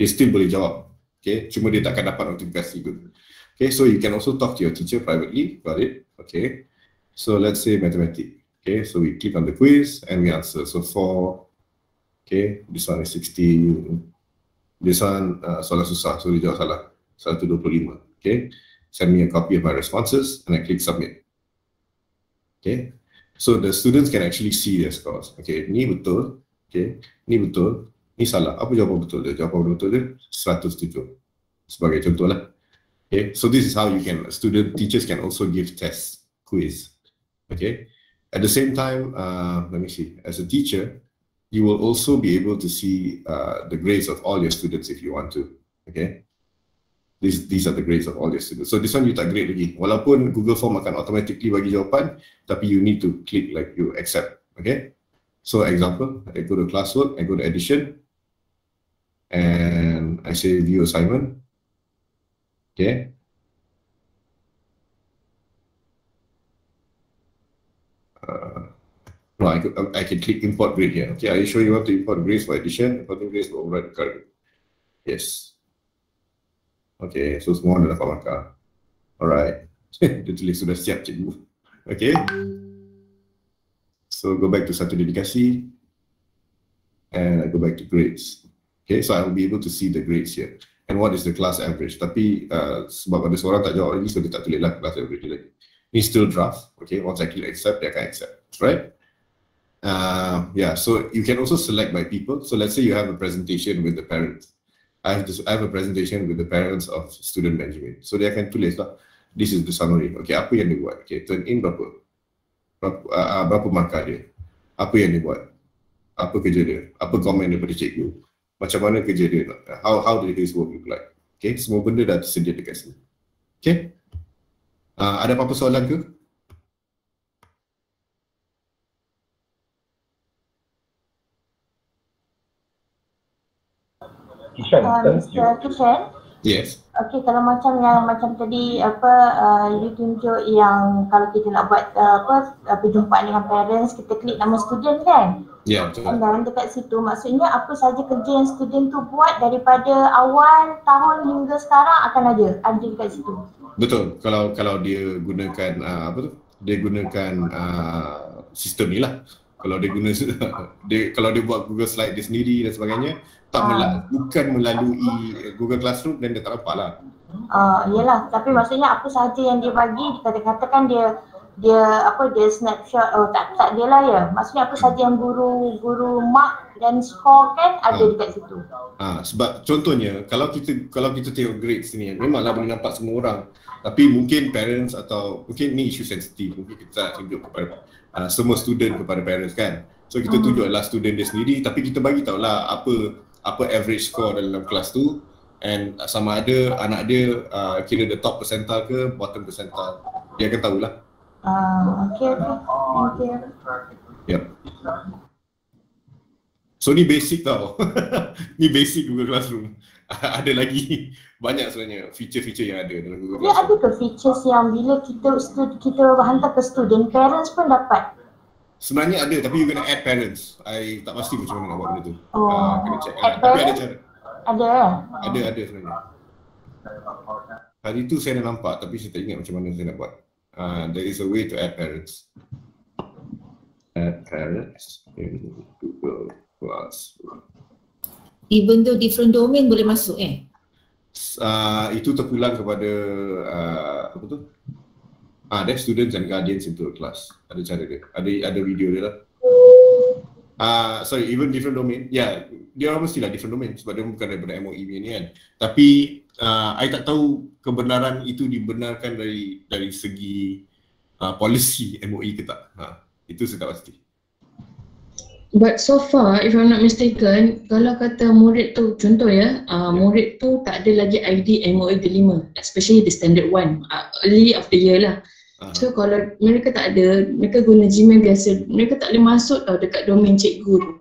dia still boleh jawab. Okay, cuma dia takkan dapat notifikasi tu. Okay, so you can also talk to your teacher privately about it. Okay, so let's say mathematics. Okay, so we click on the quiz and we answer. So 4, okay, this one is 16. This one soalan susah, so dia jawab salah. 125. Okay. Send me a copy of my responses and I click submit. Okay, so the students can actually see their scores. Okay, ni betul. Okay, ni betul. Ni salah. Apa jawapan betul dia? Jawapan betul dia 107. Sebagai contoh lah. Okay, so this is how you can, teachers can also give test quiz. Okay, at the same time, let me see. As a teacher, you will also be able to see the grades of all your students if you want to. Okay. These are the grades of all your students. So this one you tak grade lagi. Walaupun Google Form akan automatically bagi jawapan, tapi you need to click like you accept. Okay. So example, I go to classwork, I go to edition, and I say view assignment. Okay. No, I can click import grade here. Okay, are you sure you want to import grades for edition? Importing grades for override current. Yes. Okay, so semua dah dapat markah. Alright. Dia tulis sudah siap cikgu. Okay. So go back to satu dedikasi. And I go back to grades. Okay, so I will be able to see the grades here. And what is the class average? Tapi sebab ada seorang tak jawab lagi, so dia tak tulis lah class average lagi. Ini still draft. Okay, once I click accept, dia akan accept. Right? Yeah, so you can also select by people. So let's say you have a presentation with the parents. I have a presentation with the parents of student Benjamin. So dia akan tulis lah, this is the summary. Okay, apa yang dia buat? Okay, turn in berapa markah dia? Apa yang dia buat? Apa kerja dia? Apa komen daripada cikgu? Macam mana kerja dia? How did his work look like? Okay, semua benda dah tersedia dekat sini. Okay? Ada apa-apa soalan ke? Mr. Kishan? Yes. Okay, kalau macam yang macam tadi you tunjuk yang kalau kita nak buat perjumpaan dengan parents, kita klik nama student kan? Ya, betul. Dan dekat situ maksudnya apa saja kerja yang student tu buat daripada awal tahun hingga sekarang akan ada dekat situ. Betul. Kalau dia gunakan dia gunakan sistem ni lah. Kalau dia guna kalau dia buat Google Slide dia sendiri dan sebagainya, bukan melalui Google Classroom, dan dia tak dapat lah. Yelah, tapi maksudnya apa sahaja yang dia bagi, katakan dia snapshot, tak dia lah ya. Maksudnya apa sahaja yang guru mark dan score kan ada dekat situ. Sebab contohnya kalau kita tengok grades ni, memanglah boleh nampak semua orang. Tapi mungkin parents atau mungkin ni isu sensitif, mungkin kita tak tunjuk kepada semua student kepada parents kan. So kita tunjuklah student dia sendiri, tapi kita bagi tahulah apa average score dalam kelas tu, and sama ada anak dia kira the top percentile ke bottom percentile, dia akan tahulah. Okay. Thank you. Yep. So ni basic tau. Ni basic Google Classroom. Ada lagi banyak sebenarnya feature-feature yang ada dalam Google Classroom. Ada ke features yang bila kita hantar ke student, parents pun dapat? Sebenarnya ada, tapi you kena add parents. I tak pasti macam mana nak buat benda tu. Kena check. Tapi ada cara. Ada sebenarnya. Hari tu saya dah nampak, tapi saya tak ingat macam mana saya nak buat. There is a way to add parents. Add parents in Google Classroom. Even though different domain boleh masuk Itu terpulang kepada apa tu? That's students and guardians into a class. Ada cara dia. Ada video dia lah. Sorry, even different domain. Yeah, dia orang mestilah different domain sebab dia bukan daripada MOE ni kan. Tapi I tak tahu kebenaran itu dibenarkan dari segi policy MOE ke tak. Itu saya tak pasti. But so far, if I'm not mistaken, kalau kata murid tu, contoh murid tu tak ada lagi ID MOE DELIMa, especially the standard one, early of the year lah. So kalau mereka tak ada, mereka guna Gmail biasa, mereka tak boleh masuk tau dekat domain cikgu tu.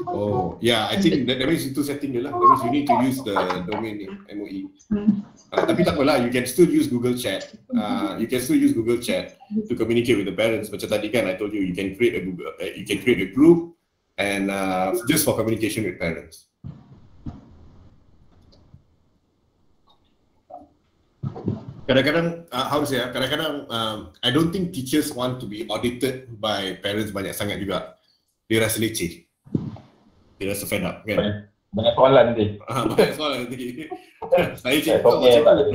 Oh, yeah, I think that means itu setting dia lah. That means you need to use the domain ni, MOE. Tapi tak apalah, you can still use Google Chat. You can still use Google Chat to communicate with the parents. Macam tadi kan, I told you, you can create a group and just for communication with parents. Kadang-kadang, how to say, kadang-kadang I don't think teachers want to be audited by parents banyak sangat juga. Dia rasa leceh. Dia rasa fed up kan? Banyak soalan nanti. Banyak soalan nanti. Saya cakap macam tu.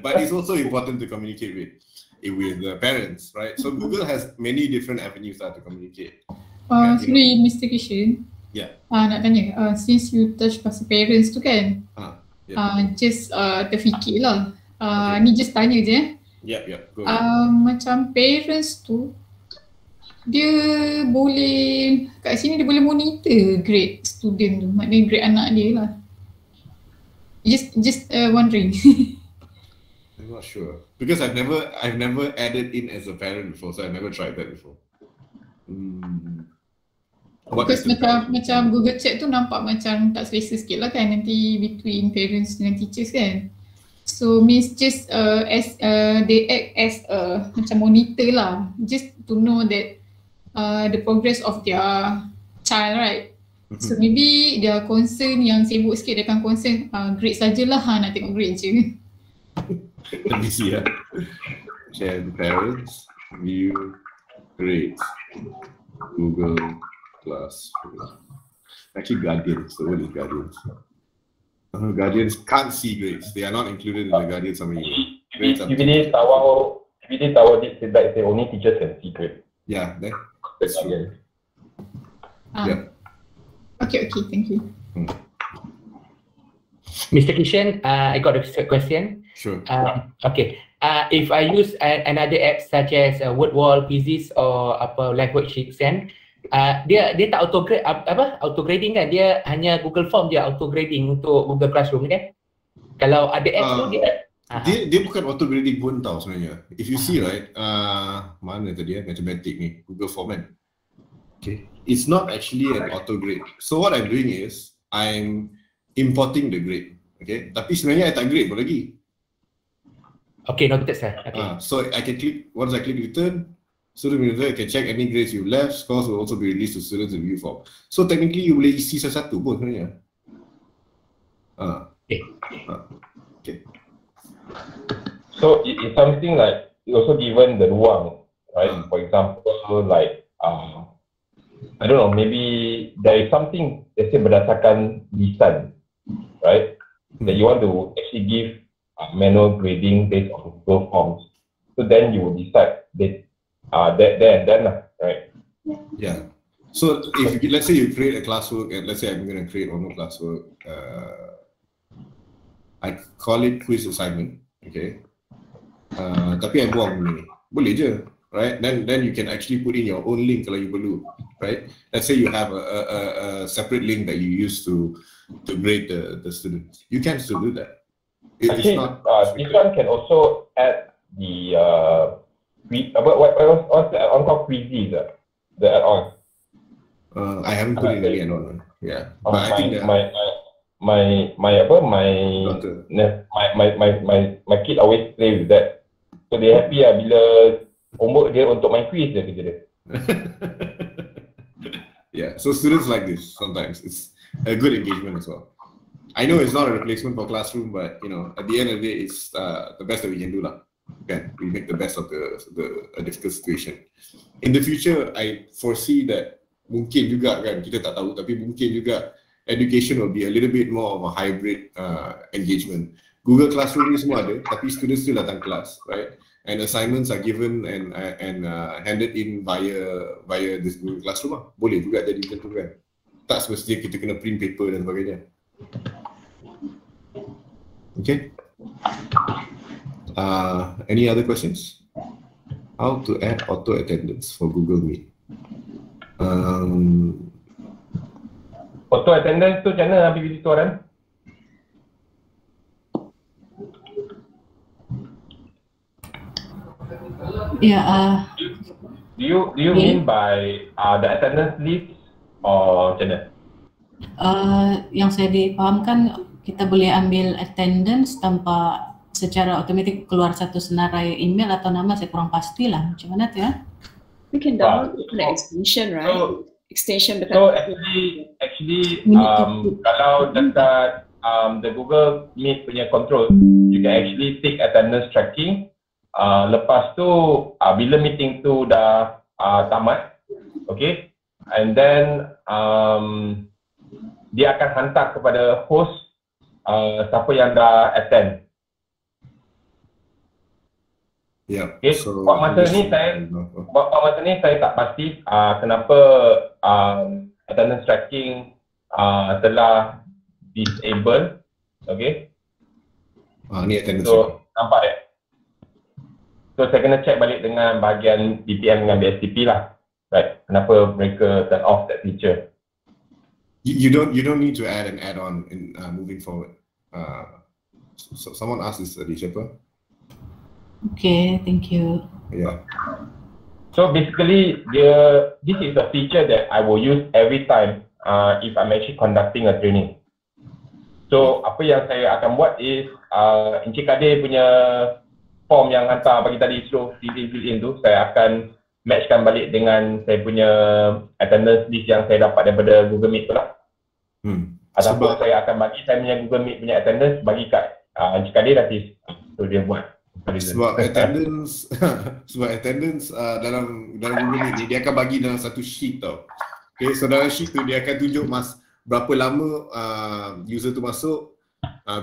But it's also important to communicate with the parents, right? So Google has many different avenues to communicate. Sorry, Mr. Kishan. Yeah. Nak tanya, since you touch pasal parents tu kan, just terfikirlah. Ni just tanya je. Yep. Go macam parents tu, dia boleh, kat sini dia boleh monitor grade student tu, maknanya grade anak dia lah. Just wondering. I'm not sure because I've never added in as a parent before, so I've never tried that before. Because macam Google Chat tu nampak macam tak selesa sikit lah kan, nanti between parents dengan teachers kan. So means just as they act as macam monitor lah, just to know that the progress of their child, right? So maybe dia concern yang sibuk sikit, dia akan concern grade sajalah, nak tengok grade je. Let me see ya. Can parents view grades? Google Classroom. Actually, guardians. The word is guardians. Guardians can't see grades. They are not included in the guardian summary. If it is our feedback, say only teachers can see grades. Yeah, that's true. Yeah. Okay, thank you. Mr. Kishan, I got a question. Sure. Okay. If I use another app such as WordWall, Quizzes or live worksheets kan, dia tak auto grading kan, dia hanya Google Form je auto grading untuk Google Classroom kan. Kalau ada apps tu dia bukan auto grading pun tau sebenarnya. If you see right, mana tadi matematik ni, Google Form kan. Okay. It's not actually an auto grade. So what I'm doing is I'm importing the grade. Okay. Tapi sebenarnya I tak grade pun lagi. Okay, noted sir. Okay. So I can click, once I click return, student return, I can check any grades you left. Scores will also be released to students in review form. So technically you boleh isi satu pun sebenarnya. Okay. So it's something like you also given the ruang, right? For example, like I don't know, maybe there is something, let's say berdasarkan lisan, right? That you want to actually give manual grading based on Google Forms. So then you will decide that there and then, right? Yeah. So if let's say you create a classwork, and let's say I'm going to create one more classwork, I call it quiz assignment, okay? Tapi I buang ni, boleh je. Right, then you can actually put in your own link kalau you perlu, right? Let's say you have a separate link that you use to grade the students. You can still do that. Actually, this one can also add the what's the add-on called Quizzes, the add-on. I haven't put in any add-on. Yeah, but I think my kid always play with that, so they happy bila homework dia untuk main quiz je kerja dia. Yeah, so students like this sometimes. It's a good engagement as well. I know it's not a replacement for classroom, but you know, at the end of the day, it's the best that we can do lah. Okay, we make the best of a difficult situation. In the future, I foresee that mungkin juga kan, kita tak tahu, tapi mungkin juga education will be a little bit more of a hybrid engagement. Google Classroom ni semua ada, tapi students still datang kelas, right? And assignments are given and handed in via this Google Classroom. Boleh juga jadi macam tu kan. Tak semestinya kita kena print paper dan sebagainya. Okay. Any other questions? How to add auto attendance for Google Meet? Auto attendance tu macam mana habis video tuan? Yeah. Do you mean by the attendance list or macam mana? Yang saya dipahamkan, kita boleh ambil attendance tanpa secara otomatik keluar satu senarai email atau nama, saya kurang pastilah macam mana tu ya. We can download the extension, right? Extension dekat. So actually kalau dekat the Google Meet punya control, you can actually take attendance tracking. Lepas tu bila meeting tu dah tamat, okay, and then dia akan hantar kepada host siapa yang dah attend. Yeah. Okay. So Masa ni saya tak pasti kenapa attendance tracking telah disable. Okay. Ni attendance. So nampak ya. So saya kena check balik dengan bahagian BPM dengan BSTP lah, right? Kenapa mereka turn off that feature? You don't need to add an add-on in moving forward. So someone asked this tadi, siapa? Okay, thank you. Yeah. So basically, this is a feature that I will use every time if I'm actually conducting a training. So apa yang saya akan buat is Encik Kadir punya form yang hantar pagi tadi suruh fill in tu, saya akan matchkan balik dengan saya punya attendance list yang saya dapat daripada Google Meet tu lah. Ataupun saya akan bagi saya punya Google Meet punya attendance bagi kat jika dia dah so dia buat. Sebab attendance dalam Google Meet ni dia akan bagi dalam satu sheet tau. Okay, so dalam sheet tu dia akan tunjuk berapa lama user tu masuk,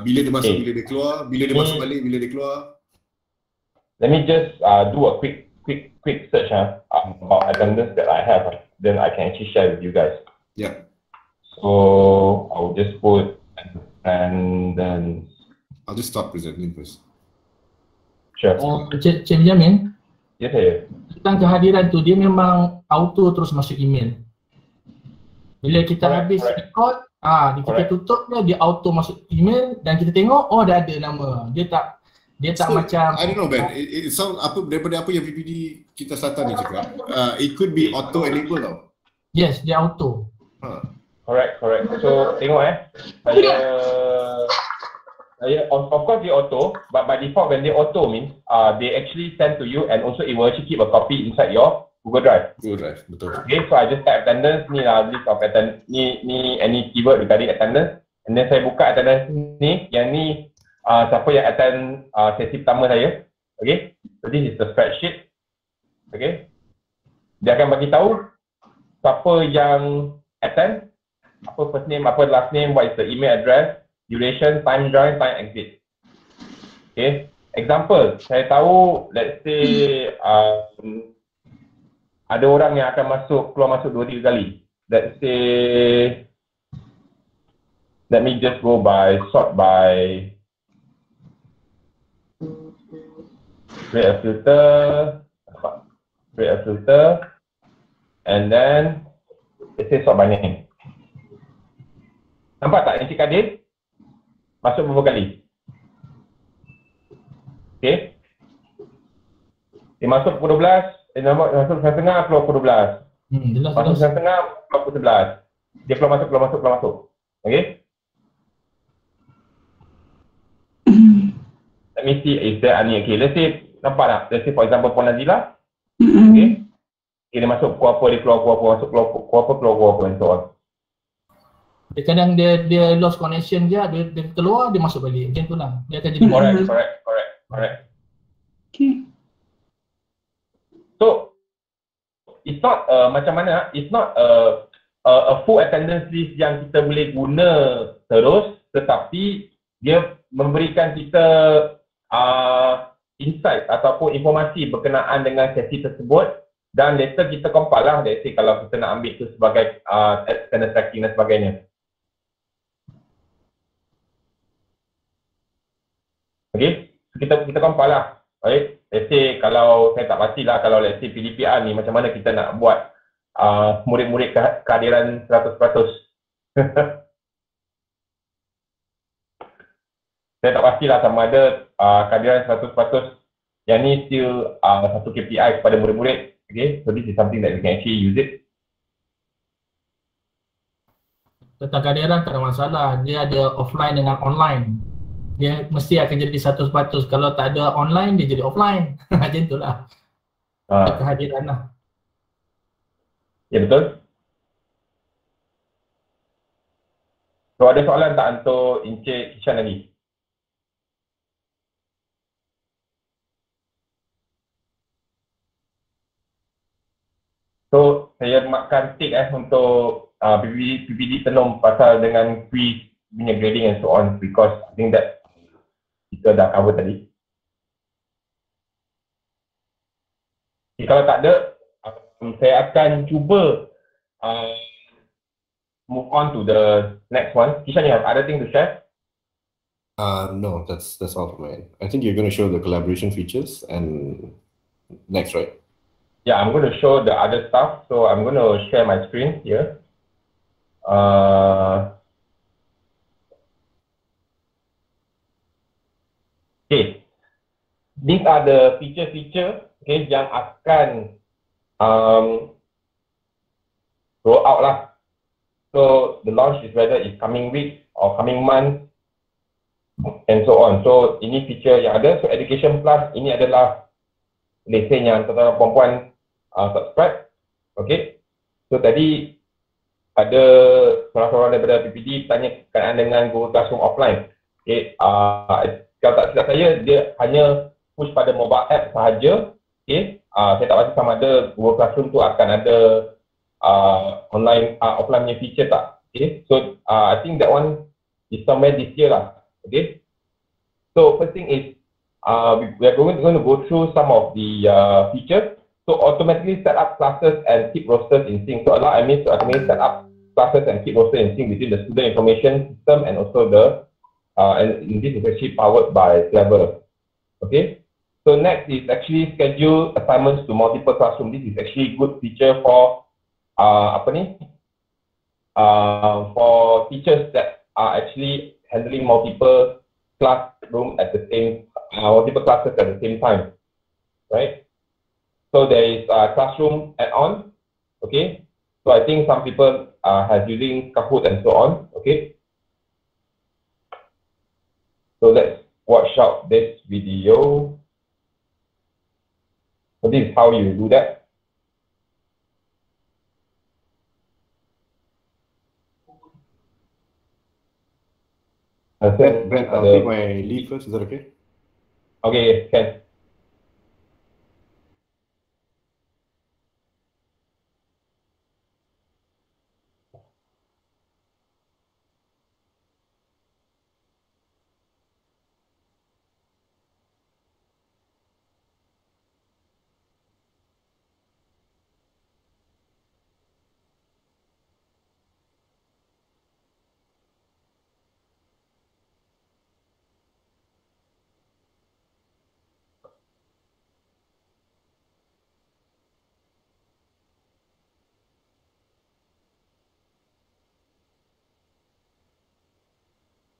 bila dia masuk, bila dia keluar, bila dia masuk balik, bila dia keluar. Let me just do a quick search about attendance that I have, then I can actually share with you guys. Yeah. So I'll just put attendance. I'll just stop presenting first. Sure. Cik Benjamin? Ya saya. Tentang kehadiran tu dia memang auto terus masuk email. Bila kita habis record, kita tutup dia auto masuk email dan kita tengok dah ada nama. Dia tak so, macam I don't know Ben, it sound daripada apa yang PPD kita Selatan ni cakap, it could be auto enable tau. Yes, dia auto. Correct. So tengok saya of course dia auto, but by default when they auto means they actually send to you and also it will actually keep a copy inside your Google Drive. Betul. Okay, so I just type attendance ni list of attendance ni any keyword regarding attendance, and then saya buka attendance ni, yang ni siapa yang attend sesi pertama saya. Okay, so this is the spreadsheet. Okay, dia akan bagi tahu siapa yang attend, apa first name, apa last name, what is the email address, duration, time join, time exit. Okay, example, saya tahu let's say ada orang yang akan keluar masuk 2-3 kali. Let's say, let me just sort by create a filter, and then let's say sort by name. Nampak tak Encik Kadir masuk beberapa kali? Okay, dia masuk pukul 12, masuk setengah, keluar pukul 12. Masuk setengah, keluar pukul 11. Dia keluar masuk. Okay. Let me see, is there any, okay, let's say, nampak tak? Let's say for example, Puan Nazila. Okay. Dia masuk pukul apa, dia keluar pukul apa, masuk keluar apa, and so on. Kadang dia lost connection je, dia keluar, dia masuk balik. Macam tu lah. Dia akan jadi Correct. Okay. So, it's not macam mana, it's not a full attendance list yang kita boleh guna terus, tetapi dia memberikan kita insight ataupun informasi berkenaan dengan sesi tersebut, dan later kita compile lah, let's say kalau kita nak ambil tu sebagai attendance tracking dan sebagainya. Okay, kita compile lah. Okay, let's say kalau saya tak pastilah kalau let's say PDPR ni macam mana kita nak buat murid-murid kehadiran 100%. Saya tak pastilah sama ada kehadiran 100%. Yang ni still satu KPI kepada murid-murid. Okay, so this is something that we can actually use it. Tentang kehadiran tak ada masalah. Dia ada offline dengan online. Dia mesti akan jadi 100%. Kalau tak ada online, dia jadi offline. Macam tu lah. Kehadiran lah. Ya, betul. So, ada soalan tak untuk Encik Kishan lagi? So, saya makan tick untuk PPD Tenom pasal dengan quiz punya grading and so on, because I think that kita dah cover tadi. Okay, kalau tak ada, saya akan cuba move on to the next one. Kishan, you have other thing to share? No, that's all from my end. I think you're going to show the collaboration features and next, right? Yeah, I'm going to show the other stuff. So I'm going to share my screen here. Okay, these are the feature okay, yang akan roll out lah. So the launch is whether it's coming week or coming month and so on. So ini feature yang ada. So Education Plus ini adalah lesen yang tuan-tuan dan puan-puan subscribe. Okay, so tadi ada seorang-seorang daripada PPD tanya berkenaan dengan Google Classroom offline. Okay, kalau tak silap saya, dia hanya push pada mobile app sahaja. Okay, saya tak pasti sama ada Google Classroom tu akan ada offline punya feature tak. Okay, so I think that one is somewhere this year lah. Okay, so first thing is we are going to go through some of the features. So automatically set up classes and keep rosters in sync. So allow admins to automatically set up classes and keep rosters in sync between the student information system and also the and this is actually powered by Clever. Okay. So next is actually schedule assignments to multiple classrooms. This is actually good feature for for teachers that are actually handling multiple classroom at the same multiple classes at the same time, right? So there is a classroom add-on, okay? So I think some people have using Kahoot and so on, okay? So let's watch out this video. So this is how you do that. Ben, I'll take my leave first, is that okay? Okay, can.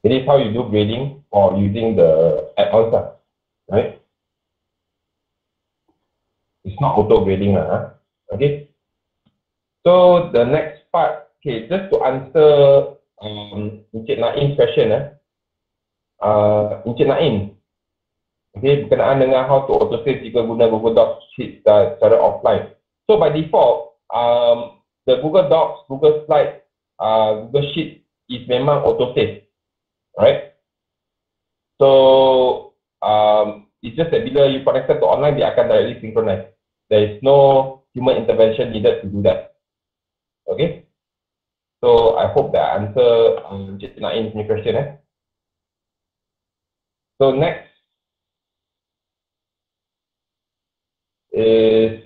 It is how you do grading or using the add-ons, right? It's not auto grading, okay? So the next part, okay, just to answer Encik Naim's question, Encik Naim, okay, berkenaan dengan how to autosave jika guna Google Docs sheet secara offline. So by default, the Google Docs, Google Slide, Google Sheet is memang autosave. Right? So it's just that bila you connected to online, dia akan directly synchronize. There is no human intervention needed to do that. Okay? So I hope that I answer Encik Naim's question. So next is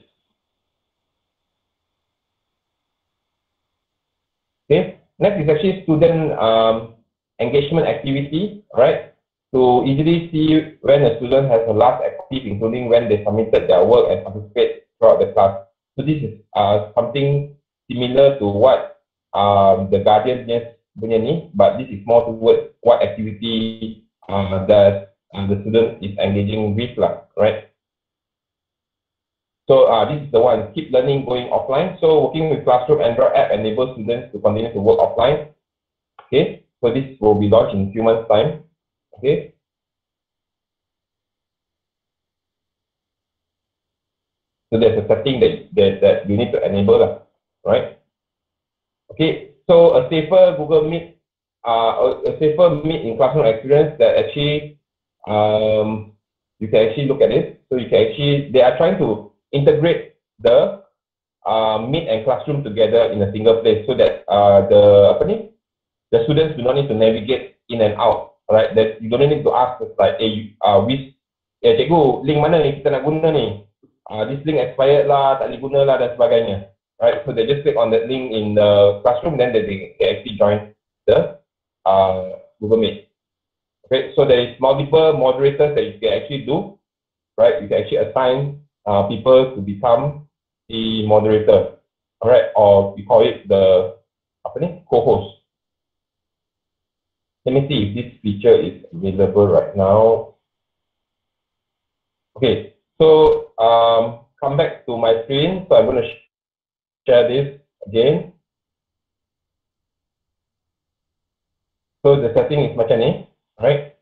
okay. Next is actually student engagement activity, right? To easily see when a student has a last active, including when they submitted their work and participate throughout the class. So this is something similar to what the Guardian punya ni, but this is more towards what activity that the student is engaging with lah, right? So this is the one, keep learning going offline. So working with Classroom Android app enables students to continue to work offline. Okay. So this will be launched in a few months' time. Okay. So there's a setting that you need to enable, right? Okay. So a safer Google Meet, a safer Meet in classroom experience that actually you can actually look at it. So you can actually, they are trying to integrate the Meet and Classroom together in a single place so that the students do not need to navigate in and out, right? That you don't need to ask like, cikgu, link mana ni kita nak guna ni? This link expired lah, tak boleh guna lah dan sebagainya, right? So they just click on that link in the classroom, then they can actually join the Google Meet. Okay, so there is multiple moderators that you can actually do, right? You can actually assign people to become the moderator, all right? Or we call it the co-host. Let me see if this feature is available right now. Okay, so come back to my screen. So I'm going to share this again. So the setting is macam ni, right?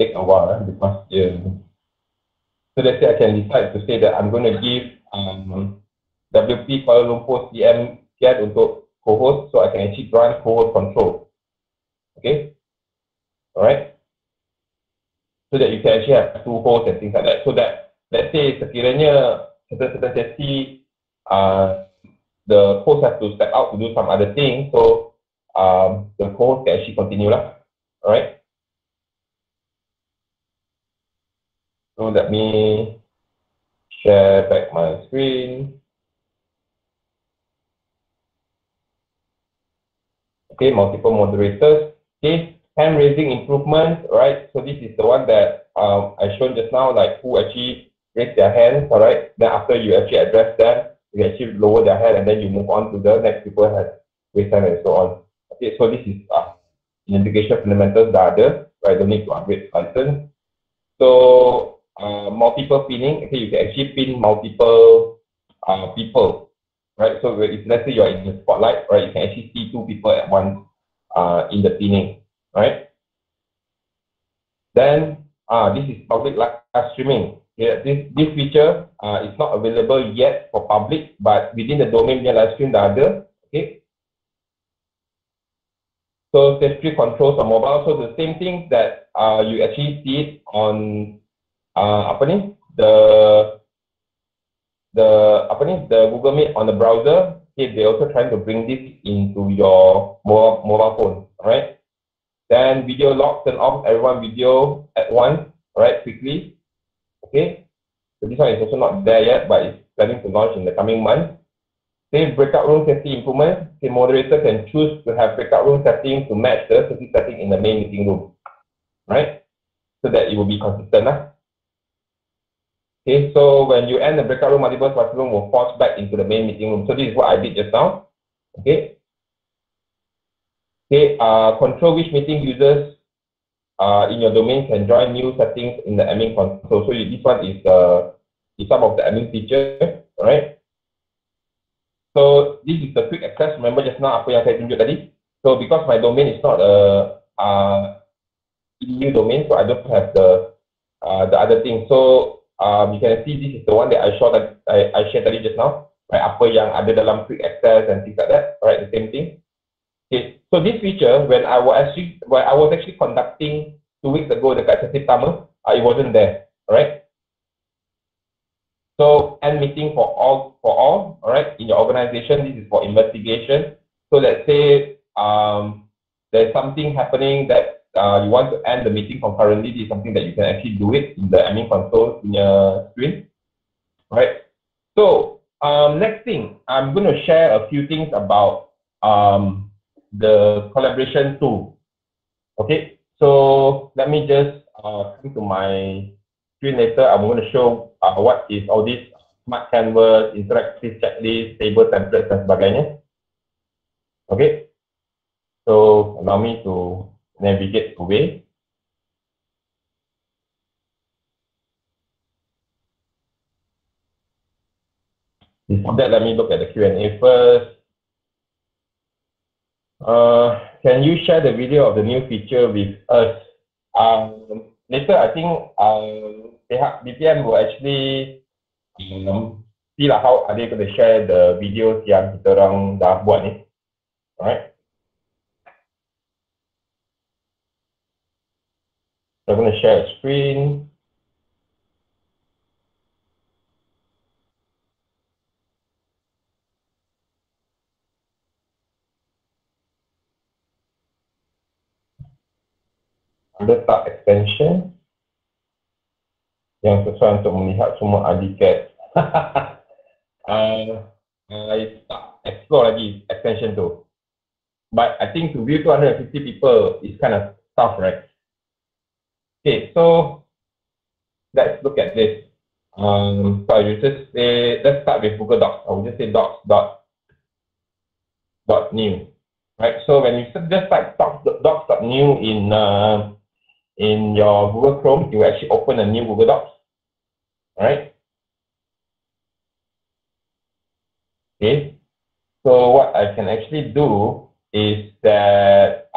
take a while because so let's say I can decide to say that I'm going to give WP Kuala Lumpur CM untuk co-host, so I can actually grant co-host control. Okay, alright, so that you can actually have 2 hosts and things like that. So that let's say sekiranya certain sesi the host has to step out to do some other thing, so the co-host can actually continue lah. Alright, so let me share back my screen. Okay, multiple moderators. Okay, hand raising improvement, right? So this is the one that I shown just now, like who actually raise their hands, all right? Then after you actually address them, you actually lower their hand and then you move on to the next people has raised hand and so on. Okay, so this is integration fundamentals dah ada, right? Don't need to upgrade license. So multiple pinning, okay, you can actually pin multiple people, right? So if let's say you're in the spotlight, right, you can actually see 2 people at once in the pinning, right? Then this is public live streaming. Yeah, this feature is not available yet for public, but within the domain punya live stream dah ada. Okay. So statutory controls on mobile. So the same thing that you actually see it on the Google Meet on the browser. Okay, they're also trying to bring this into your mobile phone, right? Then video log, turn off everyone video at once, right? Quickly. Okay, so this one is also not there yet, but it's planning to launch in the coming months. Okay, breakout room safety improvement. Okay, moderator can choose to have breakout room setting to match the safety setting in the main meeting room, right? So that it will be consistent lah. Okay, so when you end the breakout room, multiple room will force back into the main meeting room. So this is what I did just now. Okay. Okay, control which meeting users in your domain can join new settings in the admin console. So this one is some of the admin features, right? So this is the quick access. Remember just now apa yang saya tunjuk tadi. So because my domain is not a new domain, so I don't have the other thing. So you can see this is the one that I shared tadi just now, right? Apa yang ada dalam quick access and things like that, right? The same thing. Okay, so this feature when I was actually conducting 2 weeks ago dekat sesi pertama, it wasn't there, right? So end meeting for all, alright, in your organization. This is for investigation. So let's say there's something happening that you want to end the meeting concurrently. This is something that you can actually do it in the admin console in your screen, right? So next thing, I'm going to share a few things about the collaboration tool. Okay, so let me just come to my screen later. I'm going to show what is all this smart canvas, interactive checklist, table templates dan sebagainya. Okay, so allow me to navigate away. Before that, let me look at the Q&A first. Can you share the video of the new feature with us? Later, I think BPM will actually see lah how are they going to share the videos yang kita orang dah buat ni. Alright. So I'm going to share a screen. Letak extension yang sesuai untuk melihat semua IDCAT. I tak explore lagi extension tu. But I think to view 250 people is kind of tough, right? Okay, so let's look at this. So I will just say, let's start with Google Docs. I will just say docs.new. Right, so when you just type docs.new in your Google Chrome, you actually open a new Google Docs. Alright. Okay. So what I can actually do is that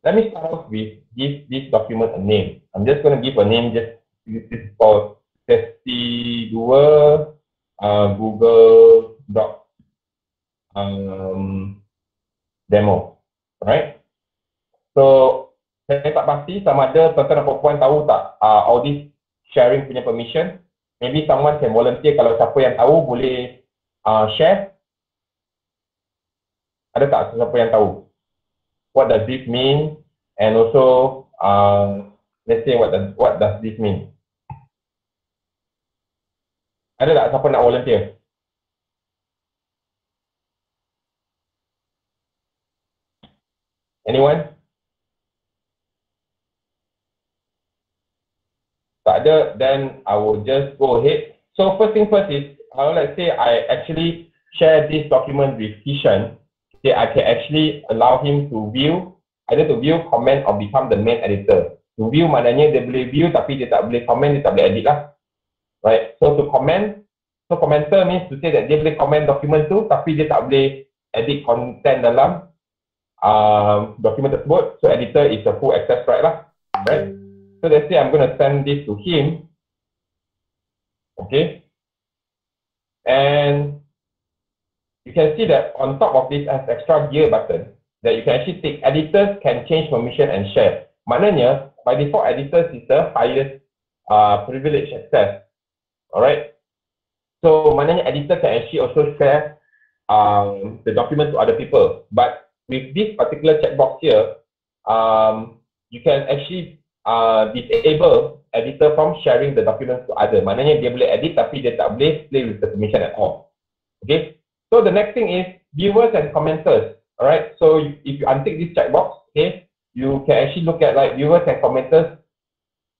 let me start off with give this document a name. I'm just going to give a name, just this is called Sesi 2 Google Doc demo, right? So saya tak pasti sama ada tuan-tuan dan puan tahu tak all this sharing punya permission. Maybe someone can volunteer, kalau siapa yang tahu boleh share. Ada tak siapa yang tahu? What does this mean? And also let's say what does this mean? Ada tak siapa nak volunteer? Anyone? Tak ada, then I will just go ahead. So first thing first is, let's say I actually share this document with Kishan. Okay, I can actually allow him to view, either to view, comment or become the main editor. To view maknanya dia boleh view tapi dia tak boleh comment, dia tak boleh edit lah. Right, so to comment, so commenter means to say that dia boleh comment dokumen tu tapi dia tak boleh edit content dalam dokumen tersebut. So editor is a full access right lah. Right, so let's say I'm going to send this to him. Okay, and you can see that on top of this has extra gear button that you can actually tick. Editors can change permission and share. Maknanya by default editors is the highest privilege access. Alright, so maknanya editor can actually also share the document to other people. But with this particular checkbox here, you can actually disable editor from sharing the documents to other. Maknanya dia boleh edit tapi dia tak boleh play with the permission at all. Okay, so the next thing is viewers and commenters. Alright, so if you untick this checkbox, okay, you can actually look at like viewers and commenters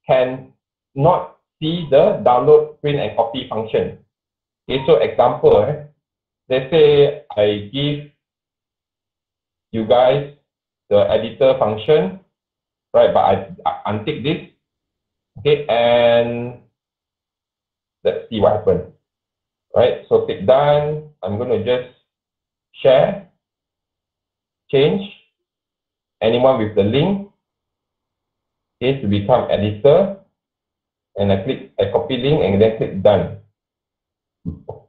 can not see the download, print and copy function. Okay, so example, let's say I give you guys the editor function, right, but I untick this, okay, and let's see what happens. Right, so click done. I'm going to just share, change anyone with the link, okay, to become editor, and I copy link and then click done.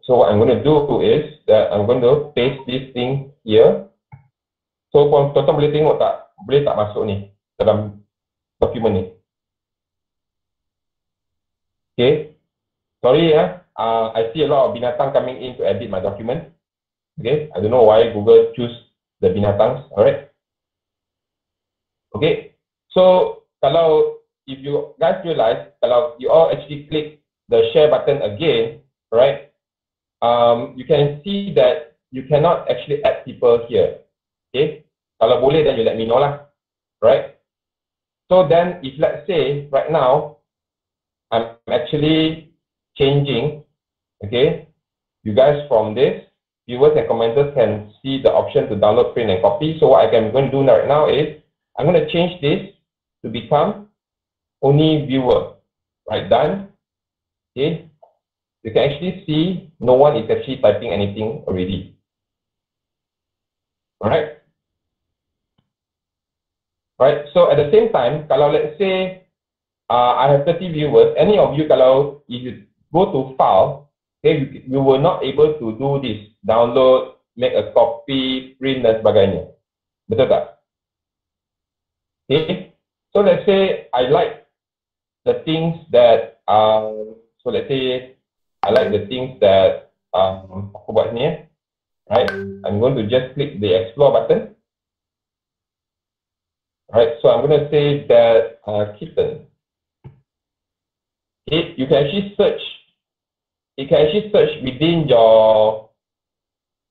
So what I'm going to do is that I'm going to paste this thing here. So tuan-tuan boleh tengok tak, boleh tak masuk ni dalam dokumen ni? Okay, sorry ya. I see a lot of binatang coming in to edit my document. Okay, I don't know why Google choose the binatangs. Alright. Okay, so kalau if you guys realize, kalau you all actually click the share button again, right? You can see that you cannot actually add people here. Okay, kalau boleh then you let me know lah. Right? So then if let's say right now I'm actually changing. Okay, you guys from this, viewers and commenters can see the option to download, print and copy. So what I'm going to do right now is, I'm going to change this to become only viewer. Right, done. Okay, you can actually see no one is actually typing anything already. Alright. Right, so at the same time, kalau let's say I have 30 viewers, any of you kalau if you go to file, okay, you will not able to do this, download, make a copy, print dan sebagainya. Betul tak? Okay, so let's say I like the things that so let's say I like the things that aku buat ni, right? I'm going to just click the explore button. Right, so I'm going to say that kitten. Okay, you can actually search. You can actually search within your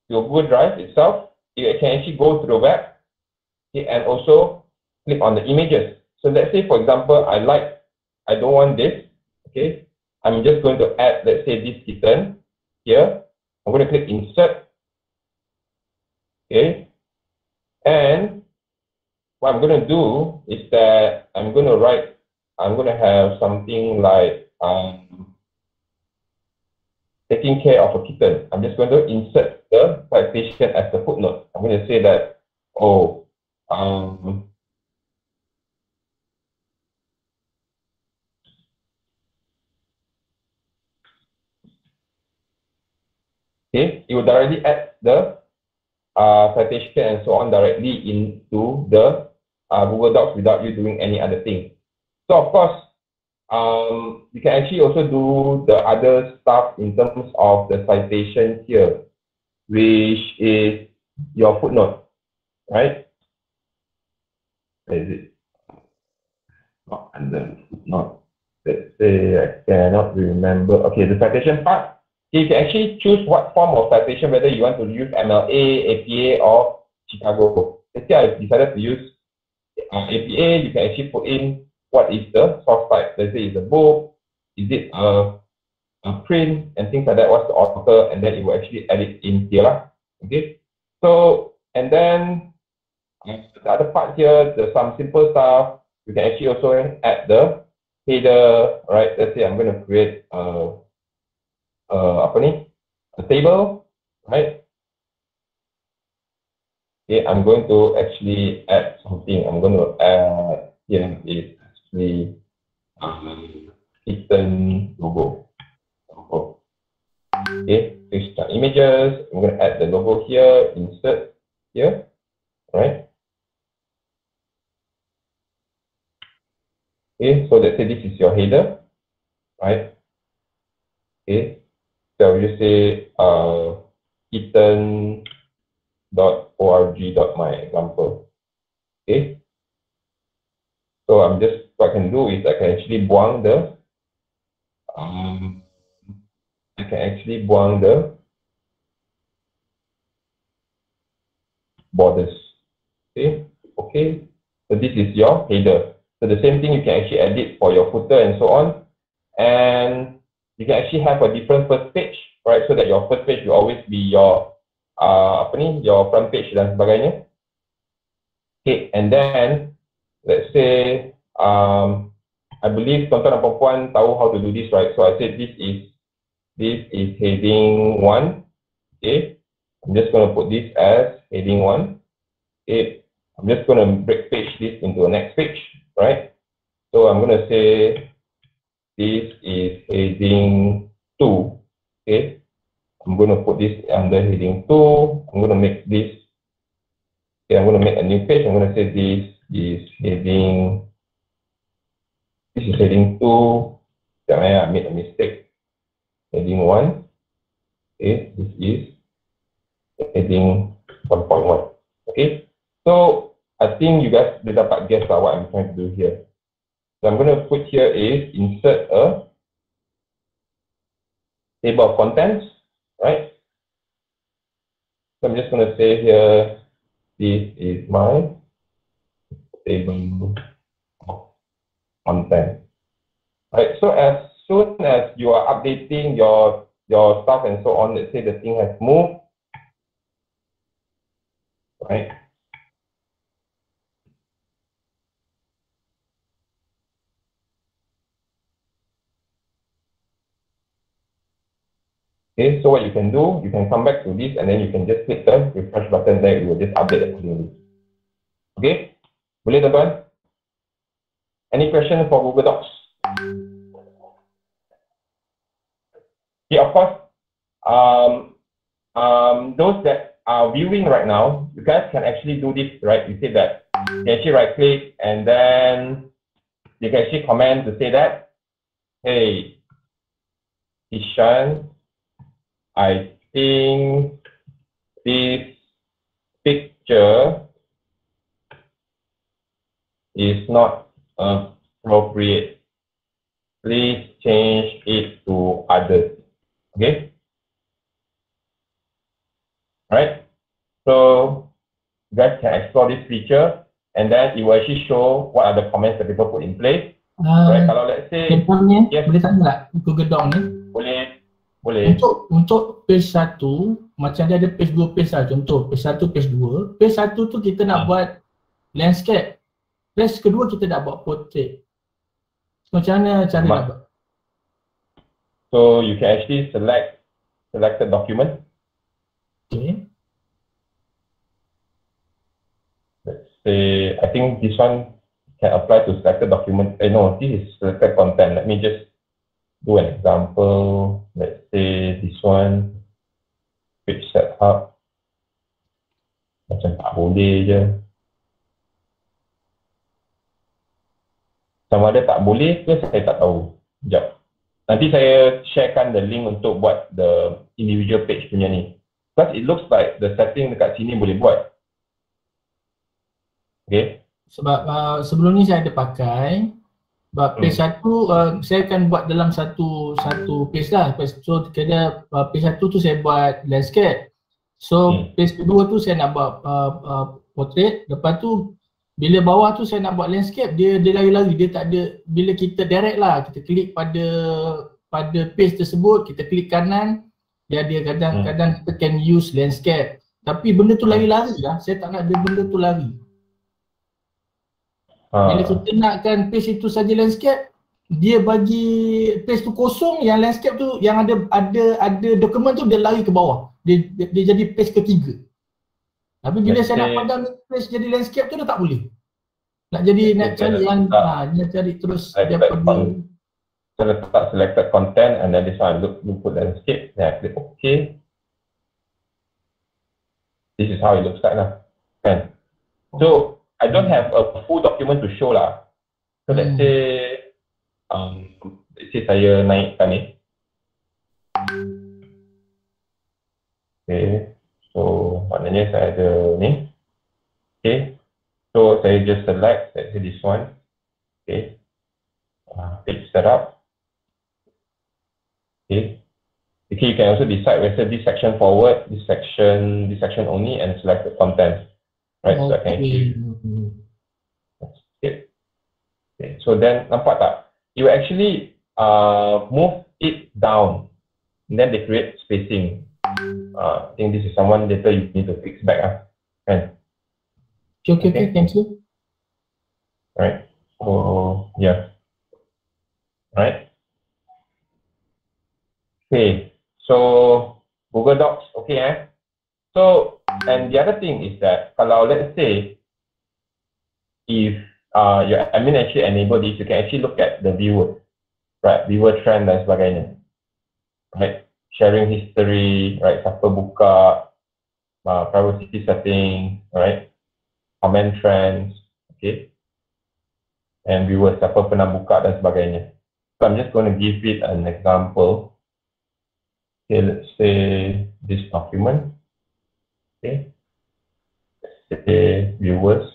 Google Drive itself. You can actually go to the web, okay, and also click on the images. So let's say, for example, I don't want this. Okay, I'm just going to add, let's say, this kitten here. I'm going to click insert. Okay, and what I'm going to do is that I'm going to have something like taking care of a kitten. I'm just going to insert the citation as the footnote. I'm going to say that, oh, Okay, it will directly add the citation and so on directly into the Google Docs without you doing any other thing. So of course, you can actually also do the other stuff in terms of the citation here, which is your footnote, right? Where is it? Not under footnote. Let's say I cannot remember. Okay, the citation part. You can actually choose what form of citation, whether you want to use MLA, APA, or Chicago. Let's say I decided to use APA, you can actually put in what is the source type. Let's say it's a book, is it a print, and things like that, what's the author, and then it will actually add it in here. Okay, so, and then the other part here, there's some simple stuff. You can actually also add the header, right? Let's say I'm going to create a table, right? Okay, I'm going to actually add something. I'm going to add here is actually Eaton logo. Okay, fix the images. I'm going to add the logo here, insert here, right? Okay, so let's say this is your header, right? Okay, so you say eaton.org.my example. Okay, so I'm just, what I can do is I can actually buang the borders. Okay, okay, so this is your header. So the same thing you can actually edit for your footer and so on, and you can actually have a different first page, right? So that your first page will always be your your front page dan sebagainya. Okay, and then let's say I believe tuan-tuan dan puan tahu how to do this, right? So I said this is heading 1. Okay, I'm just going to put this as heading 1. Okay, I'm just going to break page this into the next page, right? So I'm going to say this is heading 2. Okay, I'm going to put this under heading 2. I'm going to make this, okay, I'm going to make a new page. I'm going to say this is heading 2. I made a mistake. Heading 1. Okay, this is heading 1.1. Okay, so I think you guys will dapat guess what I'm trying to do here. So I'm going to put here is insert a table of contents, right? So I'm just going to say here, this is my table of content. Right, so as soon as you are updating your stuff and so on, let's say the thing has moved, right? Okay, so what you can do, you can come back to this and then you can just click the refresh button there, it will just update accordingly. Okay, boleh tuan-tuan? Any question for Google Docs? Okay, of course, those that are viewing right now, you guys can actually do this, right? You say that, you can actually right click and then you can actually comment to say that, hey, Ishan, I think this picture is not appropriate. Please change it to others. Okay? Alright? So you guys can explore this feature and then it will actually show what are the comments that people put in place. Right? Kalau let's say yes. Boleh tanya tak Google Doc ni? Boleh. Untuk page 1, macam dia ada page 2, page 1. Contoh, page 1, page 2. Page 1 tu kita nak buat landscape. Page kedua kita nak buat portrait. Macam mana cara nak buat? So you can actually select the document. Okay. Let's say, I think this one can apply to selected document. No, this is selected content. Let me just do an example. Let's say this one. page setup. Macam tak boleh je. Sama ada tak boleh ke saya tak tahu. Sekejap. Nanti saya sharekan the link untuk buat the individual page punya ni. Because it looks like the setting dekat sini boleh buat. Okay. Sebab sebelum ni saya ada pakai. Sebab page satu saya akan buat dalam satu page lah. So kena page satu tu saya buat landscape. So page kedua tu saya nak buat portrait. Lepas tu bila bawah tu saya nak buat landscape, dia lari-lari, dia tak ada. Bila kita direct lah, kita klik pada page tersebut, kita klik kanan, dia kadang-kadang kita can use landscape. Tapi benda tu lari-lari lah, saya tak nak benda tu lari. Bila kita nakkan page itu saja landscape, dia bagi page tu kosong, yang landscape tu yang ada dokumen tu dia lari ke bawah. Dia jadi page ketiga. Tapi bila saya nak padam page jadi landscape tu dah tak boleh. Nak jadi nak cari yang nak cari terus dia perlu. So letak selected content and then this one look put landscape, then I click OK. This is how it looks like lah. Kan? So I don't have a full document to show lah. So let's say saya naikkan ni. Okay. So maknanya saya ada ni. Okay. So saya just select, let's say this one. Okay. Page setup. Okay. Okay, you can also decide whether this section forward, this section only, and select the content. Right, so I can actually. Okay. Okay. So then nampak tak? You actually move it down, and then they create spacing. I think this is someone later you need to fix back. Kan? Okay, thank you. Right. So yeah. Right. Okay. So Google Docs, okay. So and the other thing is that kalau let's say if your admin actually enable this, you can actually look at the viewer, right? Viewer trend dan sebagainya, right? Sharing history, right? Siapa buka, privacy setting, right? Comment trends, okay? And viewers, siapa pernah buka dan sebagainya. So I'm just going to give it an example. Okay, let's say this document. Okay. Let's say viewers.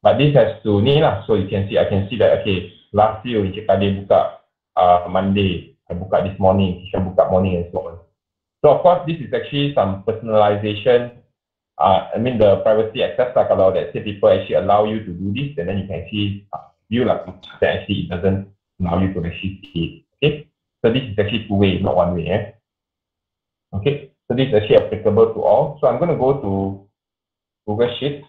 But this has to ni lah. So you can see, I can see that okay, last year Encik Kadir buka Monday. I buka this morning, Kisha buka morning and so on. So of course this is actually some personalization. I mean the privacy access lah, kalau let's say people actually allow you to do this, and then you can actually view like that actually it doesn't allow you to actually see it. Okay. So this is actually two way, not one way. Okay. So this is actually applicable to all. So I'm going to go to Google Sheets.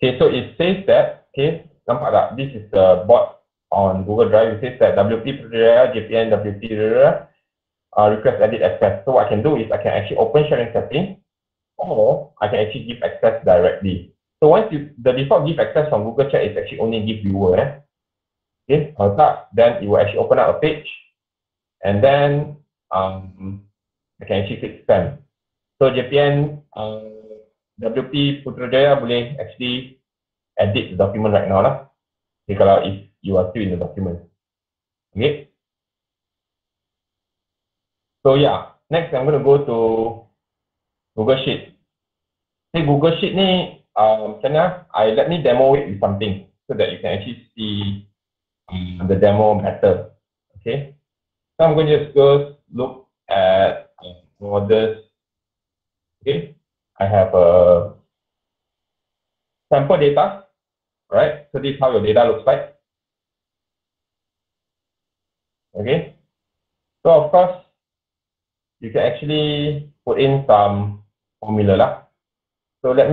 Okay, so it says that, okay, nampak tak? This is the bot on Google Drive. It says that WP JPN WP request edit access. So what I can do is I can actually open sharing setting, or I can actually give access directly. So once the default give access from Google Chat is actually only give viewer. Okay, kalau tak, then it will actually open up a page, and then I can actually click send. So JPN WP Putrajaya boleh actually edit the document right now lah. Okay, kalau if you are still in the document. Okay. So yeah, next I'm going to go to Google Sheet. Okay, Google Sheet ni let me demo it with something so that you can actually see the demo better. Okay. So I'm going to just go look at models. Okay. I have a sample data, right? So this is how your data looks like. Okay. So of course, you can actually put in some formula lah. So let's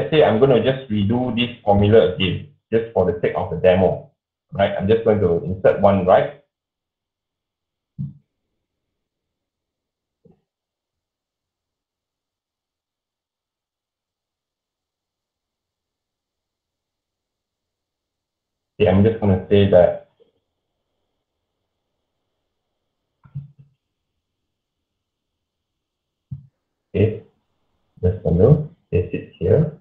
say I'm going to just redo this formula again, just for the sake of the demo, right? I'm just going to insert one right. Okay, I'm just going to say that okay, just going to paste it here.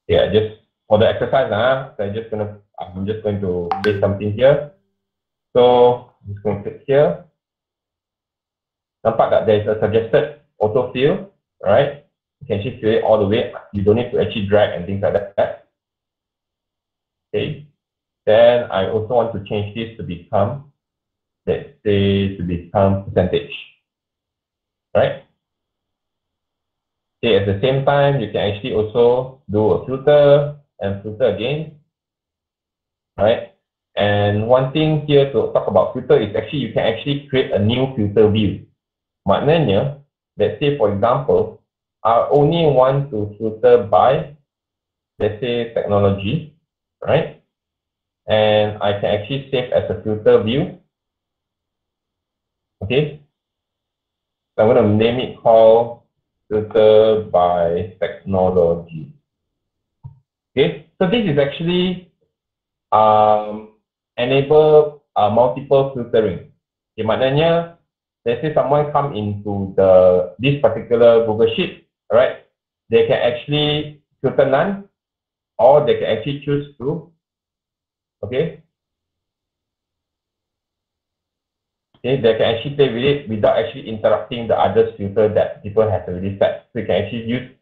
Yeah, just for the exercise, I'm just going to paste something here. So I'm just going to click here. Nampak that there is a suggested autofill, right? You can actually fill it all the way. You don't need to actually drag and things like that. Okay. Then I also want to change this to become, let's say, to become percentage, right? Okay, at the same time, you can actually also do a filter and filter again, right? And one thing here to talk about filter is actually you can actually create a new filter view. Maknanya, let's say for example, I only want to filter by, let's say, technology, right? And I can actually save as a filter view. Okay. So I'm going to name it called filter by technology. Okay. So this is actually enable multiple filtering. Okay, maknanya, let's say someone come into this particular Google Sheet, right? They can actually filter none, or they can actually choose to, okay, they can actually play with it without actually interrupting the other filter that people have already set. So you can actually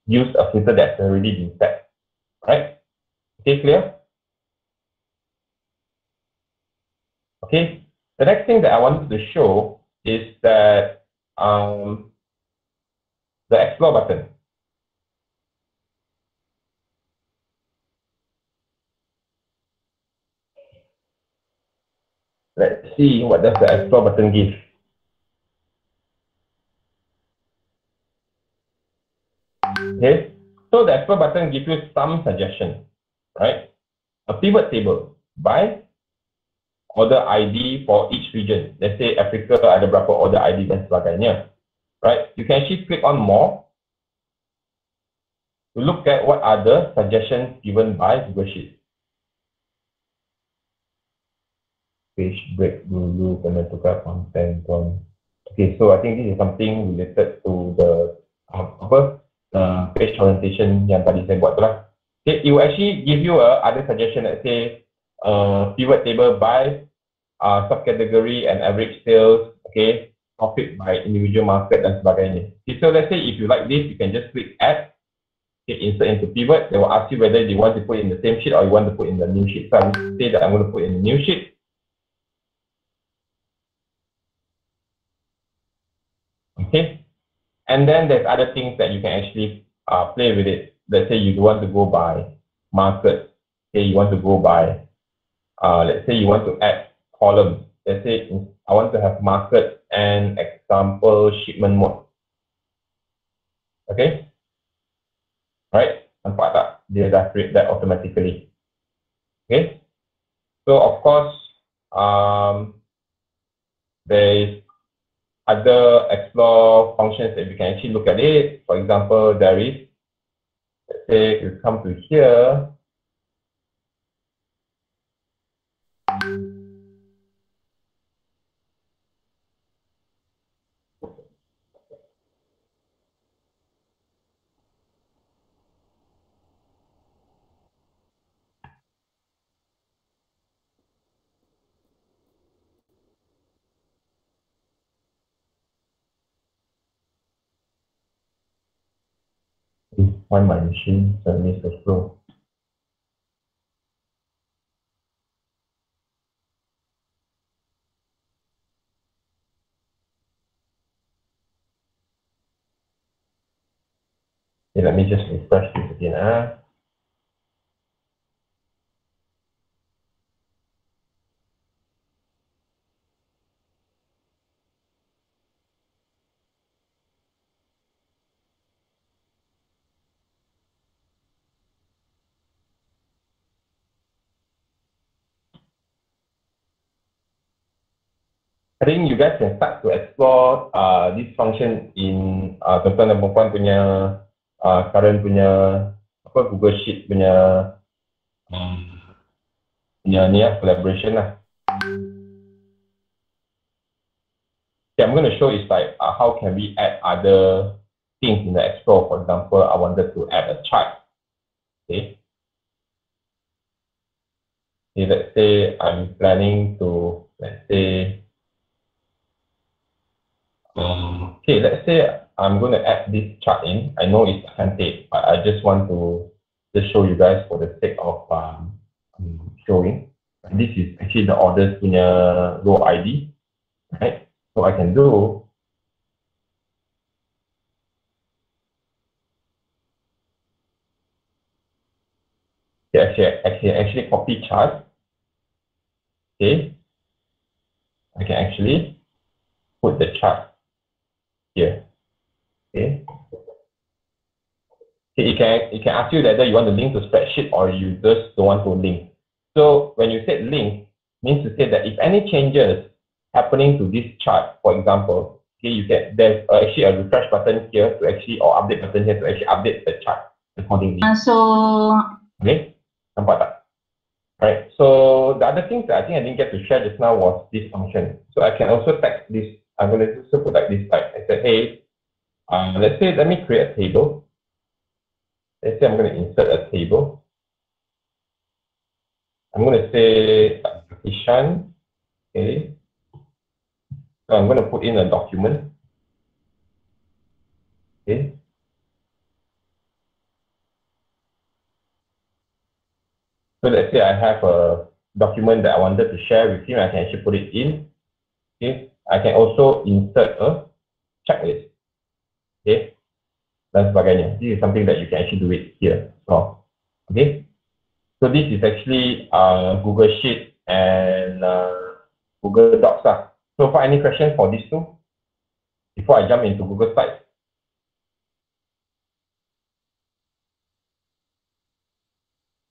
use a filter that's already been set, right? Okay, clear? Okay, the next thing that I wanted to show is that the explore button. Let's see what does the explore button give. Okay, so the explore button gives you some suggestion, right? A pivot table by order ID for each region. Let's say Africa ada berapa order ID dan sebagainya, right? You can actually click on more to look at what are the suggestions given by Google Sheets. Page break dulu, kena tukar content. Okay, so I think this is something related to the page orientation yang tadi saya buat tu lah. Okay, it will actually give you other suggestion, let's say pivot table by subcategory and average sales, okay, profit by individual market dan sebagainya. Okay, so let's say if you like this, you can just click add, okay, insert into pivot. They will ask you whether you want to put in the same sheet or you want to put in the new sheet. So I will say that I'm going to put in the new sheet. Okay, and then there's other things that you can actually play with it. Let's say you want to go by market. Okay, you want to go by, let's say you want to add columns. Let's say I want to have market and example shipment mode. Okay, right? Nampak tak? Dia dah create that automatically. Okay, so of course there is other explore functions that we can actually look at it. For example, there is, let's say you come to here. Why my machine suddenly so slow? Okay, let me just refresh this again. I think you guys can start to explore this function in tuan-tuan dan puan punya current punya Google Sheet punya ni collaboration lah. Okay, I'm going to show is like how can we add other things in the Explore. For example, I wanted to add a chart. Okay. Okay, let's say I'm planning to, let's say let's say I'm going to add this chart in. I know it's can take, but I just want to just show you guys for the sake of showing. This is actually the orders punya row ID, right? So I can do actually copy chart. Okay, I can actually put the chart here. Okay. Okay, it can ask you whether you want to link to spreadsheet or you just don't want to link. So when you say link, means to say that if any changes happening to this chart, for example, okay, you get there's actually a refresh button here to actually, or update button here to actually update the chart accordingly. Okay, nampak tak? Right. So the other things that I think I didn't get to share just now was this function. So I can also text this. I'm going to also put like this type. I said, hey, let's say let me create a table. Let's say I'm going to insert a table. I'm going to say Ishan. Okay. So I'm going to put in a document. Okay. So let's say I have a document that I wanted to share with him. I can actually put it in. Okay. I can also insert a checklist. Okay. Dan sebagainya. This is something that you can actually do it here. So, okay. So this is actually Google Sheet and Google Docs lah. So for any questions for these two, before I jump into Google Slides?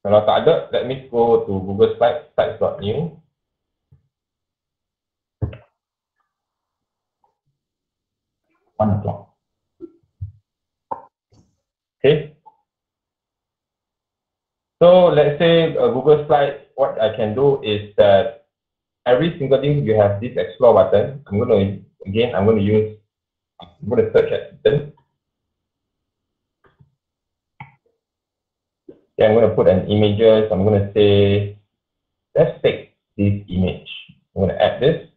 Kalau tak ada, let me go to Google Slides, slides.new. Okay. So let's say Google Slides, what I can do is that every single thing you have this explore button. I'm going to search assistant. Okay, I'm going to put an images. I'm going to say, let's take this image. I'm going to add this.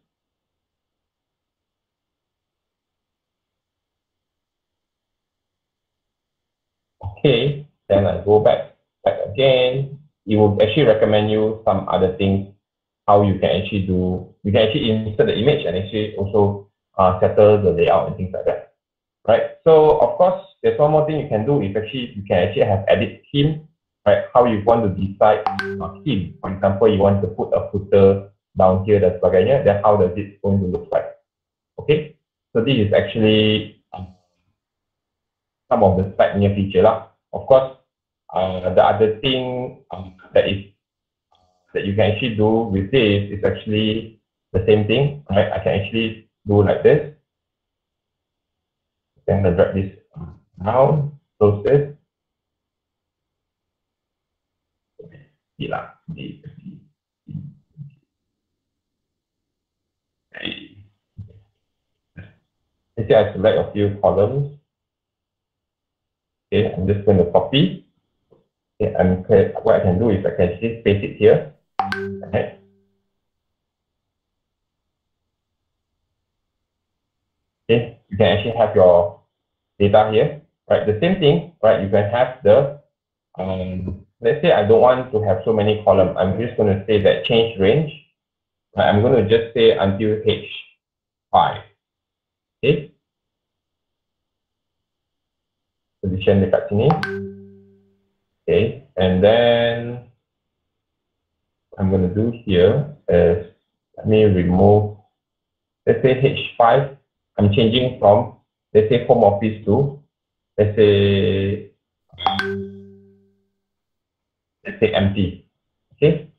Okay, then I go back again. It will actually recommend you some other things. How you can actually do, you can actually insert the image and actually also settle the layout and things like that, right? So of course, there's one more thing you can do is actually, you can actually have edit theme, right? How you want to decide theme. For example, you want to put a footer down here dan sebagainya, then how does it going to look like? Okay, so this is actually some of the slide near feature lah. Of course, the other thing that you can actually do with this is actually the same thing, right? I can actually do like this. Then I drag this down, close this. Let's say I select a few columns. Okay, I'm just going to copy. Okay, what I can do is I can actually paste it here. Okay. Okay, you can actually have your data here, right? The same thing, right? You can have the, let's say I don't want to have so many columns. I'm just going to say that change range. Right? I'm going to just say until H5. Okay. Position dekat sini. Okay, and then I'm going to do here is let me remove, let's say H5. I'm changing from, let's say home office to, let's say empty. Okay,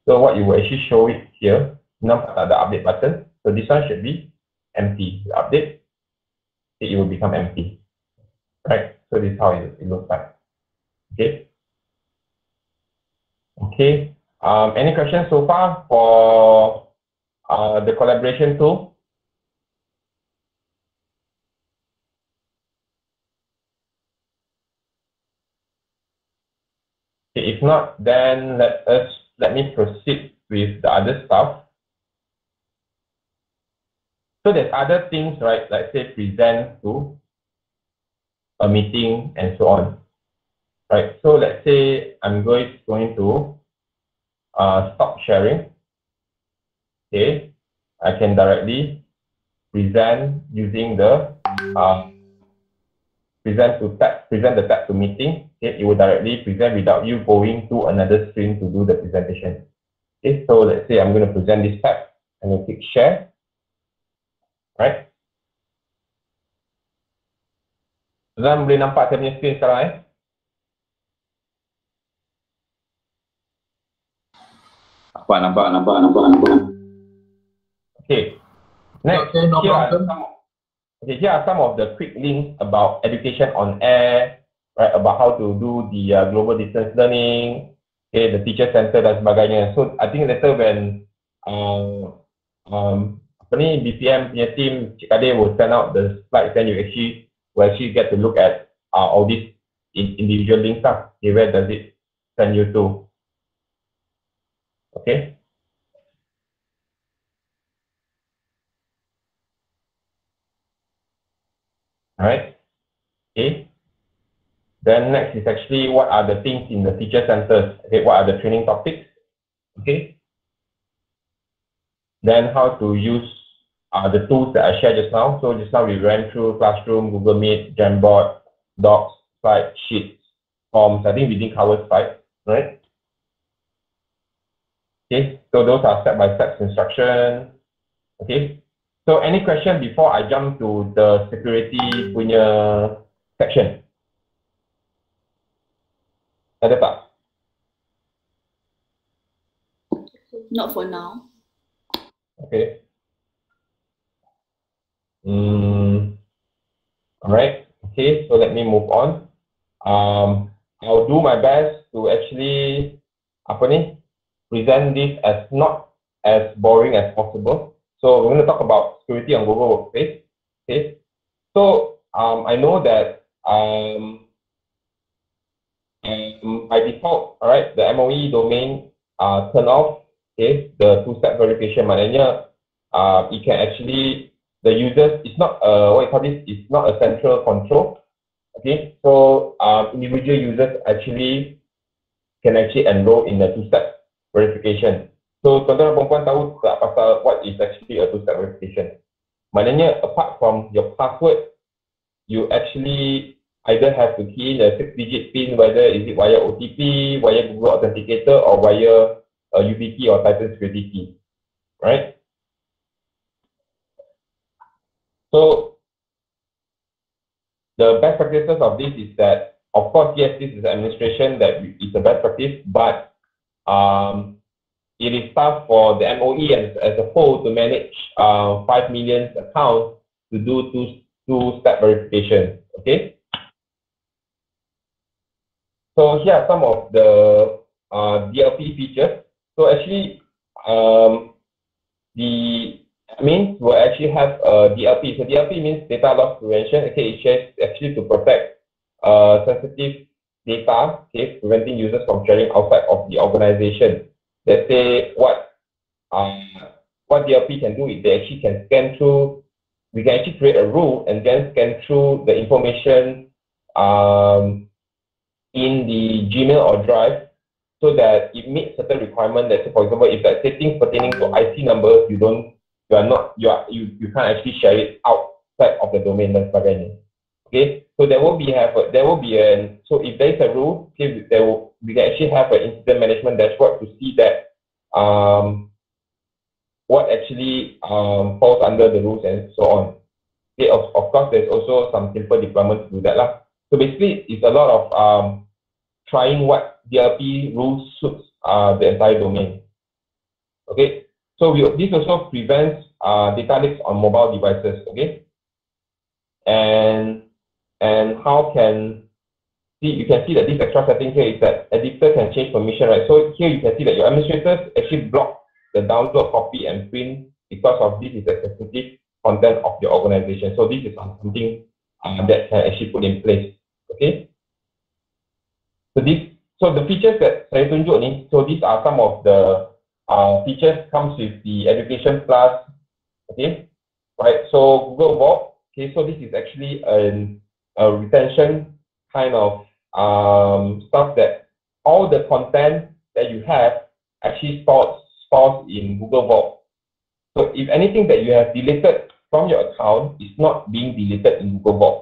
so what you will actually show it here, nampak tak ada update button. So this one should be empty. You update, it will become empty. Right. So this is how it looks like. Okay. Okay. Any questions so far for the collaboration tool? Okay, if not, then let me proceed with the other stuff. So there's other things, right? Like say present to a meeting and so on. Right. So let's say I'm going to stop sharing. Okay. I can directly present using the present the tab to meeting. Okay, it will directly present without you going to another screen to do the presentation. Okay, so let's say I'm going to present this tab. I'm going to click share. Right. Tuan boleh nampak saya punya screen sekarang Nampak. Okay. Next, here are some of the quick links about education on air, right? About how to do the global distance learning, okay, the teacher center dan sebagainya. So I think later when BPM punya team, Cik Kadir will send out the slides, then you will actually get to look at all these individual links. Okay, where does it send you to? Okay. Alright. Okay. Then next is actually what are the things in the teacher centers. Okay, what are the training topics? Okay. Then how to use the tools that I shared just now. So just now we ran through Classroom, Google Meet, Jamboard, Docs, Slides, Sheets, Forms. I think we didn't cover Slides, right? Okay, so those are step-by-step instructions. Okay. So any question before I jump to the security punya section? Ada tak? Not for now. Okay. Alright. Okay, so let me move on. I'll do my best to actually present this as not as boring as possible. So we're going to talk about security on Google Workspace. Okay. So I know that by default, all right, the MOE domain turn off. Okay, the two-step verification. Maknanya it can actually the users. It's not it's not a central control. Okay, so individual users can actually enroll in the two-step verification. So tuan-tuan dan puan-puan tahu tak pasal what is actually a two-step verification? Maknanya apart from your password, you actually either have to key in a 6-digit PIN, whether is it via OTP, via Google Authenticator, or via a YubiKey or Titan Security Key, right? So the best practices of this is that, of course, yes, this is administration that is the best practice, but it is tough for the MOE as a whole to manage 5 million accounts to do two-step verification. Okay. So here are some of the DLP features. So actually, the admins will actually have a DLP. So DLP means data loss prevention. Okay, it shares actually to protect sensitive data. Okay, preventing users from sharing outside of the organization. Let's say what DLP can do is they actually can scan through. We can actually create a rule and then scan through the information in the Gmail or Drive so that it meets certain requirements. That, for example, if that things pertaining to IC numbers, you can't actually share it outside of the domain dan sebagainya. Okay, so so if there is a rule, okay, we can actually have an incident management dashboard to see that what actually falls under the rules and so on. Okay, of course, there's also some simple deployment to do that lah. So basically, it's a lot of trying what DLP rules suits the entire domain. Okay, so this also prevents data leaks on mobile devices. Okay, and how can you can see that this extra setting here is that editor can change permission, right? So here you can see that your administrators actually block the download, copy, and print because of this is a sensitive content of your organization. So this is something that can actually put in place. Okay. So the features that saya tunjuk ni, so these are some of the features comes with the Education Plus. Okay, right. So Google Vault. Okay, so this is actually a retention kind of stuff that all the content that you have actually stores in Google Vault. So if anything that you have deleted from your account is not being deleted in Google Vault.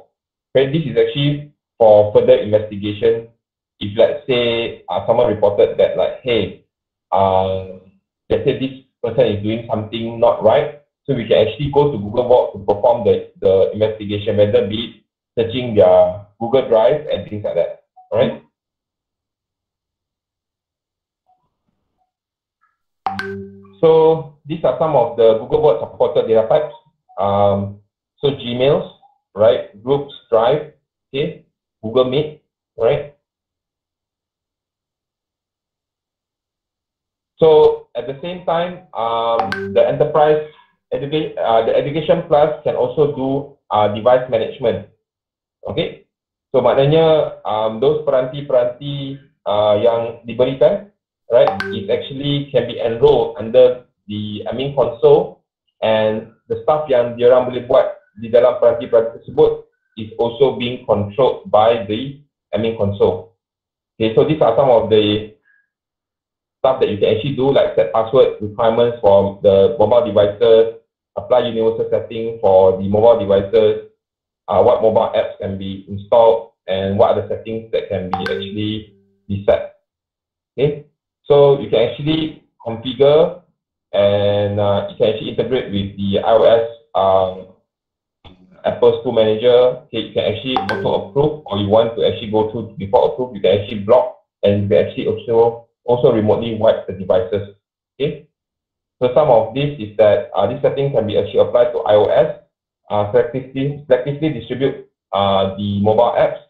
Okay, this is actually for further investigation. If let's say someone reported that like, hey, let's say this person is doing something not right, so we can actually go to Google Vault to perform the investigation, whether be it searching their Google Drive and things like that. All right. So these are some of the Google Vault supported data types. So Gmails, right? Groups, Drive, okay, Google Meet, right? So at the same time, the enterprise the Education Plus can also do device management. Okay, so maknanya those peranti-peranti yang diberikan, right, it actually can be enrolled under the admin console, and the stuff yang diorang boleh buat di dalam peranti-peranti tersebut is also being controlled by the admin console. Okay, so these are some of the stuff that you can actually do, like set password requirements for the mobile devices, apply universal setting for the mobile devices, what mobile apps can be installed, and what are the settings that can be actually be set. Okay, so you can actually configure, and you can actually integrate with the iOS Apple Store Manager. Okay, you can actually auto approve, or you want to actually go through before approve, you can actually block, and you can actually also remotely wipe the devices. Okay, so some of this is that this setting can be actually applied to iOS. Selectively distribute the mobile apps.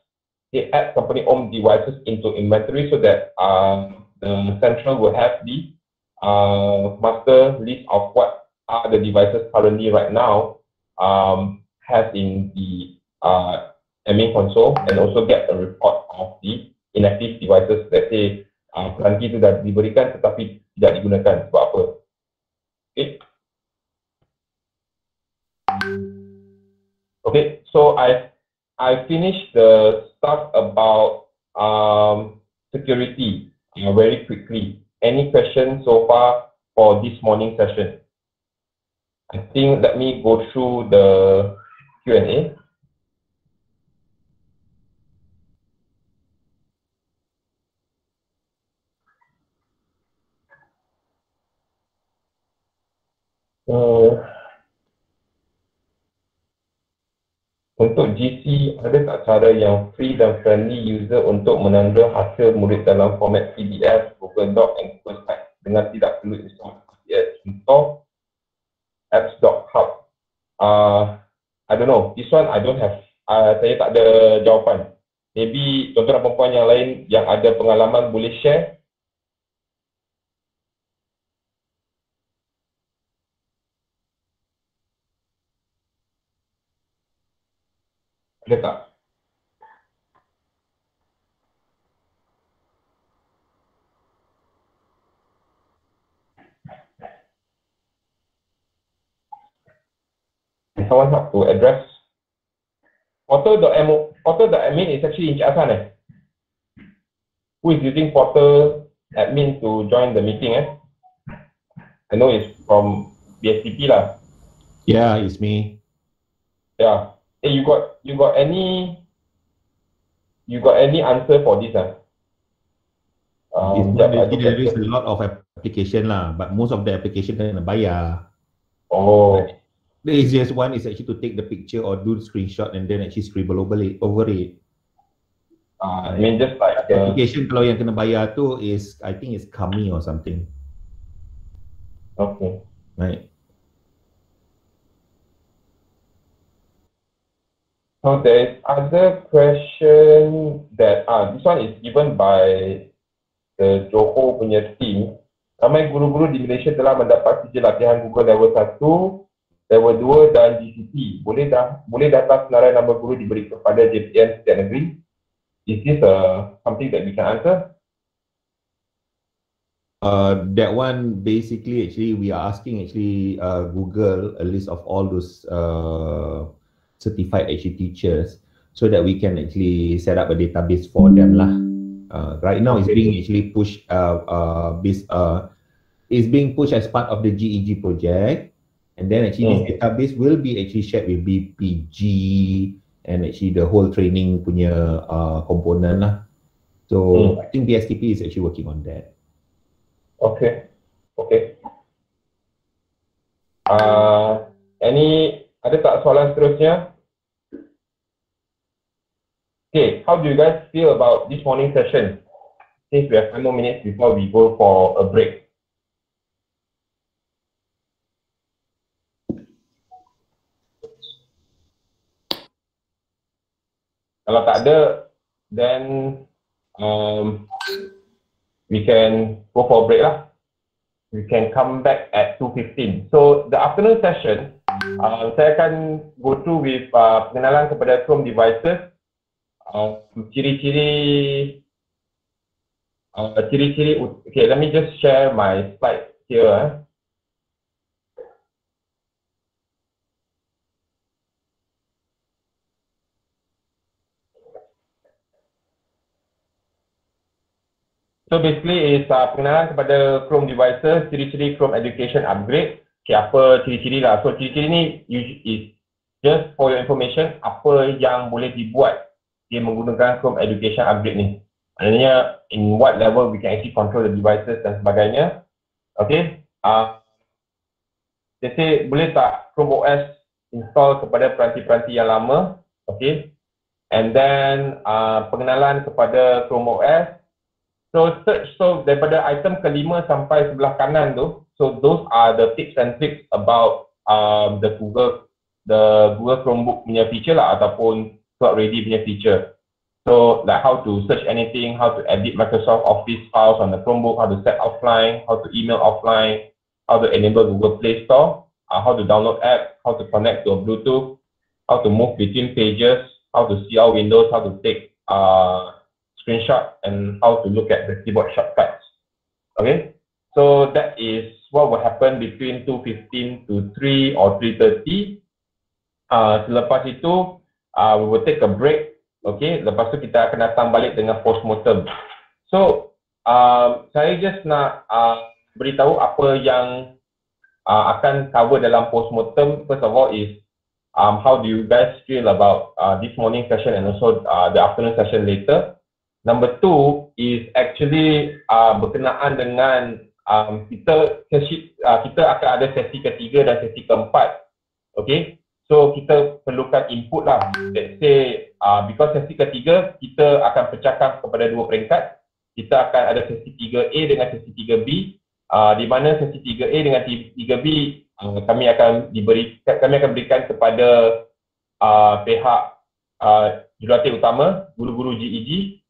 They add company-owned devices into inventory so that the central will have the master list of what are the devices currently right now has in the admin console, and also get a report of the inactive devices. Let's say peranti itu dah diberikan tetapi tidak digunakan sebab apa. Okay. Okay, so I finished the stuff about security very quickly. Any questions so far for this morning session? I think let me go through the Q&A. Untuk GC, ada tak cara yang free dan friendly user untuk menanda hasil murid dalam format PDF, Google Doc and Google Slides dengan tidak perlu install apps? Contoh apps.hub. I don't know, this one I don't have, saya tak ada jawapan. Maybe tuan-tuan dan perempuan yang lain yang ada pengalaman boleh share. Ada tak? Someone have to address. Portal.admin is actually Encik Hassan Who is using portal admin to join the meeting I know it's from BSTP lah. Yeah, it's me. Yeah. Hey, you got any answer for this there is a lot of application lah, but most of the application kena bayar. Oh. The easiest one is actually to take the picture or do the screenshot and then actually scribble over it. I mean just like application kalau yang kena bayar tu is, I think it's Kami or something. Okay. Right. So there is other question that this one is given by the Johor punya team. Ramai guru-guru di Malaysia telah mendapat sijil latihan Google level 1, level 2 dan GCP. Boleh data senarai nama guru diberi kepada JPN setiap negeri? Is this something that we can answer? That one basically actually we are asking Google a list of all those certified teachers so that we can actually set up a database for them lah. Right now it's being actually pushed is being pushed as part of the GEG project, and then actually this database will be actually shared with BPG and actually the whole training punya component lah. So I think BSTP is actually working on that. Okay. Ada tak soalan seterusnya? Okay, how do you guys feel about this morning session? Since we have 5 more minutes before we go for a break. Kalau tak ada, then we can go for a break lah. We can come back at 2:15. So the afternoon session, saya akan go through with pengenalan kepada Chrome devices, ciri-ciri. Okay, let me just share my slide here. So basically is pengenalan kepada Chrome devices, ciri-ciri Chrome Education Upgrade. Okay, apa ciri-ciri lah. So ciri-ciri ni is just for your information, apa yang boleh dibuat dia menggunakan Chrome Education Upgrade ni. Maknanya in what level we can actually control the devices dan sebagainya. Okay. Let's say boleh tak Chrome OS install kepada peranti-peranti yang lama. Okay. And then pengenalan kepada Chrome OS. So search, so daripada item kelima sampai sebelah kanan tu, so those are the tips and tricks about the Google Chromebook punya feature lah, ataupun Cloud Ready punya feature. So like how to search anything, how to edit Microsoft Office files on the Chromebook, how to set offline, how to email offline, how to enable Google Play Store, how to download apps, how to connect to a Bluetooth, how to move between pages, how to see all windows, how to take screenshot, and how to look at the keyboard shortcuts. Okay, so that is what will happen between 2:15 to 3 or 3:30. Selepas itu, we will take a break. Okay, lepas tu kita akan datang balik dengan postmortem. So, saya just nak beritahu apa yang akan cover dalam postmortem. First of all is how do you guys feel about this morning session and also the afternoon session later. Number 2 is actually berkenaan dengan kita akan ada sesi ketiga dan sesi keempat. Okay, so kita perlukan input lah. Let's say because sesi ketiga kita akan pecahkan kepada 2 peringkat. Kita akan ada sesi 3A dengan sesi 3B, di mana sesi 3A dengan 3B kami akan berikan kepada pihak jurulatih utama, guru-guru GEG.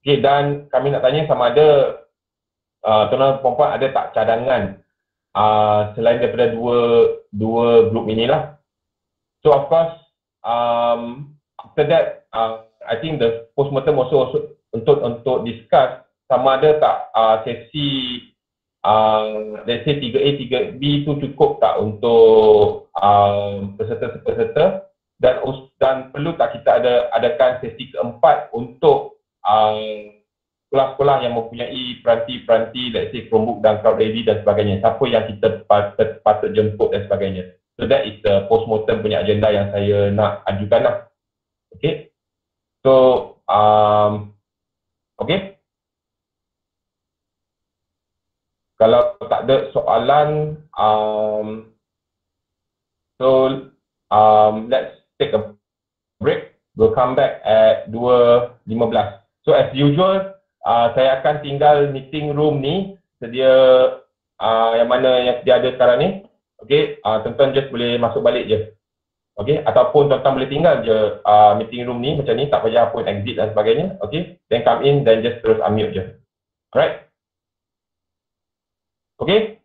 Okay, dan kami nak tanya sama ada tuan-tuan perempuan ada tak cadangan selain daripada dua grup inilah. So of course after that I think the postmortem also untuk discuss sama ada tak sesi let's say 3A 3B tu cukup tak untuk peserta-peserta, dan perlu tak kita adakan sesi keempat untuk sekolah-sekolah yang mempunyai peranti-peranti, let's say Chromebook dan Cloud Ready dan sebagainya, siapa yang kita patut jemput dan sebagainya. So that is the postmortem punya agenda yang saya nak ajukan lah. Okay, so okay, kalau tak ada soalan, so let's take a break. We'll come back at 2:15. So as usual, saya akan tinggal meeting room ni sedia yang mana yang dia ada sekarang ni. Okay, tuan-tuan just boleh masuk balik je. Okay, ataupun tuan-tuan boleh tinggal je meeting room ni macam ni, tak payah pun exit dan sebagainya. Okay, then come in, then just terus unmute je. Alright? Okay?